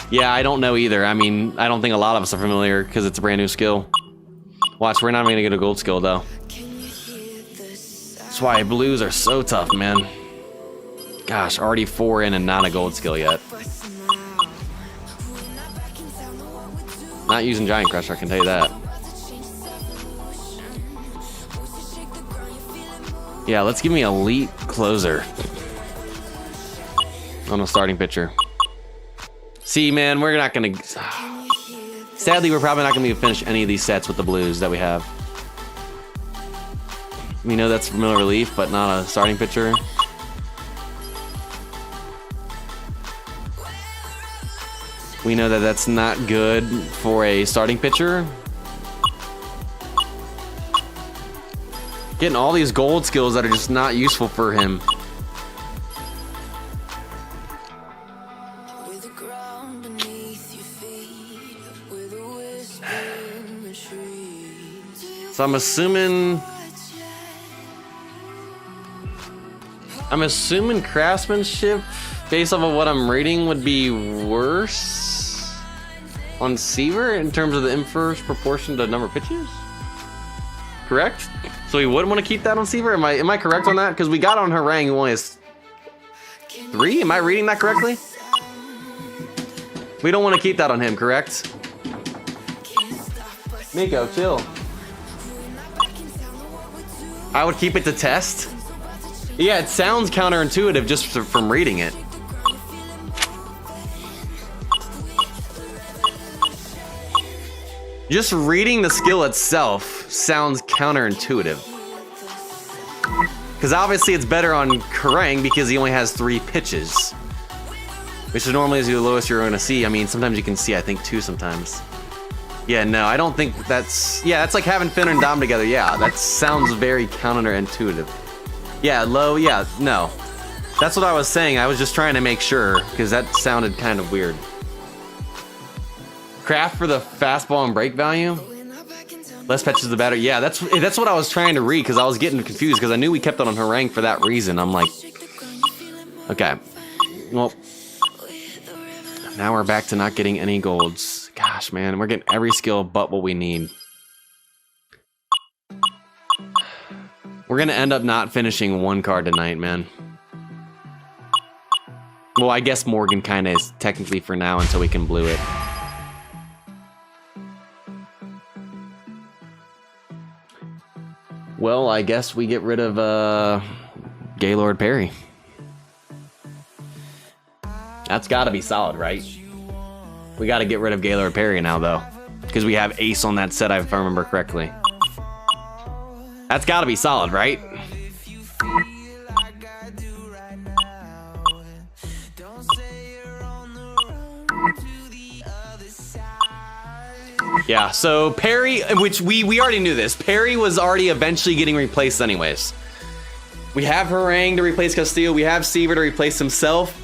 Yeah, I don't know either. I mean, I don't think a lot of us are familiar because it's a brand new skill. Watch, we're not even gonna get a gold skill though. That's why blues are so tough, man. Gosh, already 4 in and not a gold skill yet. Not using Giant Crusher, I can tell you that. Yeah, let's give me elite closer on the starting pitcher. See, man, we're not gonna... Sadly, we're probably not gonna be able to finish any of these sets with the blues that we have. We know that's familiar relief, but not a starting pitcher. We know that that's not good for a starting pitcher. Getting all these gold skills that are just not useful for him. So I'm assuming craftsmanship, based off of what I'm reading, would be worse on Seaver in terms of the inverse proportion to number of pitches. Correct? So we wouldn't want to keep that on Seaver? Am I correct on that? Because we got on Harangue who only has 3? Am I reading that correctly? We don't want to keep that on him, correct? Miko, chill. I would keep it to test. Yeah, it sounds counterintuitive just from reading it. Just reading the skill itself sounds counterintuitive. Because obviously it's better on Harangue because he only has 3 pitches. Which is normally the lowest you're going to see. I mean, sometimes you can see, I think, 2 sometimes. Yeah, no, I don't think that's... Yeah, that's like having Finn and Dom together. Yeah, that sounds very counterintuitive. Yeah, low, yeah, no. That's what I was saying. I was just trying to make sure, because that sounded kind of weird. Craft for the fastball and break value? Less pitches the better. Yeah, that's what I was trying to read, because I was getting confused, because I knew we kept it on Harangue for that reason. I'm like... Okay. Well... Now we're back to not getting any golds. Gosh, man, we're getting every skill but what we need. We're gonna end up not finishing 1 card tonight, man. Well, I guess Morgan kind of is technically for now until we can blue it. Well, I guess we get rid of Gaylord Perry. That's got to be solid, right? We got to get rid of Gaylord Perry now, though, because we have ace on that set, if I remember correctly. That's got to be solid, right? Yeah, so Perry, which we already knew this. Perry was already eventually getting replaced anyways. We have Harangue to replace Castillo. We have Seaver to replace himself.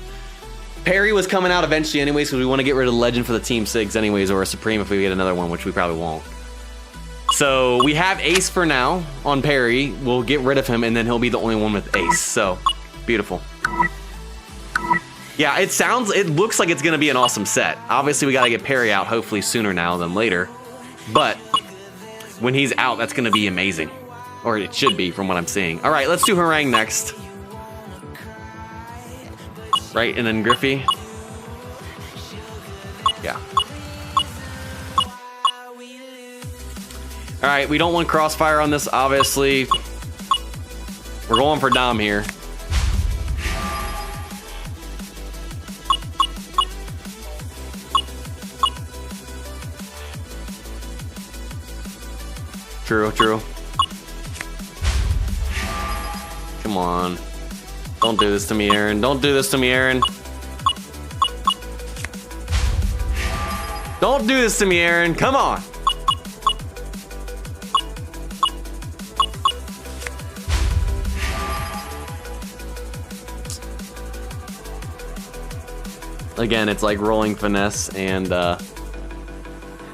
Perry was coming out eventually anyways because we want to get rid of Legend for the Team Sigs anyways, or a Supreme if we get another one, which we probably won't. So we have Ace for now on Perry. We'll get rid of him, and then he'll be the only one with Ace. So, beautiful. Yeah, it looks like it's going to be an awesome set. Obviously, we got to get Perry out hopefully sooner now than later. But when he's out, that's going to be amazing. Or it should be from what I'm seeing. All right, let's do Harangue next. Right, and then Griffey. Yeah. All right, we don't want Crossfire on this, obviously. We're going for Dom here. True, true. Come on. Don't do this to me, Aaron. Don't do this to me, Aaron. Don't do this to me, Aaron. Come on. Again, it's like rolling finesse and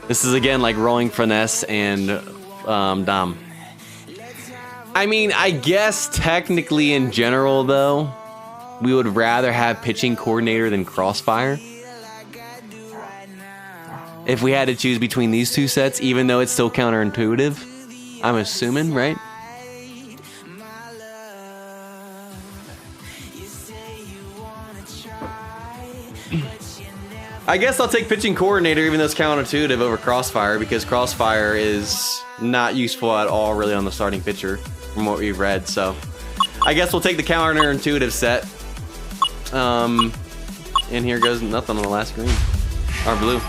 this is again like rolling finesse and Dom. I mean, I guess technically in general though, we would rather have pitching coordinator than Crossfire. If we had to choose between these two sets, even though it's still counterintuitive, I'm assuming, right? I guess I'll take pitching coordinator even though it's counterintuitive over Crossfire because Crossfire is not useful at all really on the starting pitcher from what we've read. So I guess we'll take the counterintuitive set. And here goes nothing on the last green. Or blue.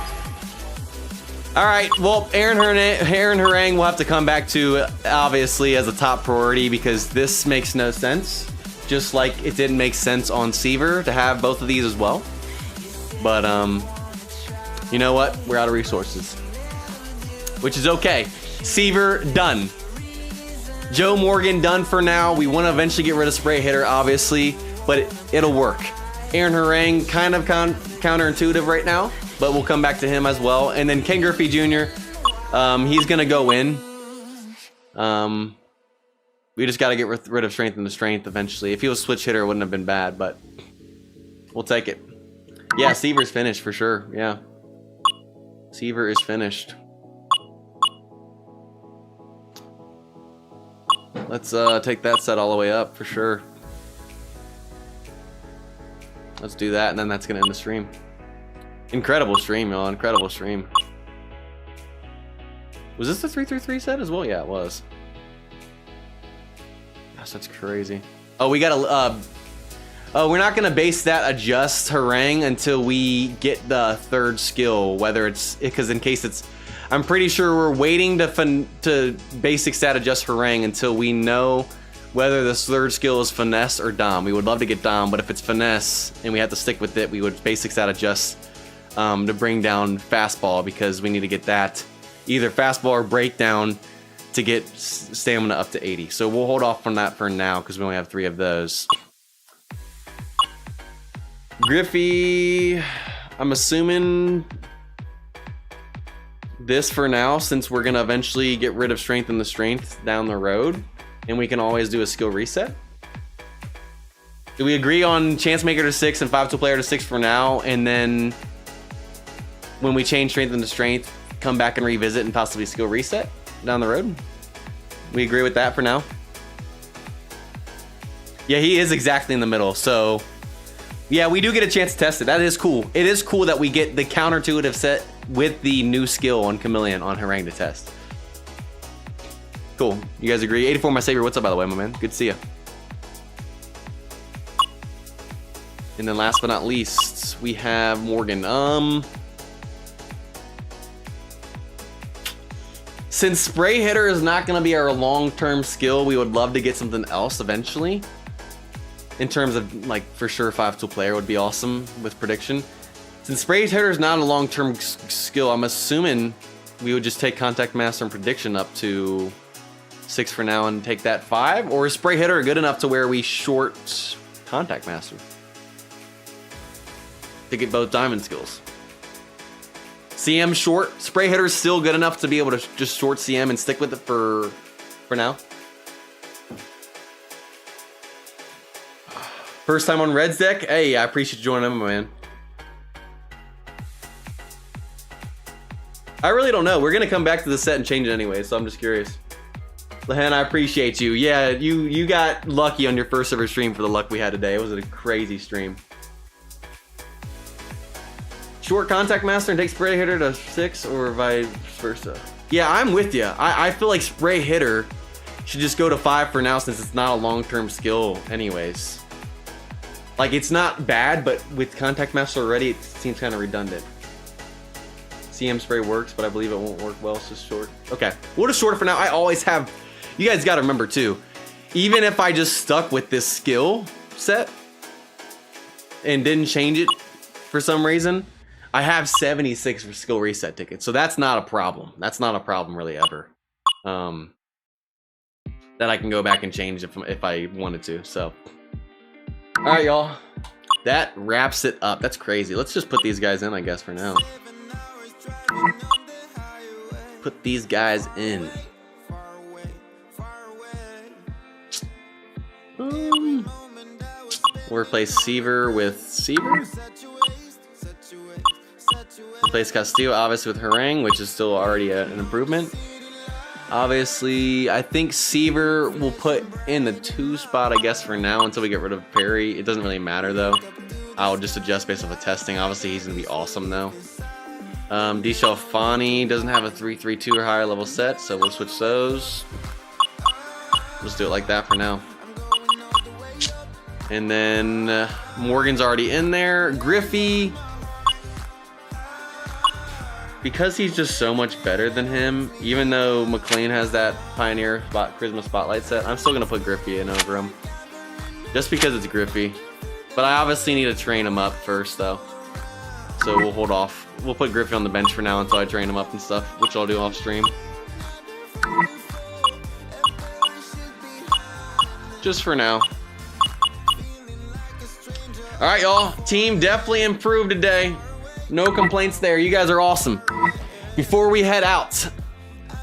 All right, well, Aaron Harangue will have to come back to obviously as a top priority because this makes no sense. Just like it didn't make sense on Seaver to have both of these as well. But, you know what? We're out of resources. Which is okay. Seaver, done. Joe Morgan, done for now. We want to eventually get rid of Spray Hitter, obviously, but it'll work. Aaron Harangue, kind of counterintuitive right now, but we'll come back to him as well. And then Ken Griffey Jr., he's going to go in. We just got to get rid of Strength and the Strength eventually. If he was switch hitter, it wouldn't have been bad, but we'll take it. Yeah, Seaver's finished for sure. Yeah. Seaver is finished. Let's take that set all the way up for sure. Let's do that, and then that's going to end the stream. Incredible stream, y'all. Incredible stream. Was this the 3-3-3 set as well? Yeah, it was. Gosh, that's crazy. Oh, we got to... Oh, we're not going to base that adjust Harangue until we get the third skill, whether it's... Because in case it's... I'm pretty sure we're waiting to basic stat adjust Harangue until we know whether this third skill is finesse or Dom. We would love to get Dom, but if it's finesse and we have to stick with it, we would basic stat adjust to bring down fastball because we need to get that either fastball or breakdown to get stamina up to 80. So we'll hold off on that for now because we only have 3 of those. Griffey, I'm assuming this for now, since we're gonna eventually get rid of Strength and the Strength down the road, and we can always do a skill reset. Do we agree on Chance Maker to 6 and 5-tool player to 6 for now, and then when we change Strength and the Strength, come back and revisit and possibly skill reset down the road? We agree with that for now. Yeah, he is exactly in the middle, so Yeah, we do get a chance to test it. That is cool. It is cool that we get the counterintuitive set with the new skill on Chameleon on Harangue to test. Cool. You guys agree? 84 my savior. What's up, by the way, my man? Good to see you. And then last but not least, we have Morgan. Since Spray Hitter is not going to be our long-term skill, we would love to get something else eventually. In terms of, like, for sure 5-tool player would be awesome with prediction. Since Spray Hitter is not a long-term skill, I'm assuming we would just take Contact Master and prediction up to 6 for now and take that 5. Or is Spray Hitter good enough to where we short Contact Master to get both diamond skills? CM short. Spray Hitter is still good enough to be able to just short CM and stick with it for now. First time on Red's deck? Hey, I appreciate you joining in, my man. I really don't know. We're gonna come back to the set and change it anyway, so I'm just curious. Lehen, I appreciate you. Yeah, you got lucky on your first ever stream for the luck we had today. It was a crazy stream. Short Contact Master and take Spray Hitter to 6 or vice versa. Yeah, I'm with you. I feel like Spray Hitter should just go to 5 for now since it's not a long-term skill anyways. Like, it's not bad, but with Contact Master already, it seems kind of redundant. CM Spray works, but I believe it won't work well. It's just short. Okay, we'll just short it for now. I always have... You guys got to remember, too. Even if I just stuck with this skill set and didn't change it for some reason, I have 76 for skill reset tickets. So that's not a problem. That's not a problem really ever. That I can go back and change if I wanted to, so... All right, y'all. That wraps it up. That's crazy. Let's just put these guys in, I guess, for now. Put these guys in. We'll replace Seaver with Seaver. Replace Castillo, obviously, with Harangue, which is still already an improvement. Obviously, I think Seaver will put in the 2 spot, I guess, for now until we get rid of Perry. It doesn't really matter, though. I'll just adjust based off of testing. Obviously, he's going to be awesome, though. Fani doesn't have a 3-3-2 or higher level set, so we'll switch those. Let's do it like that for now. And then Morgan's already in there. Griffey... Because he's just so much better than him, even though McLean has that Pioneer Charisma Spotlight set, I'm still going to put Griffey in over him. Just because it's Griffey. But I obviously need to train him up first, though. So we'll hold off. We'll put Griffey on the bench for now until I train him up and stuff, which I'll do off stream. Just for now. Alright, y'all. Team definitely improved today. No complaints there. You guys are awesome. Before we head out,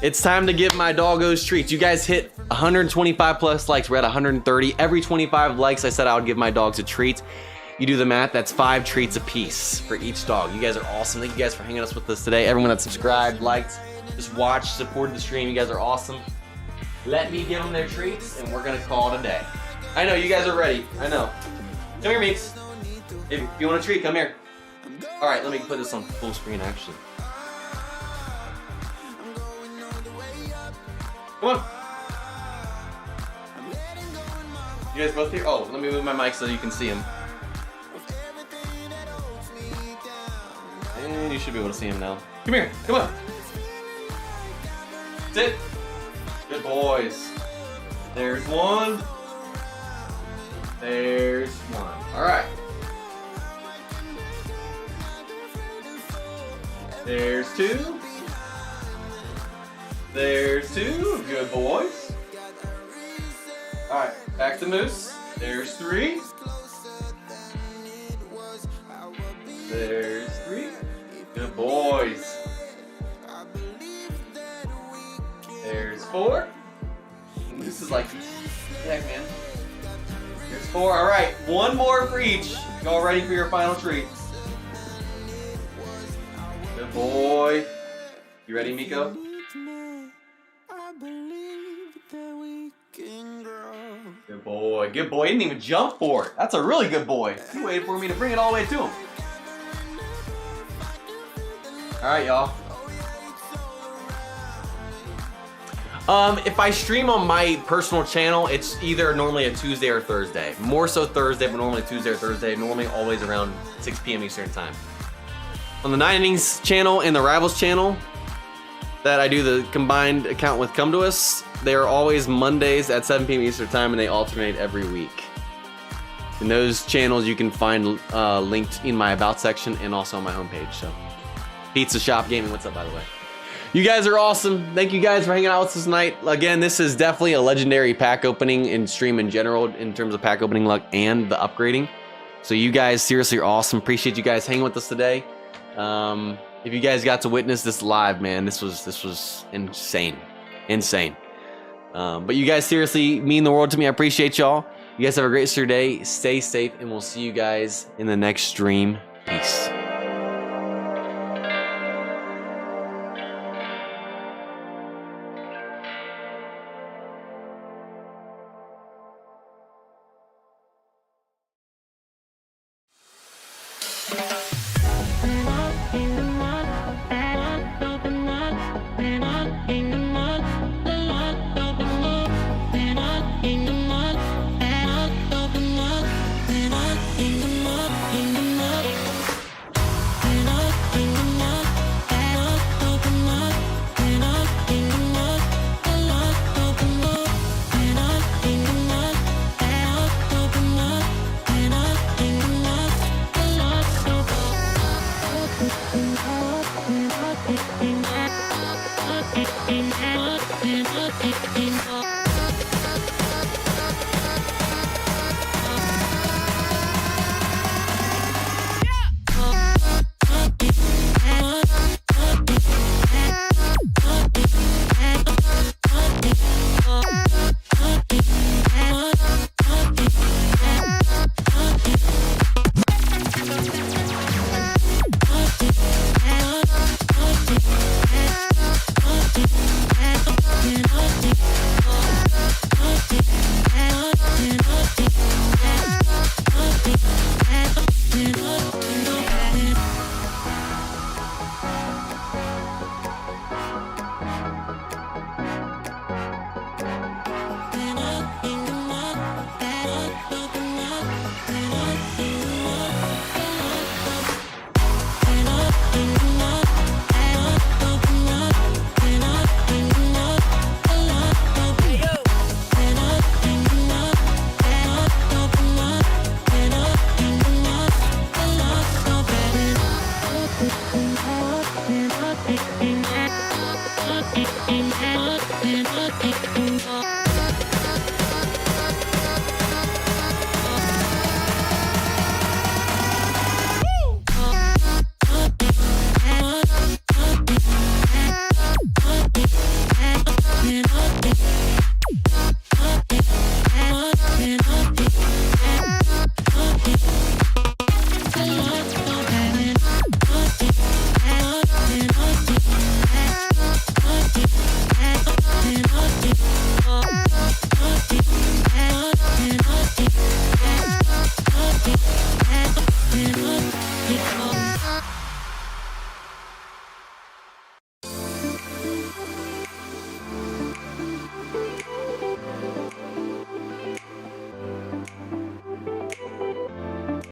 it's time to give my doggos treats. You guys hit 125 plus likes. We're at 130. Every 25 likes, I said I would give my dogs a treat. You do the math, that's 5 treats a piece for each dog. You guys are awesome. Thank you guys for hanging us with us today. Everyone that subscribed, liked, just watched, supported the stream. You guys are awesome. Let me give them their treats, and we're going to call it a day. I know, you guys are ready. I know. Come here, Meeks. If you want a treat, come here. All right, let me put this on full screen, actually. Come on. You guys both here? Oh, let me move my mic so you can see him. And you should be able to see him now. Come here, come on. Sit. Good boys. There's one. There's one. All right. There's 2. There's 2. Good boys. All right, back to Moose. There's 3. There's 3. Good boys. There's 4. This is like, heck, man. There's 4. All right, 1 more for each. Y'all ready for your final treat? Good boy. You ready, Miko? Good boy. boy, good boy. He didn't even jump for it. That's a really good boy. He waited for me to bring it all the way to him. All right, y'all. If I stream on my personal channel, it's either normally a Tuesday or Thursday. More so Thursday, but normally Tuesday or Thursday. Normally always around 6 p.m. Eastern time. On the 9 Innings channel and the Rivals channel that I do the combined account with Come To Us, they are always Mondays at 7 p.m. Eastern time, and they alternate every week. And those channels you can find linked in my About section and also on my homepage. So, Pizza Shop Gaming, what's up, by the way? You guys are awesome. Thank you guys for hanging out with us tonight. Again, this is definitely a legendary pack opening in stream in general in terms of pack opening luck and the upgrading. So you guys seriously are awesome. Appreciate you guys hanging with us today. If you guys got to witness this live, man, this was insane. Insane. But you guys seriously mean the world to me. I appreciate y'all. You guys have a great rest of your day. Stay safe, and we'll see you guys in the next stream. Peace.